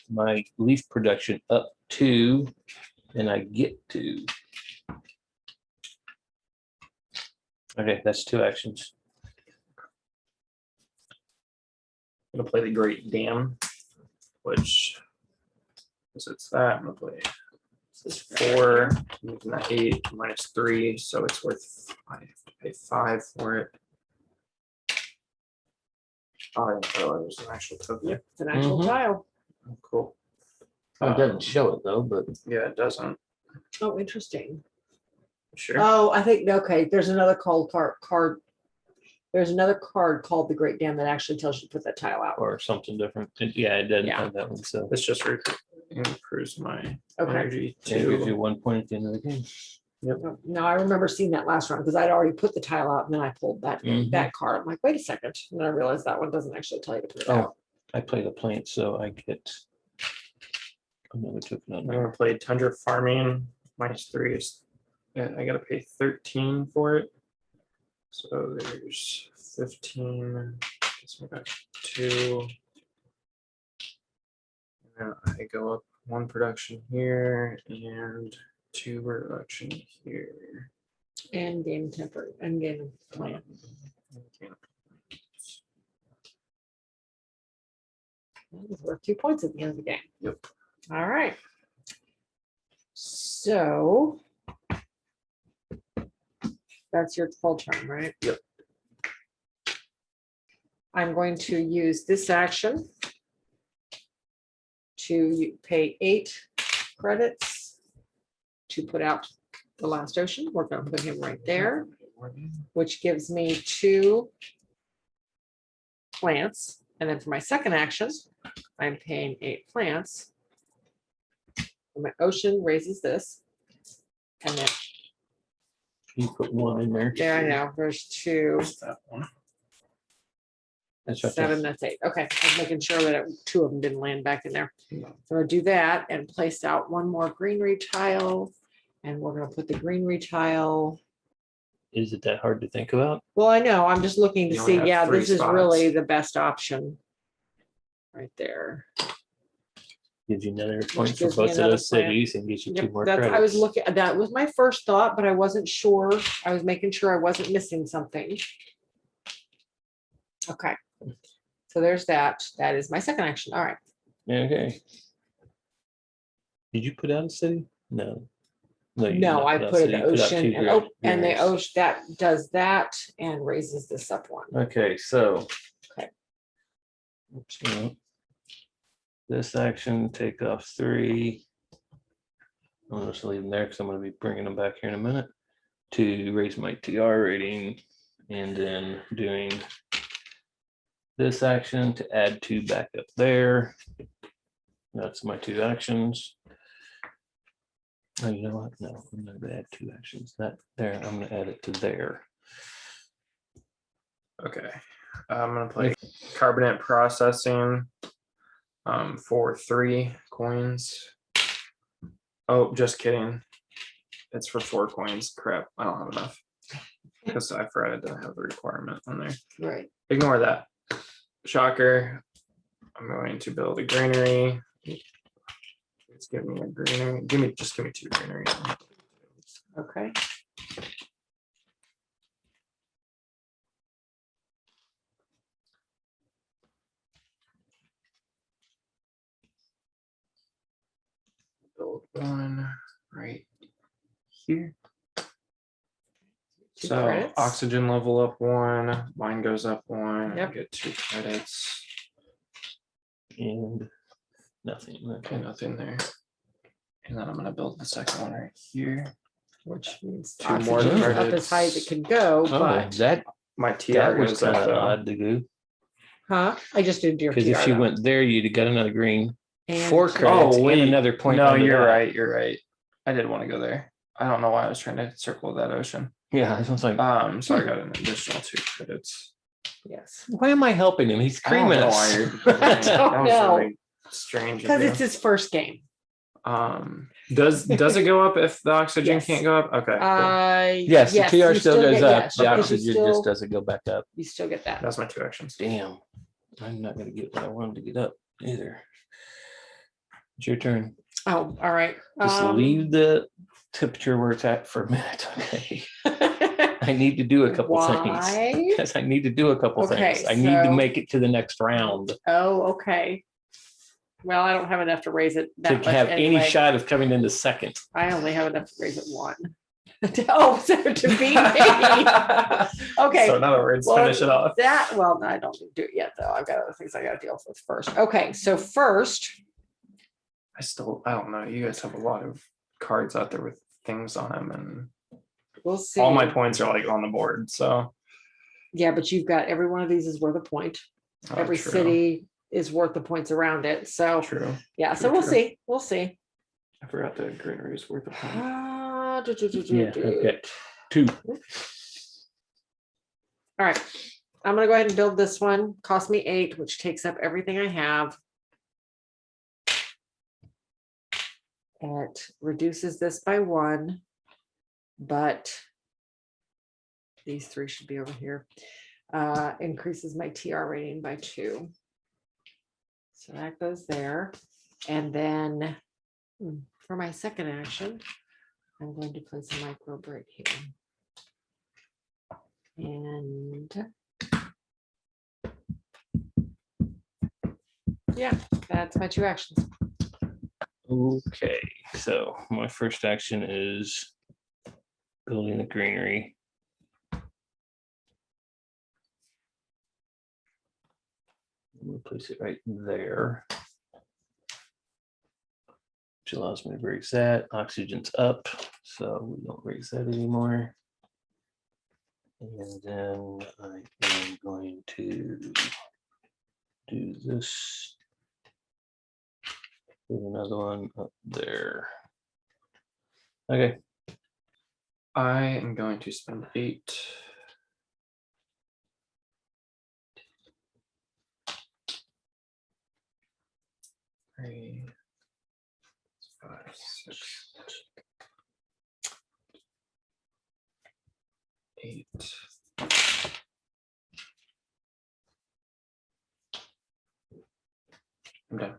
S2: My leaf production up 2. And I get 2. Okay, that's 2 actions.
S3: I'm gonna play the Great Dam, which is it's that. I'm gonna play this is 4, using that 8 minus 3, so it's worth I have to pay 5 for it. Oh, I didn't realize it was an actual token.
S1: Yep, it's an actual
S2: Mhm.
S1: tile.
S3: Oh, cool.
S2: It doesn't show it though, but
S3: Yeah, it doesn't.
S1: Oh, interesting.
S3: Sure.
S1: Oh, I think, okay, there's another card. There's another card called the Great Dam that actually tells you to put that tile out.
S2: or something different. Yeah, it doesn't
S1: Yeah.
S2: have that one. So
S3: This just improves my
S1: Okay.
S3: energy
S2: it gives you
S3: too.
S2: 1 point at the end of the game.
S1: No, I remember seeing that last round because I'd already put the tile out and then I pulled that
S2: Mhm.
S1: card. I'm like, wait a second. And then I realized that one doesn't actually tell you to put it out.
S2: I play the plant, so I get another token on
S3: I'm
S2: there.
S3: gonna play Tundra Farming minus 3 is I gotta pay 13 for it. So there's 15. Guess we got 2. And then I go up 1 production here and 2 production here.
S1: And game temper and game plant. That was worth 2 points at the end of the game.
S3: Yep.
S1: All right. So that's your full turn, right?
S3: Yep.
S1: I'm going to use this action to pay 8 credits to put out the last ocean. We're going to put him right there, which gives me 2 plants. And then for my second action, I'm paying 8 plants. And my ocean raises this. And then
S2: You put 1 in there.
S1: there I know, there's 2,
S3: That one.
S2: That's right.
S1: 7, that's 8. Okay, I was making sure that 2 of them didn't land back in there.
S3: No.
S1: So I'll do that and place out 1 more greenery tile. And we're gonna put the greenery tile.
S2: Is it that hard to think about?
S1: Well, I know, I'm just looking to
S3: You only
S1: see,
S3: have
S1: yeah,
S3: 3
S1: this is
S3: spots.
S1: really the best option. Right there.
S2: Gives you another point for
S1: gives me
S2: both of
S1: another
S2: those
S1: plant.
S2: cities and gets you 2
S1: Yep,
S2: more
S1: that's,
S2: credits.
S1: I was looking, that was my first thought, but I wasn't sure. I was making sure I wasn't missing something. Okay. So there's that. That is my second action. All right.
S2: Okay. Did you put out a city? No. You did
S1: No,
S2: not
S1: I
S2: out
S1: put
S2: city.
S1: an
S2: You put out
S1: ocean
S2: 2
S1: and, oh, and the
S2: greeneries.
S1: ocean that does that and raises this up 1.
S2: Okay, so.
S1: Okay.
S2: Oops, no. This action, take off 3. I'm just leaving there because I'm going to be bringing them back here in a minute to raise my TR rating, and then doing this action to add 2 back up there. That's my 2 actions. Oh, you know what? No, I'm not going to add 2 actions. That there, I'm going to add it to there.
S3: Okay. I'm gonna play carbonate processing for 3 coins. Oh, just kidding. It's for 4 coins. Crap, I don't have enough. Because I forgot I didn't have the requirement on there.
S1: Right.
S3: Ignore that. Shocker. I'm going to build a granary. Let's give me a granary. Just give me 2 granaries.
S1: Okay.
S3: Build 1 right here.
S1: 2
S3: So
S1: credits.
S3: oxygen level up 1, mine goes up 1.
S1: Yep.
S3: I get 2 credits.
S2: And nothing.
S3: Okay, nothing there. And then I'm gonna build the second one right here.
S1: Which means
S3: 2 more
S1: oxygen's up
S3: credits.
S1: as high as it can go,
S2: Oh,
S1: but
S3: My TR
S2: that was
S3: goes
S2: kind
S3: up
S2: of
S3: though.
S2: odd to do.
S1: I just did your
S2: Because if
S1: TR
S2: she
S1: though.
S2: went there, you'd have got another green,
S1: And
S2: 4 credits,
S3: wait.
S2: and another point.
S3: No,
S2: onto
S3: you're
S2: that.
S3: right. You're right. I did want to go there. I don't know why I was trying to circle that ocean.
S2: Yeah, I was like,
S3: So I got an additional 2 credits.
S1: Yes.
S2: why am I helping him? He's
S3: I don't
S2: screaming
S3: know
S2: us.
S3: why you're doing
S1: I
S3: that.
S1: don't
S3: That was
S1: know.
S3: really strange. of
S1: Because
S3: you.
S1: it's his first game.
S3: Does it go up if the oxygen
S1: Yes.
S3: can't go up? Okay, cool.
S2: Yes, the TR
S1: you
S2: still goes
S1: get-
S2: up.
S1: yes,
S2: The
S1: because you
S2: oxygen
S1: still-
S2: just doesn't go back up.
S1: You still get that.
S3: That's my 2 actions.
S2: Damn. I'm not gonna get what I wanted to get up either. It's your turn.
S1: Oh, all right.
S2: Just leave the temperature where it's at for a minute, okay? I need to do a couple things.
S1: Why?
S2: Yes, I need to do a couple
S1: Okay,
S2: things. I need to
S1: so-
S2: make it to the next round
S1: Oh, okay. Well, I don't have enough to raise it
S2: to
S1: that much
S2: have
S1: anyway.
S2: any shot of coming into second.
S1: I only have enough to raise it 1. Oh, so to beat me. Okay.
S3: So in other words,
S1: Well,
S3: finish it off.
S1: Well, I don't need to do it yet, though. I've got other things I got to deal with first. Okay, so first,
S3: I don't know. You guys have a lot of cards out there with things on them, and
S1: we'll see.
S3: all my points are like on the board. So
S1: Yeah, but you've got every one of these is worth a point. Every
S3: true.
S1: city is worth the points around it. So
S3: True.
S1: yeah, so
S3: True,
S1: we'll
S3: true.
S1: see. We'll see.
S3: I forgot the greenery is worth a point.
S2: Yeah, I've got 2.
S1: All right. I'm gonna go ahead and build this one. Cost me 8, which takes up everything I have. It reduces this by 1, but these 3 should be over here. Increases my TR rating by 2. So that goes there. And then for my second action, I'm going to place a micro break here. And yeah, that's my 2 actions.
S2: Okay, so my first action is building the greenery. I'm gonna place it right there. Which allows me to raise that. Oxygen's up, so we don't raise that anymore. And then I am going to do this. Put another one up there. Okay.
S3: I am going to spend 8. Three, 5, 6, 8. I'm done.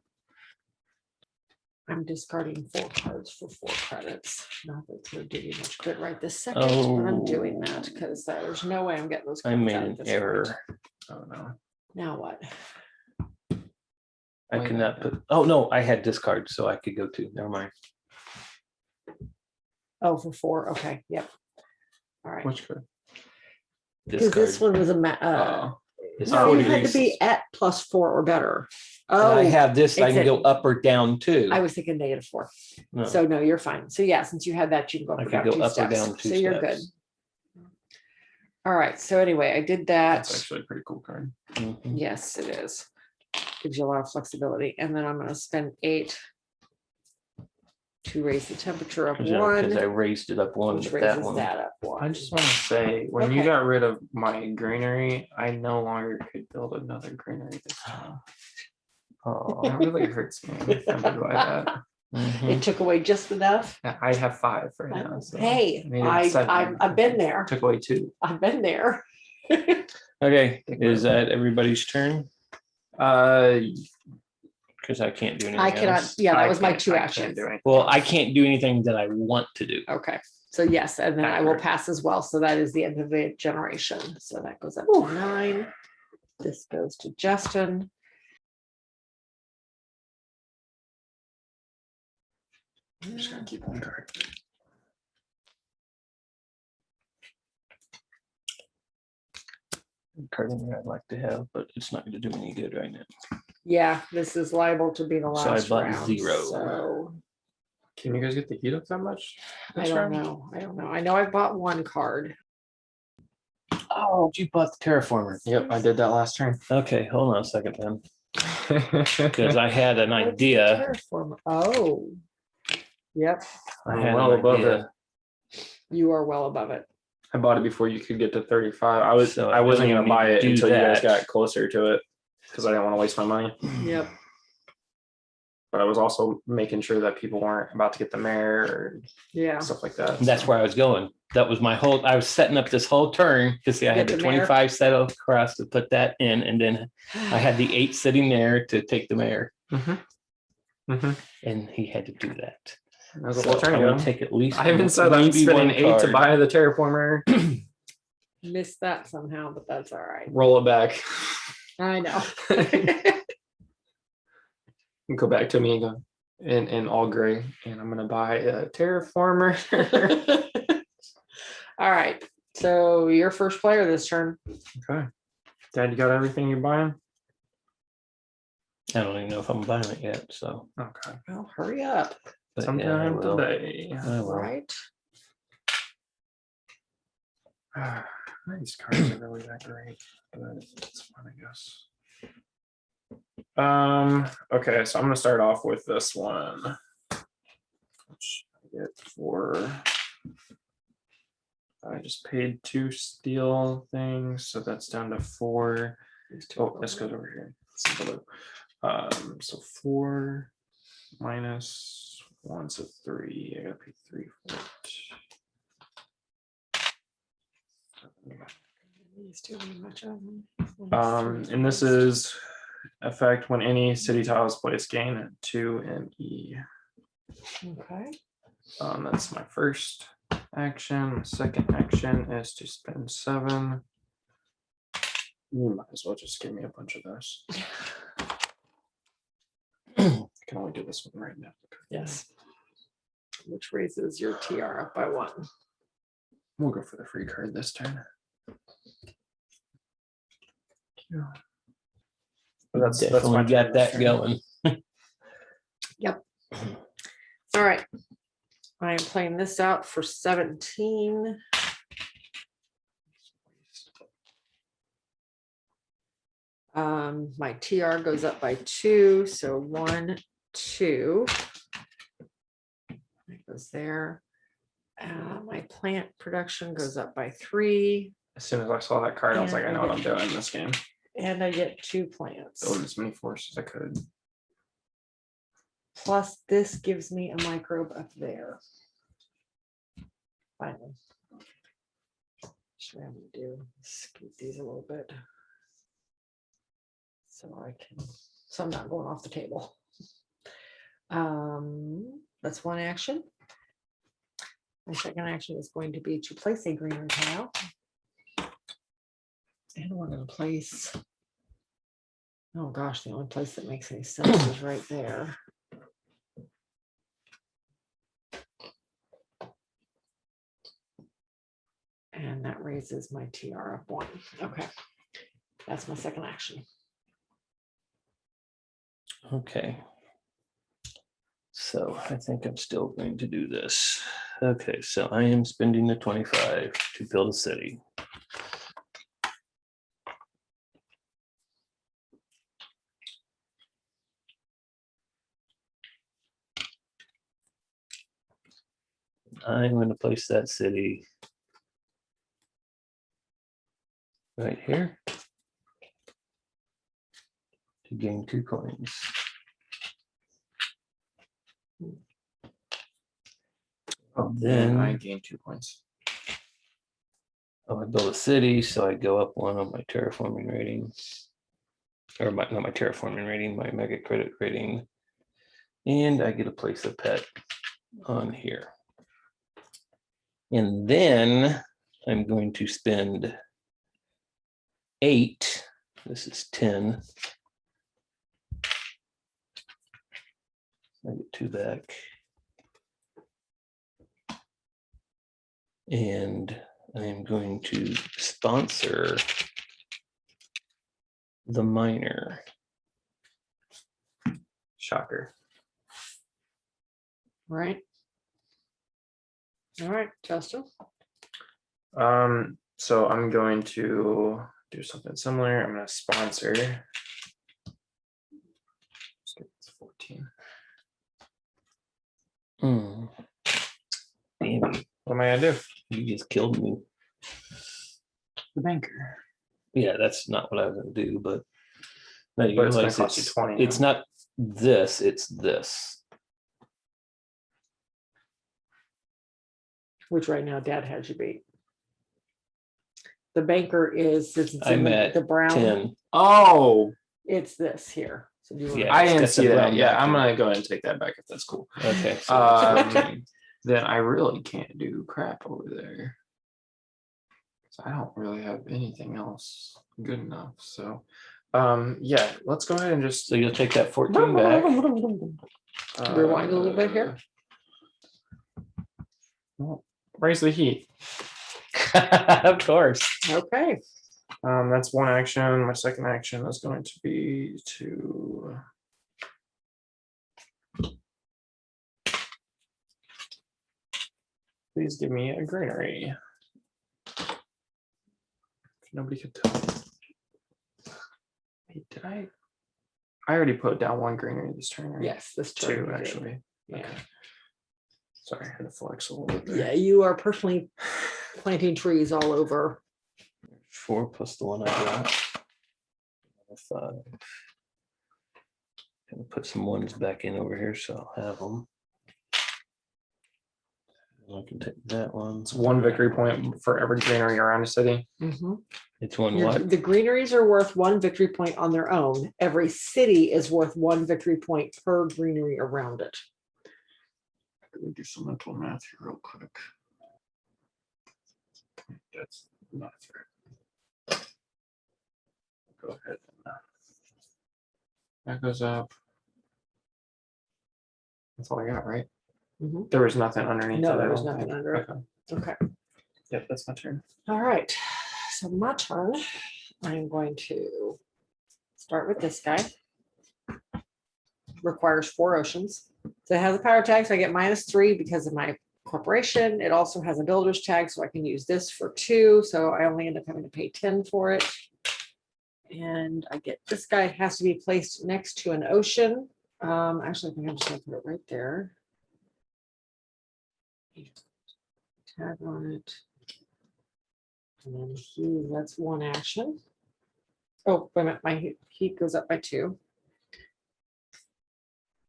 S1: I'm discarding 4 cards for 4 credits. Not that it's gonna do you much good right this second, but I'm doing that because there's no way I'm getting those
S2: I
S1: cards
S2: made
S1: out
S2: an
S1: at this
S2: error.
S1: point.
S3: Oh no.
S1: Now what?
S2: I
S3: Why
S2: could
S3: not?
S2: not put, oh no, I had discard, so I could go 2. Never mind.
S1: Oh, for 4. Okay, yep. All right.
S3: Which card?
S1: Because this one was a
S2: It's
S1: no,
S2: 4
S1: you had to
S2: degrees.
S1: be at +4 or better.
S2: And
S1: Oh,
S2: I have this, I can
S1: it's
S2: go up or down too.
S1: I was thinking -4.
S2: No.
S1: So no, you're fine. So yeah, since you had that, you can go up
S2: I
S1: or
S2: could
S1: down
S2: go
S1: 2
S2: up or
S1: steps.
S2: down 2
S1: So you're good.
S2: steps.
S1: All right. So anyway, I did that.
S3: That's actually a pretty cool card.
S2: Mhm.
S1: Yes, it is. Gives you a lot of flexibility. And then I'm going to spend 8 to raise the temperature up
S2: Because I
S1: 1,
S2: raised it up 1
S1: which
S2: with that
S1: raises
S2: one.
S1: that up 1.
S3: I just want to say, when you
S1: Okay.
S3: got rid of my greenery, I no longer could build another greenery this time.
S2: Oh.
S3: That really hurts me. I'm offended by that.
S2: Mhm.
S1: It took away just enough.
S3: I have 5 right now. So
S1: Hey,
S3: made it 7.
S1: I've been there.
S3: Took away 2.
S1: I've been there.
S2: Okay, is that everybody's turn? Because I can't do anything
S1: I cannot,
S2: else.
S1: yeah, that
S3: I
S1: was my
S3: can't-
S1: 2
S3: I can't
S1: actions.
S3: do anything
S2: Well, I
S3: else.
S2: can't do anything that I want to do.
S1: Okay, so yes, and then I will
S3: Accurate.
S1: pass as well. So that is the end of the generation. So that goes up to 9. This goes to Justin.
S3: I'm just gonna keep one card.
S2: Card in there I'd like to have, but it's not going to do me any good right now.
S1: Yeah, this is liable to be the
S2: So I
S1: last
S2: bought
S1: round.
S2: 0.
S1: So
S3: Can you guys get the heat up that much?
S1: I
S3: this
S1: don't
S3: round?
S1: know. I don't know. I know I bought 1 card.
S2: Oh, you bought the Terraformer.
S3: Yep, I did that last turn.
S2: Okay, hold on a second then. Because I had an
S1: What's the
S2: idea.
S1: Terraformer? Oh, yep.
S2: I
S3: I'm
S2: had
S3: well
S2: an
S3: above
S2: idea.
S1: You are well above it.
S3: I bought it before you could get to 35.
S2: So
S3: I wasn't
S2: really
S3: gonna buy
S2: need
S3: it
S2: to do
S3: until you guys
S2: that.
S3: got closer to it because I didn't want to waste my money.
S1: Yep.
S3: But I was also making sure that people weren't about to get the mayor or
S1: Yeah.
S3: stuff like that.
S2: That's where I was going. That was my whole, I was setting up this whole turn to see I had
S1: Get
S2: the
S1: the mayor.
S2: 25 set across to put that in. And then I had the 8 sitting there to take the mayor. And he had to do that.
S3: That was a
S2: So
S3: whole turn
S2: I'm gonna
S3: ago.
S2: take at least.
S3: I even said I'm
S2: maybe
S3: spending
S2: one
S3: 8 to
S2: card.
S3: buy the terraformer.
S1: Missed that somehow, but that's all right.
S3: Roll it back.
S1: I know.
S3: And go back to me and go in all gray. And I'm gonna buy a terraformer.
S1: All right. So you're first player this turn.
S3: Okay. Dad, you got everything you're buying?
S2: I don't even know if I'm buying it yet. So
S3: Okay.
S1: Well, hurry up.
S2: but
S3: Sometime
S2: will.
S3: today.
S2: I will.
S1: Right.
S3: These cards are really that great, but it's fun, I guess. Okay, so I'm gonna start off with this one. Which I get for I just paid 2 steel things, so that's down to 4. Oh, this goes over here. So 4 minus 1, so 3. I gotta pay 3 for it.
S1: These two are much of them.
S3: And this is effect when any city tile is placed, gain 2 ME.
S1: Okay.
S3: That's my first action. My second action is to spend 7. You might as well just give me a bunch of those. I can only do this one right now.
S1: Yes. Which raises your TR up by 1.
S3: We'll go for the free card this turn. Yeah. That's
S2: Definitely
S3: my
S2: got
S3: turn this
S2: that
S3: turn.
S2: going.
S1: Yep. All right. I am playing this out for 17. My TR goes up by 2, so 1, 2. It goes there. My plant production goes up by 3,
S3: As soon as I saw that card, I was like, I know what I'm doing in this game.
S1: and I get 2 plants.
S3: Build as many forces as I could.
S1: Plus, this gives me a microbe up there. Finally. Should I do scoot these a little bit so I can, so I'm not going off the table. That's one action. My second action is going to be to place a greener tile. And we're going to place, oh gosh, the only place that makes any sense is right there. And that raises my TR up 1. Okay. That's my second action.
S2: Okay. So I think I'm still going to do this. Okay, so I am spending the 25 to build a city. I'm going to place that city right here to gain 2 coins.
S3: Then I
S2: Then
S3: gain 2 points.
S2: I build a city, so I go up 1 on my terraforming rating, or not my terraforming rating, my mega credit rating, and I get to place a pet on here. And then I'm going to spend 8. This is 10. I get 2 back. And I'm going to sponsor the miner.
S3: Shocker.
S1: Right. All right, Justin.
S3: So I'm going to do something similar. I'm going to sponsor. Let's get this 14.
S2: Damn,
S3: What am I gonna do?
S2: you just killed me. The banker. Yeah, that's not what I was going to do, but no, you
S3: But it's gonna
S2: realize
S3: cost you 20
S2: it's
S3: now.
S2: not this, it's this.
S1: Which right now Dad has you beat. The banker is, since it's
S2: I'm
S1: in
S2: at
S1: the brown,
S2: 10.
S3: Oh,
S1: it's this here. So do you want
S2: Yeah.
S3: I
S2: it's
S3: didn't
S2: got the
S3: see that.
S2: brown
S3: Yeah, I'm
S2: backing.
S3: gonna go ahead and take that back if that's cool.
S2: Okay. So
S3: Then I really can't do crap over there. So I don't really have anything else good enough. So yeah, let's go ahead and just
S2: so you'll take that 14 back.
S1: Rewind a little bit here.
S3: Well, raise the heat.
S2: Of course.
S1: Okay.
S3: That's one action. My second action is going to be to please give me a greenery. Nobody could tell. Wait, did I? I already put down one greenery this turn, right?
S1: Yes, this turn. you
S3: Two
S1: did.
S3: actually.
S1: Yeah.
S3: Okay. Sorry, I had to flex a little bit there.
S1: Yeah, you are personally planting trees all over.
S2: 4 plus the one I got. 5. Gonna put some ones back in over here, so I'll have them. I can take that one.
S3: It's one victory point for every greenery around the city.
S2: It's one what?
S1: The greeneries are worth 1 victory point on their own. Every city is worth 1 victory point per greenery around it.
S3: Let me do some mental math here real quick. That's not fair. Go ahead. That goes up. That's all I got, right?
S1: Mhm.
S3: There was nothing underneath.
S1: No,
S3: that, I
S1: there was
S3: don't
S1: nothing
S3: think.
S1: under it.
S3: Okay.
S1: Okay.
S3: Yep, that's my turn.
S1: All right. So my turn. I'm going to start with this guy. Requires 4 oceans. So it has a power tag, so I get -3 because of my corporation. It also has a builder's tag, so I can use this for 2. So I only end up having to pay 10 for it. And I get this guy has to be placed next to an ocean. Actually, I think I'm just gonna put it right there. Tag on it. And then that's 1 action. Oh, wait a minute, my heat goes up by 2.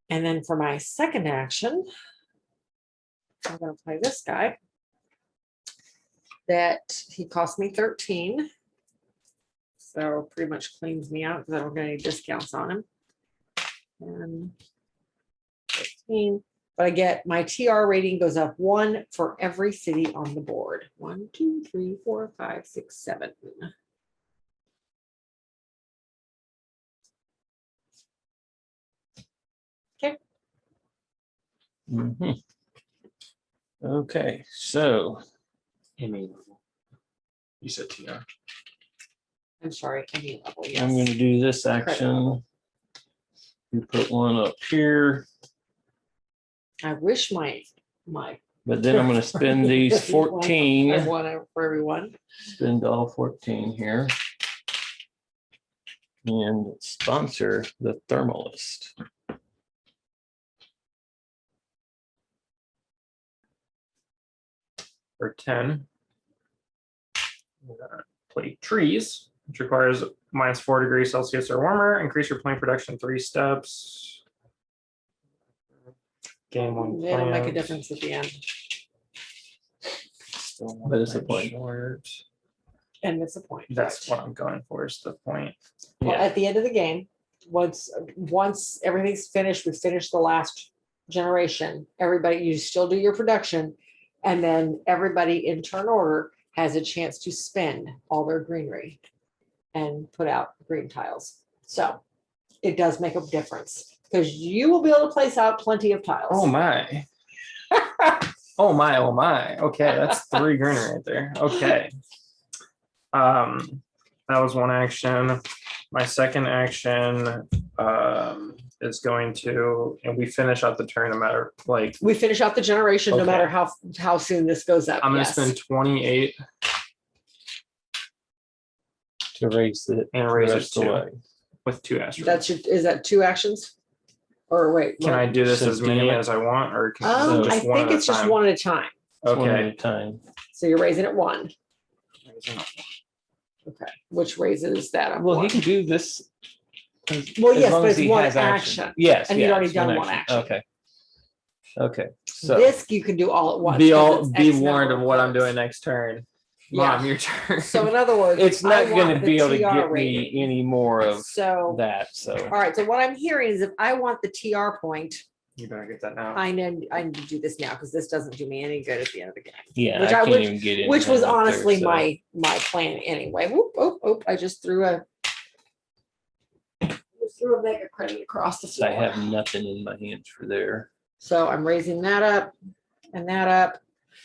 S1: And then for my second action, I'm gonna play this guy. That he cost me 13. So pretty much cleans me out because I don't get any discounts on him. And 15. But I get my TR rating goes up 1 for every city on the board. 1, 2, 3, 4, 5, 6, 7. Okay.
S2: Mhm. Okay, so
S3: Amy. You said TR.
S1: I'm sorry, any level,
S2: I'm
S1: yes.
S2: going to do this action. You put one up here,
S1: I wish my
S2: but then I'm going to spend these
S1: I
S2: 14.
S1: want it for everyone.
S2: Spend all 14 here. And sponsor the thermalist.
S3: For 10. We're gonna play trees, which requires -4 degrees Celsius or warmer. Increase your plant production 3 steps. Gain 1
S1: It'll make a
S3: plant.
S1: difference at the end.
S3: Still
S2: But it's a
S3: one
S2: point.
S3: short.
S1: And it's a point.
S3: That's
S1: right.
S3: what I'm going for, is the point.
S1: Well,
S2: Yeah.
S1: at the end of the game, once everything's finished, we finish the last generation, everybody, you still do your production. And then everybody in turn order has a chance to spend all their greenery and put out green tiles. So it does make a difference because you will be able to place out plenty of tiles.
S3: Oh my. Oh my, oh my. Okay, that's 3 greenery right there. Okay. That was 1 action. My second action is going to, and we finish out the turn no matter, like,
S1: We finish out the generation no
S3: Okay.
S1: matter how soon this goes up.
S3: I'm gonna
S1: yes.
S3: spend 28
S2: To raise it
S3: and raise it
S2: rest
S3: 2
S2: away.
S3: with 2 asteroids.
S1: Is that 2 actions? Or wait.
S3: Can I do this
S2: So
S3: as
S2: do
S3: many
S2: you-
S3: as I want, or
S1: I
S3: just one
S1: think
S3: at a
S1: it's just
S3: time?
S1: 1 at a time.
S2: It's one at
S3: Okay,
S2: a time.
S1: So you're raising it 1. Okay, which raises that up.
S2: Well, he
S1: one.
S2: can do this.
S1: Well,
S2: as
S1: yes,
S2: long
S1: but
S2: as
S1: it's
S2: he
S1: one
S2: has
S1: action.
S2: Yes.
S1: And he'd
S2: yeah,
S1: already
S2: it's
S1: done one action.
S2: Okay. Okay. So
S1: This you can do all at once.
S3: Be
S1: 'cause
S3: all
S1: it's
S3: be
S1: X
S3: warned
S1: number
S3: of what I'm
S1: cards.
S3: doing next turn.
S1: Yeah.
S3: Mom, your turn.
S1: So in other words,
S2: it's
S1: I
S2: not
S1: want
S2: going to
S1: the
S2: be able to
S1: TR
S2: get
S1: rating.
S2: me any more of
S1: So,
S2: that. So
S1: all right. So what I'm hearing is if I want the TR point,
S3: You better get that now.
S1: I need to do this now because this doesn't do me any good at the end of the game.
S2: yeah,
S1: Which
S2: I
S1: I
S2: can't
S1: would-
S2: even get in.
S1: Which was
S2: up there,
S1: honestly
S2: so-
S1: my plan anyway. Whoop, oh, oh, I just threw a mega credit across the
S2: So I
S1: floor.
S2: have nothing in my hands for there.
S1: So I'm raising that up and that up.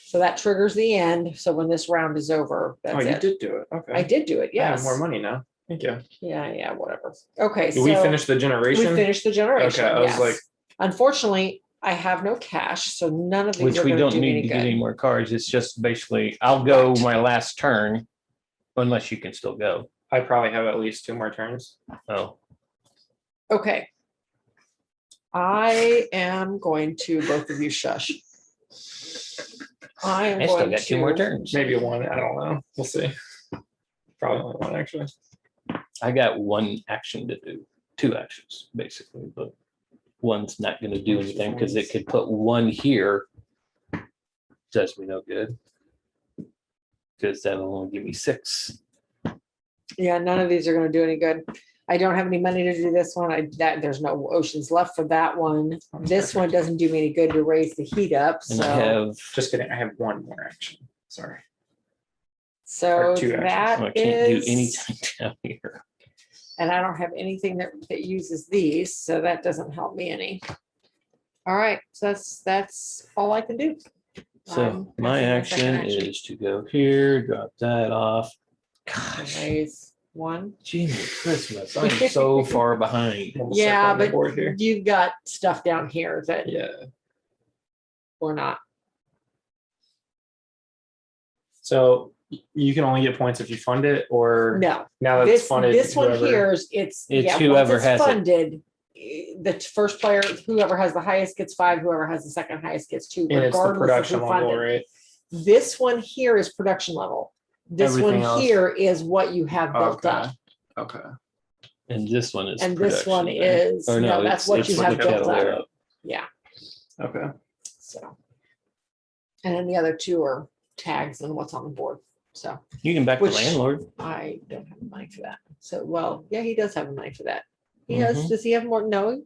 S1: So that triggers the end. So when this round is over,
S3: Oh,
S1: that's
S3: you
S1: it.
S3: did do it. Okay.
S1: I did do it.
S3: I have
S1: Yes.
S3: more money now. Thank you.
S1: Yeah, whatever. Okay.
S3: Did we
S1: so
S3: finish the generation?
S1: We finished the generation.
S3: Okay, I was
S1: yes.
S3: like-
S1: Unfortunately, I have no cash, so none of these
S2: Which
S1: are
S2: we
S1: going
S2: don't
S1: to do me
S2: need
S1: any
S2: to get any
S1: good.
S2: more cards. It's just basically I'll go
S1: Right.
S2: my last turn, unless you can still go.
S3: I probably have at least 2 more turns.
S2: Oh,
S1: Okay. I am going to both of you shush. I am
S2: I still
S1: going
S2: got 2 more
S1: to-
S2: turns.
S3: Maybe 1. I don't know. We'll see. Probably only 1 actually.
S2: I got 1 action to do, 2 actions basically, but one's not going to do anything because it could put 1 here. Does me no good because that'll only give me 6.
S1: Yeah, none of these are going to do any good. I don't have any money to do this one. There's no oceans left for that one. This one doesn't do me any good to raise the heat up.
S2: And I
S1: So,
S2: have
S3: Just kidding. I have 1 more action. Sorry.
S1: so
S3: or 2 actions.
S1: that
S2: I can't do
S1: is,
S2: anything down here.
S1: and I don't have anything that uses these, so that doesn't help me any. All right, so that's all I can do.
S2: So
S1: I'm
S2: my
S1: passing
S2: action
S1: action.
S2: is to go here, drop that off. Gosh,
S1: Raise 1.
S2: Jimmy Christmas, I'm so far behind.
S3: We'll
S1: Yeah,
S3: circle the
S1: but
S3: board here.
S1: you've got stuff down here that
S3: Yeah.
S1: we're not.
S3: So you can only get points if you fund it, or
S1: No,
S3: now that it's
S1: this
S3: funded.
S1: this one
S3: whoever-
S1: here is it's
S2: It's
S1: once
S2: whoever
S1: it's
S2: has it.
S1: funded. The first player, whoever has the highest gets 5. Whoever has the second highest gets 2.
S3: and it's the
S1: Regardless of
S3: production
S1: who
S3: level,
S1: funded.
S3: right?
S1: This one here is production level. This
S3: Everything
S1: one
S3: else-
S1: here is what you have built
S3: Okay.
S1: up,
S3: Okay.
S2: And this one is.
S1: and this one
S2: production, right?
S1: is
S2: Or
S1: no, that's what you
S3: it's
S1: have
S3: the
S1: built
S3: total
S1: up.
S3: up.
S1: Yeah.
S3: Okay.
S1: So, and then the other 2 are tags and what's on the board. So
S2: You can back
S1: Which-
S2: the landlord.
S1: I don't have the money for that. So, well, yeah, he does have the money for that. He has.
S2: Mhm.
S1: Does he have more? No,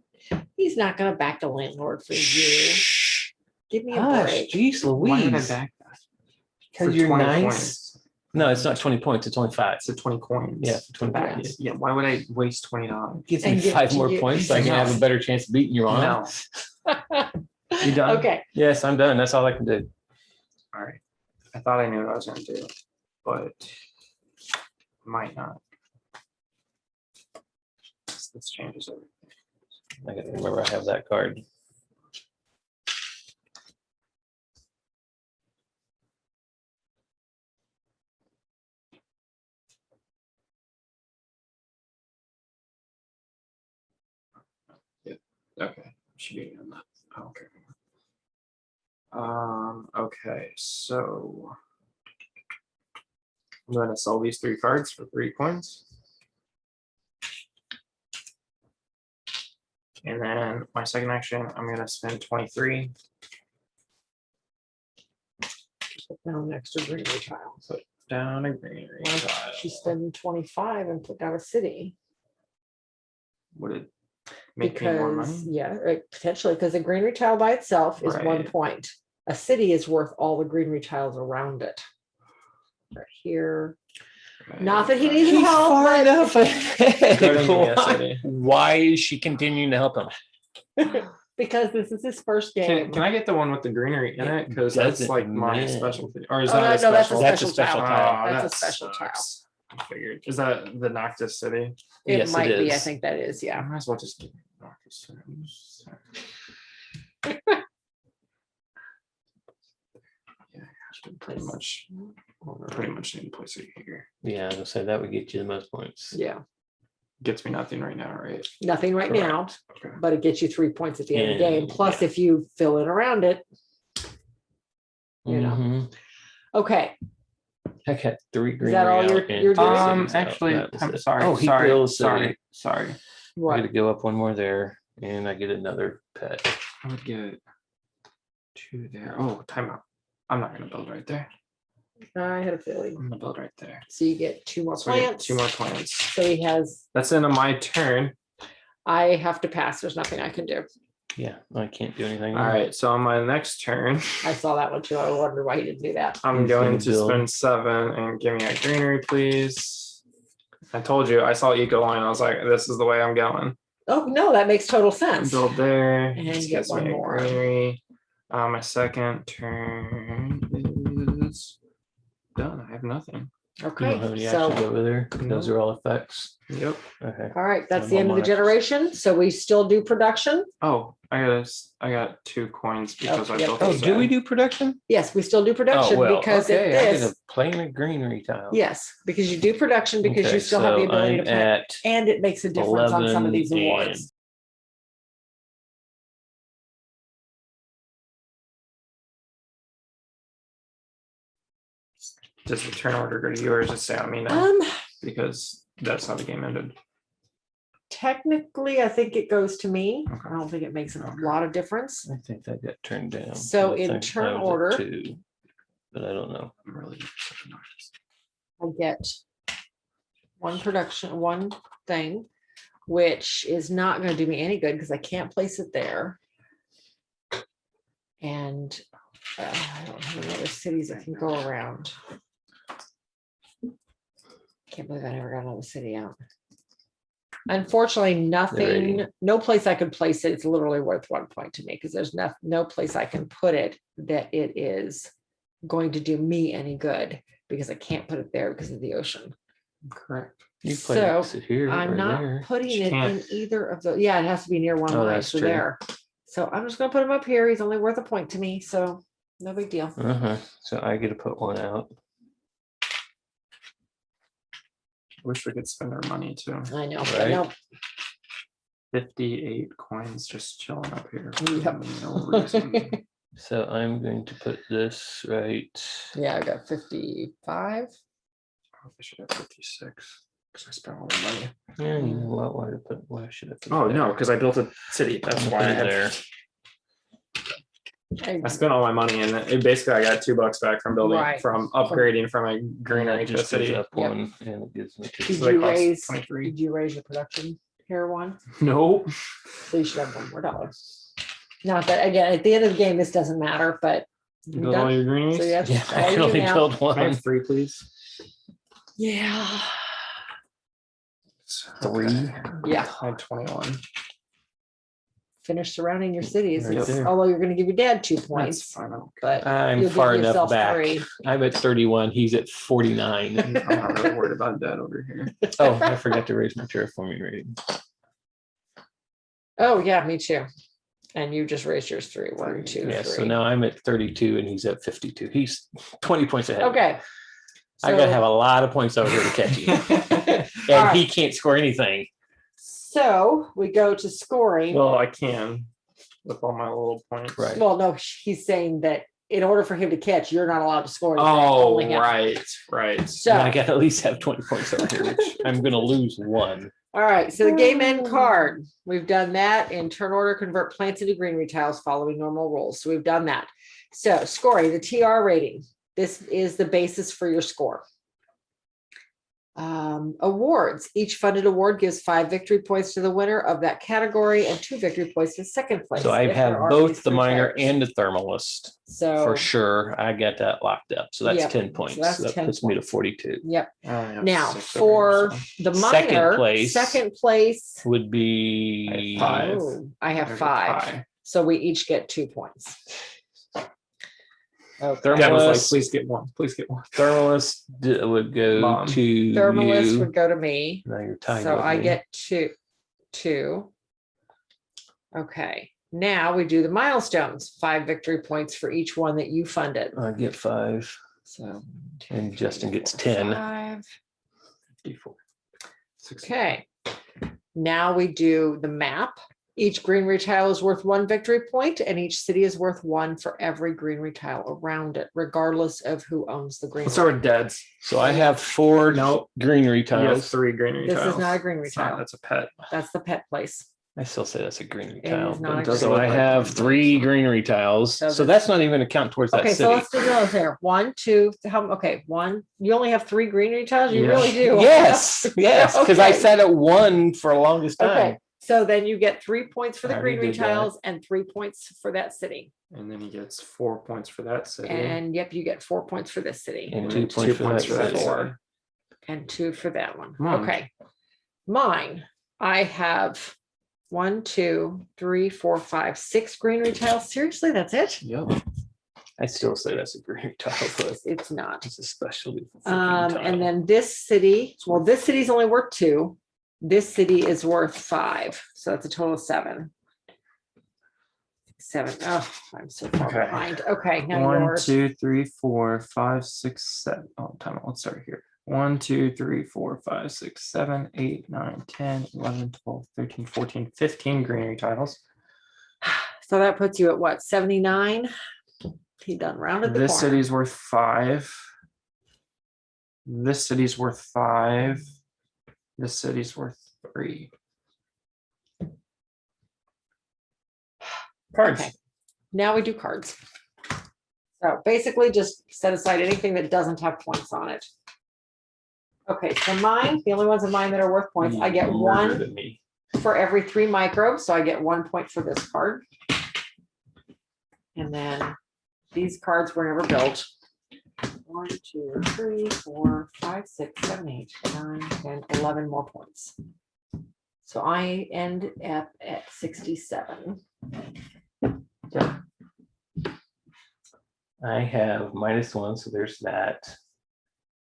S1: he's not going to back the landlord for you. Give me a
S2: Gosh,
S1: break.
S2: geez
S3: Why would I
S2: Louise.
S3: back that?
S2: Because
S3: For
S2: you're
S3: 20
S2: nice.
S3: points.
S2: No, it's not 20 points, it's only 5.
S3: It's a 20 coins.
S2: Yeah, for 20
S1: Yeah.
S2: points.
S3: Yeah. Why would I waste $20?
S2: Gives
S1: And
S2: me
S1: give it
S2: 5
S1: to
S2: more
S1: you.
S2: points so I can
S3: No.
S2: have a better chance of beating your mom.
S3: No. You done?
S1: Okay.
S2: Yes, I'm done. That's all I can do.
S3: All right. I thought I knew what I was going to do, but might not. This changes everything.
S2: I gotta remember I have that card.
S3: Okay. Should be on that. Okay. Okay, so I'm going to sell these 3 cards for 3 coins. And then my second action, I'm going to spend 23.
S1: Put down an extra greenery tile.
S3: Put down a greenery
S1: Why
S3: tile.
S1: don't you spend 25 and put down a city?
S3: Would it make me more money?
S1: Because yeah, potentially because the greenery tile by itself is 1
S3: Right.
S1: point. A city is worth all the greenery tiles around it. Right here. Not that he needs
S2: He's
S1: help,
S2: far
S1: but-
S2: enough ahead.
S3: Go to
S2: Why,
S3: USAD.
S2: why is she continuing to help him?
S1: Because this is his first game.
S3: Can I get the one with the greenery in it? Because that's
S2: doesn't
S3: like my
S2: matter.
S3: specialty. Or is
S1: Oh,
S3: that
S1: no,
S3: a
S1: that's a
S3: special?
S2: That's a
S1: special
S2: special
S1: tile.
S2: tile.
S1: That's a
S3: that
S1: special
S3: sucks. I figured. Is that the Noctis City?
S1: It
S2: Yes, it
S1: might be. I
S2: is.
S1: think that is.
S3: I
S1: Yeah.
S3: might as well just get Noctis City. Pretty much need to place it here.
S2: Yeah, I was say that would get you the most points.
S1: Yeah.
S3: Gets me nothing right now, right?
S1: Nothing right now,
S3: Okay.
S1: but it gets you 3 points at the end of the game.
S2: And-
S1: Plus, if you fill in around it, you know.
S2: Mhm.
S1: Okay.
S2: I got 3 green.
S1: that all you're doing?
S3: Actually, I'm sorry.
S2: Oh, he
S3: sorry,
S2: builds.
S3: sorry.
S2: I
S1: What?
S2: got to go up one more there, and I get another pet.
S3: I would get 2 there. Oh, timeout. I'm not gonna build right there.
S1: I had a feeling.
S3: I'm gonna build right there.
S1: So you get 2 more
S3: So I get
S1: plants.
S3: 2 more plants.
S1: So he has,
S3: That's the end of my turn.
S1: I have to pass. There's nothing I can do.
S2: Yeah, I can't do anything.
S3: All right. So on my next turn,
S1: I saw that one too. I wondered why he didn't do that.
S3: I'm
S2: He's
S3: going
S2: gonna
S3: to
S2: build.
S3: spend 7 and give me a greenery, please. I told you I saw eco line. I was like, this is the way I'm going.
S1: Oh, no, that makes total sense.
S3: Build there.
S1: And
S3: This
S1: get
S3: gives me
S1: one
S3: a
S1: more.
S3: greenery. My second turn is done. I have nothing.
S2: You don't have
S1: Okay,
S2: any actions
S1: so,
S2: over there. Those are all effects.
S3: Yep.
S2: Okay.
S1: all right, that's
S2: I'm
S1: the end of the
S2: almost-
S1: generation. So we still do production.
S3: Oh, I got 2 coins because I
S1: yep.
S3: built.
S2: Oh,
S3: this
S2: do we
S3: ad.
S2: do production?
S1: Yes, we still do production because at
S2: okay. I
S1: this,
S2: get a plain of greenery tile.
S1: yes, because you do production because you
S2: Okay,
S1: still have the
S2: so
S1: ability to
S2: I'm
S1: plant.
S2: at
S1: And it makes a difference on some of
S2: 11
S1: these
S2: and-
S1: awards.
S3: Does the turn order go to you or does it stay on me now? Because that's how the game ended.
S1: Technically, I think it goes to me.
S3: Okay.
S1: I don't think it makes a
S3: Okay.
S1: lot of difference.
S2: I think that got turned down.
S1: So
S2: I
S1: in
S2: think
S1: turn
S2: I was at
S1: order-
S2: 2, but I don't know.
S3: I'm really such an artist.
S1: I get one thing, which is not going to do me any good because I can't place it there. And I don't have any other cities that can go around. Can't believe I never got another city out. Unfortunately, nothing, no place I could place it. It's literally worth 1 point to me because there's no place I can put it that it is going to do me any good because I can't put it there because of the ocean.
S3: Correct.
S2: You play
S1: So
S2: exit here
S1: I'm
S2: or
S1: not
S2: there.
S1: putting
S3: You
S1: it
S3: can't.
S1: in either of the, yeah, it has to be near one
S2: Oh,
S1: line,
S2: that's
S1: so
S2: true.
S1: there. So I'm just gonna put him up here. He's only worth a point to me, so no big deal.
S2: So I get to put one out.
S3: Wish we could spend our money too.
S1: I know, but
S2: Right.
S1: no,
S3: 58 coins just chilling up here. for
S1: Yep.
S3: No reason.
S2: So I'm going to put this right.
S1: yeah, I got 55.
S3: I should have 56 because I spent all the money.
S2: Yeah, you know what? Why should I put
S3: Oh
S2: it
S3: no,
S2: there?
S3: because I built a city. That's
S2: I'll
S3: why
S2: put
S3: I
S2: it
S3: have
S2: there.
S3: I spent all my money and it basically I got $2 back from building
S1: Right.
S3: from upgrading from a greenery
S2: It
S3: to a
S2: just goes
S3: city.
S2: up
S1: Yep.
S2: one and it gives me 2.
S1: Did
S3: So they
S1: you
S3: cost
S1: raise,
S3: 23.
S1: did you raise your production here one?
S3: Nope.
S1: So you should have one more dollar. Not that, again, at the end of the game, this doesn't matter, but you
S3: Build all
S1: done?
S3: your greenies.
S1: So yes,
S2: Yeah,
S1: all
S2: I
S1: you
S2: can only
S1: now.
S2: build
S3: Can I
S2: one.
S3: have 3, please?
S1: Yeah,
S2: 3.
S3: Okay.
S1: yeah.
S3: I had 21.
S1: Finish surrounding your cities.
S2: Right
S1: It's-
S2: there.
S1: Although you're gonna give your dad 2
S3: That's
S1: points,
S3: fine. I don't
S1: but
S2: I'm
S1: you'll give
S2: far enough
S1: yourself
S2: back.
S1: 3.
S2: I'm at 31. He's at 49.
S3: I'm not really worried about that over here.
S2: Oh, I forgot to raise my terraforming rating.
S1: Oh, yeah, me too. And you just raised yours 3. 1, 2,
S2: Yeah,
S1: 3.
S2: so now I'm at 32 and he's at 52. He's 20 points ahead.
S1: Okay.
S2: I gotta have a lot of points over here to catch you.
S1: All
S2: And he
S1: right.
S2: can't score anything.
S1: So we go to scoring.
S3: Well, I can with all my little points.
S2: Right.
S1: Well, no, he's saying that in order for him to catch, you're not allowed to score. anything,
S3: Oh,
S1: only him.
S3: right.
S2: I
S1: So,
S2: gotta at least have 20 points over here, which I'm gonna lose 1.
S1: all right. So the game end card, we've done that in turn order, convert plants into greenery tiles following normal rules. So we've done that. So scoring, the TR rating. This is the basis for your score. Awards. Each funded award gives 5 victory points to the winner of that category and 2 victory points to second place.
S2: So I
S1: if there
S2: have
S1: are
S2: both
S1: these
S2: the
S1: 3
S2: minor
S1: players.
S2: and the thermalist
S1: So
S2: for sure. I got that locked up. So that's
S1: Yep.
S2: 10
S1: So
S2: points.
S1: that's
S2: That
S1: 10
S2: puts me to
S1: points.
S2: 42.
S1: Yep.
S3: I only have
S1: Now
S3: 6 over
S1: for
S3: here,
S1: the
S2: Second
S1: minor,
S2: place.
S1: second place.
S2: Would be
S3: I have 5.
S1: Oh, I
S3: so
S1: have
S3: there's a
S1: 5.
S3: tie.
S1: So we each get 2 points. Okay.
S3: Dad was like,
S2: Thermalist.
S3: please get 1. Please get 1.
S2: Thermalist would go
S3: Mom.
S2: to
S1: Thermalist
S2: you.
S1: would go to me.
S2: Now you're tied
S1: So
S2: with
S1: I
S2: me.
S1: get 2. Okay. Now we do the milestones. 5 victory points for each one that you funded.
S2: I get 5.
S1: So
S2: And Justin gets 10.
S1: 5.
S3: 54. 60.
S1: Okay. Now we do the map. Each greenery tile is worth 1 victory point, and each city is worth 1 for every greenery tile around it, regardless of who owns the greenery.
S3: Let's start with deads.
S2: So I have 4
S3: Nope.
S2: greenery
S3: You have
S2: tiles.
S3: 3 greenery
S1: This
S3: tiles.
S1: is not a greenery
S3: It's not,
S1: tile.
S3: that's a pet.
S1: That's the pet place.
S2: I still say that's a greenery
S1: It
S2: tile.
S1: is not
S2: but
S1: a
S2: it
S3: greenery
S2: so
S3: tile.
S2: I have 3 greenery tiles.
S1: So
S2: So
S1: this-
S2: that's not even a count towards that
S1: Okay,
S2: city.
S1: so let's do those here. 1, 2, okay, 1. You only have 3 greenery tiles? You
S3: Yeah.
S1: really do.
S2: Yes, yes, because I
S1: Okay.
S2: sat at 1 for the longest time.
S1: Okay, so then you get 3 points for
S2: I
S1: the
S2: already
S1: greenery
S2: did that.
S1: tiles and 3 points for that city.
S3: And then he gets 4 points for that city.
S1: And yep, you get 4 points for this city
S2: And
S3: And
S2: 2
S3: then
S2: points for that city.
S3: city.
S1: and 2 for that one.
S3: Come on.
S1: Okay. Mine, I have 1, 2, 3, 4, 5, 6 greenery tiles. Seriously, that's it?
S2: Yep. I still say that's a greenery tile, but
S1: It's not.
S2: it's a specialty. freaking
S1: And
S2: tile.
S1: then this city, well, this city's only worth 2. This city is worth 5. So that's a total of 7. 7. Oh, I'm so far
S3: Okay.
S1: behind. Okay, now
S3: 1,
S1: yours.
S3: 2, 3, 4, 5, 6, 7. Oh, time out. Let's start here. 1, 2, 3, 4, 5, 6, 7, 8, 9, 10, 11, 12, 13, 14, 15 greenery tiles.
S1: So that puts you at what, 79? He done rounded the
S3: This
S1: corner.
S3: city's worth 5. This city's worth 5. This city's worth 3. Cards.
S1: Okay. Now we do cards. So basically just set aside anything that doesn't have points on it. Okay, so mine, the only ones of mine that are worth points, I get
S2: You
S1: 1
S2: murdered me.
S1: for every 3 microbes, so I get 1 point for this card. And then these cards were never built. 1, 2, 3, 4, 5, 6, 7, 8, 9, 10, 11 more points. So I end up at 67.
S2: I have -1, so there's that.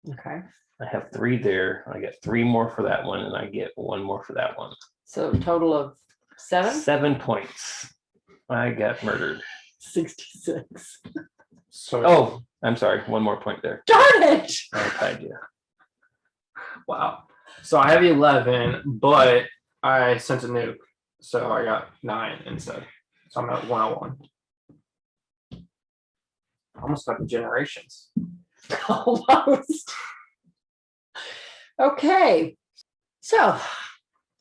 S1: Okay,
S2: I have 3 there. I get 3 more for that one, and I get 1 more for that one.
S1: so total of 7.
S2: 7 points. I got murdered.
S1: 66.
S3: So,
S2: Oh, I'm sorry. 1 more point there.
S1: Darn it!
S2: I tied you.
S3: wow. So I have 11, but I sent a nuke. So I got 9 instead. So I'm at 101. Almost got the generations.
S1: Almost. Okay. So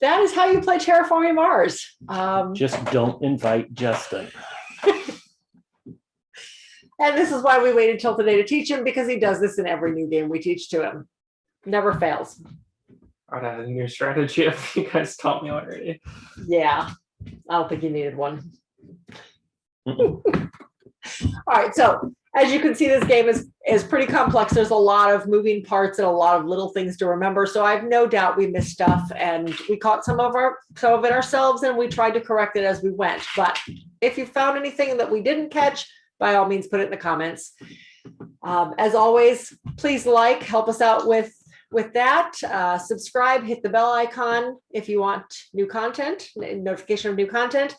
S1: that is how you play Terraforming Mars.
S2: Just don't invite Justin.
S1: And this is why we waited till today to teach him, because he does this in every new game we teach to him. Never fails.
S3: I'd have a new strategy if you guys taught me already.
S1: Yeah. I don't think you needed one.
S2: Mm-mm.
S1: All right. So as you can see, this game is pretty complex. There's a lot of moving parts and a lot of little things to remember. So I have no doubt we missed stuff, and we caught some of it ourselves, and we tried to correct it as we went. But if you found anything that we didn't catch, by all means, put it in the comments. As always, please help us out with that. Subscribe, hit the bell icon if you want new content, notification of new content.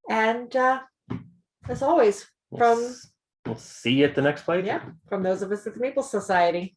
S1: And as always, from
S2: We'll see you at the next play.
S1: from those of us at the Meeple Society.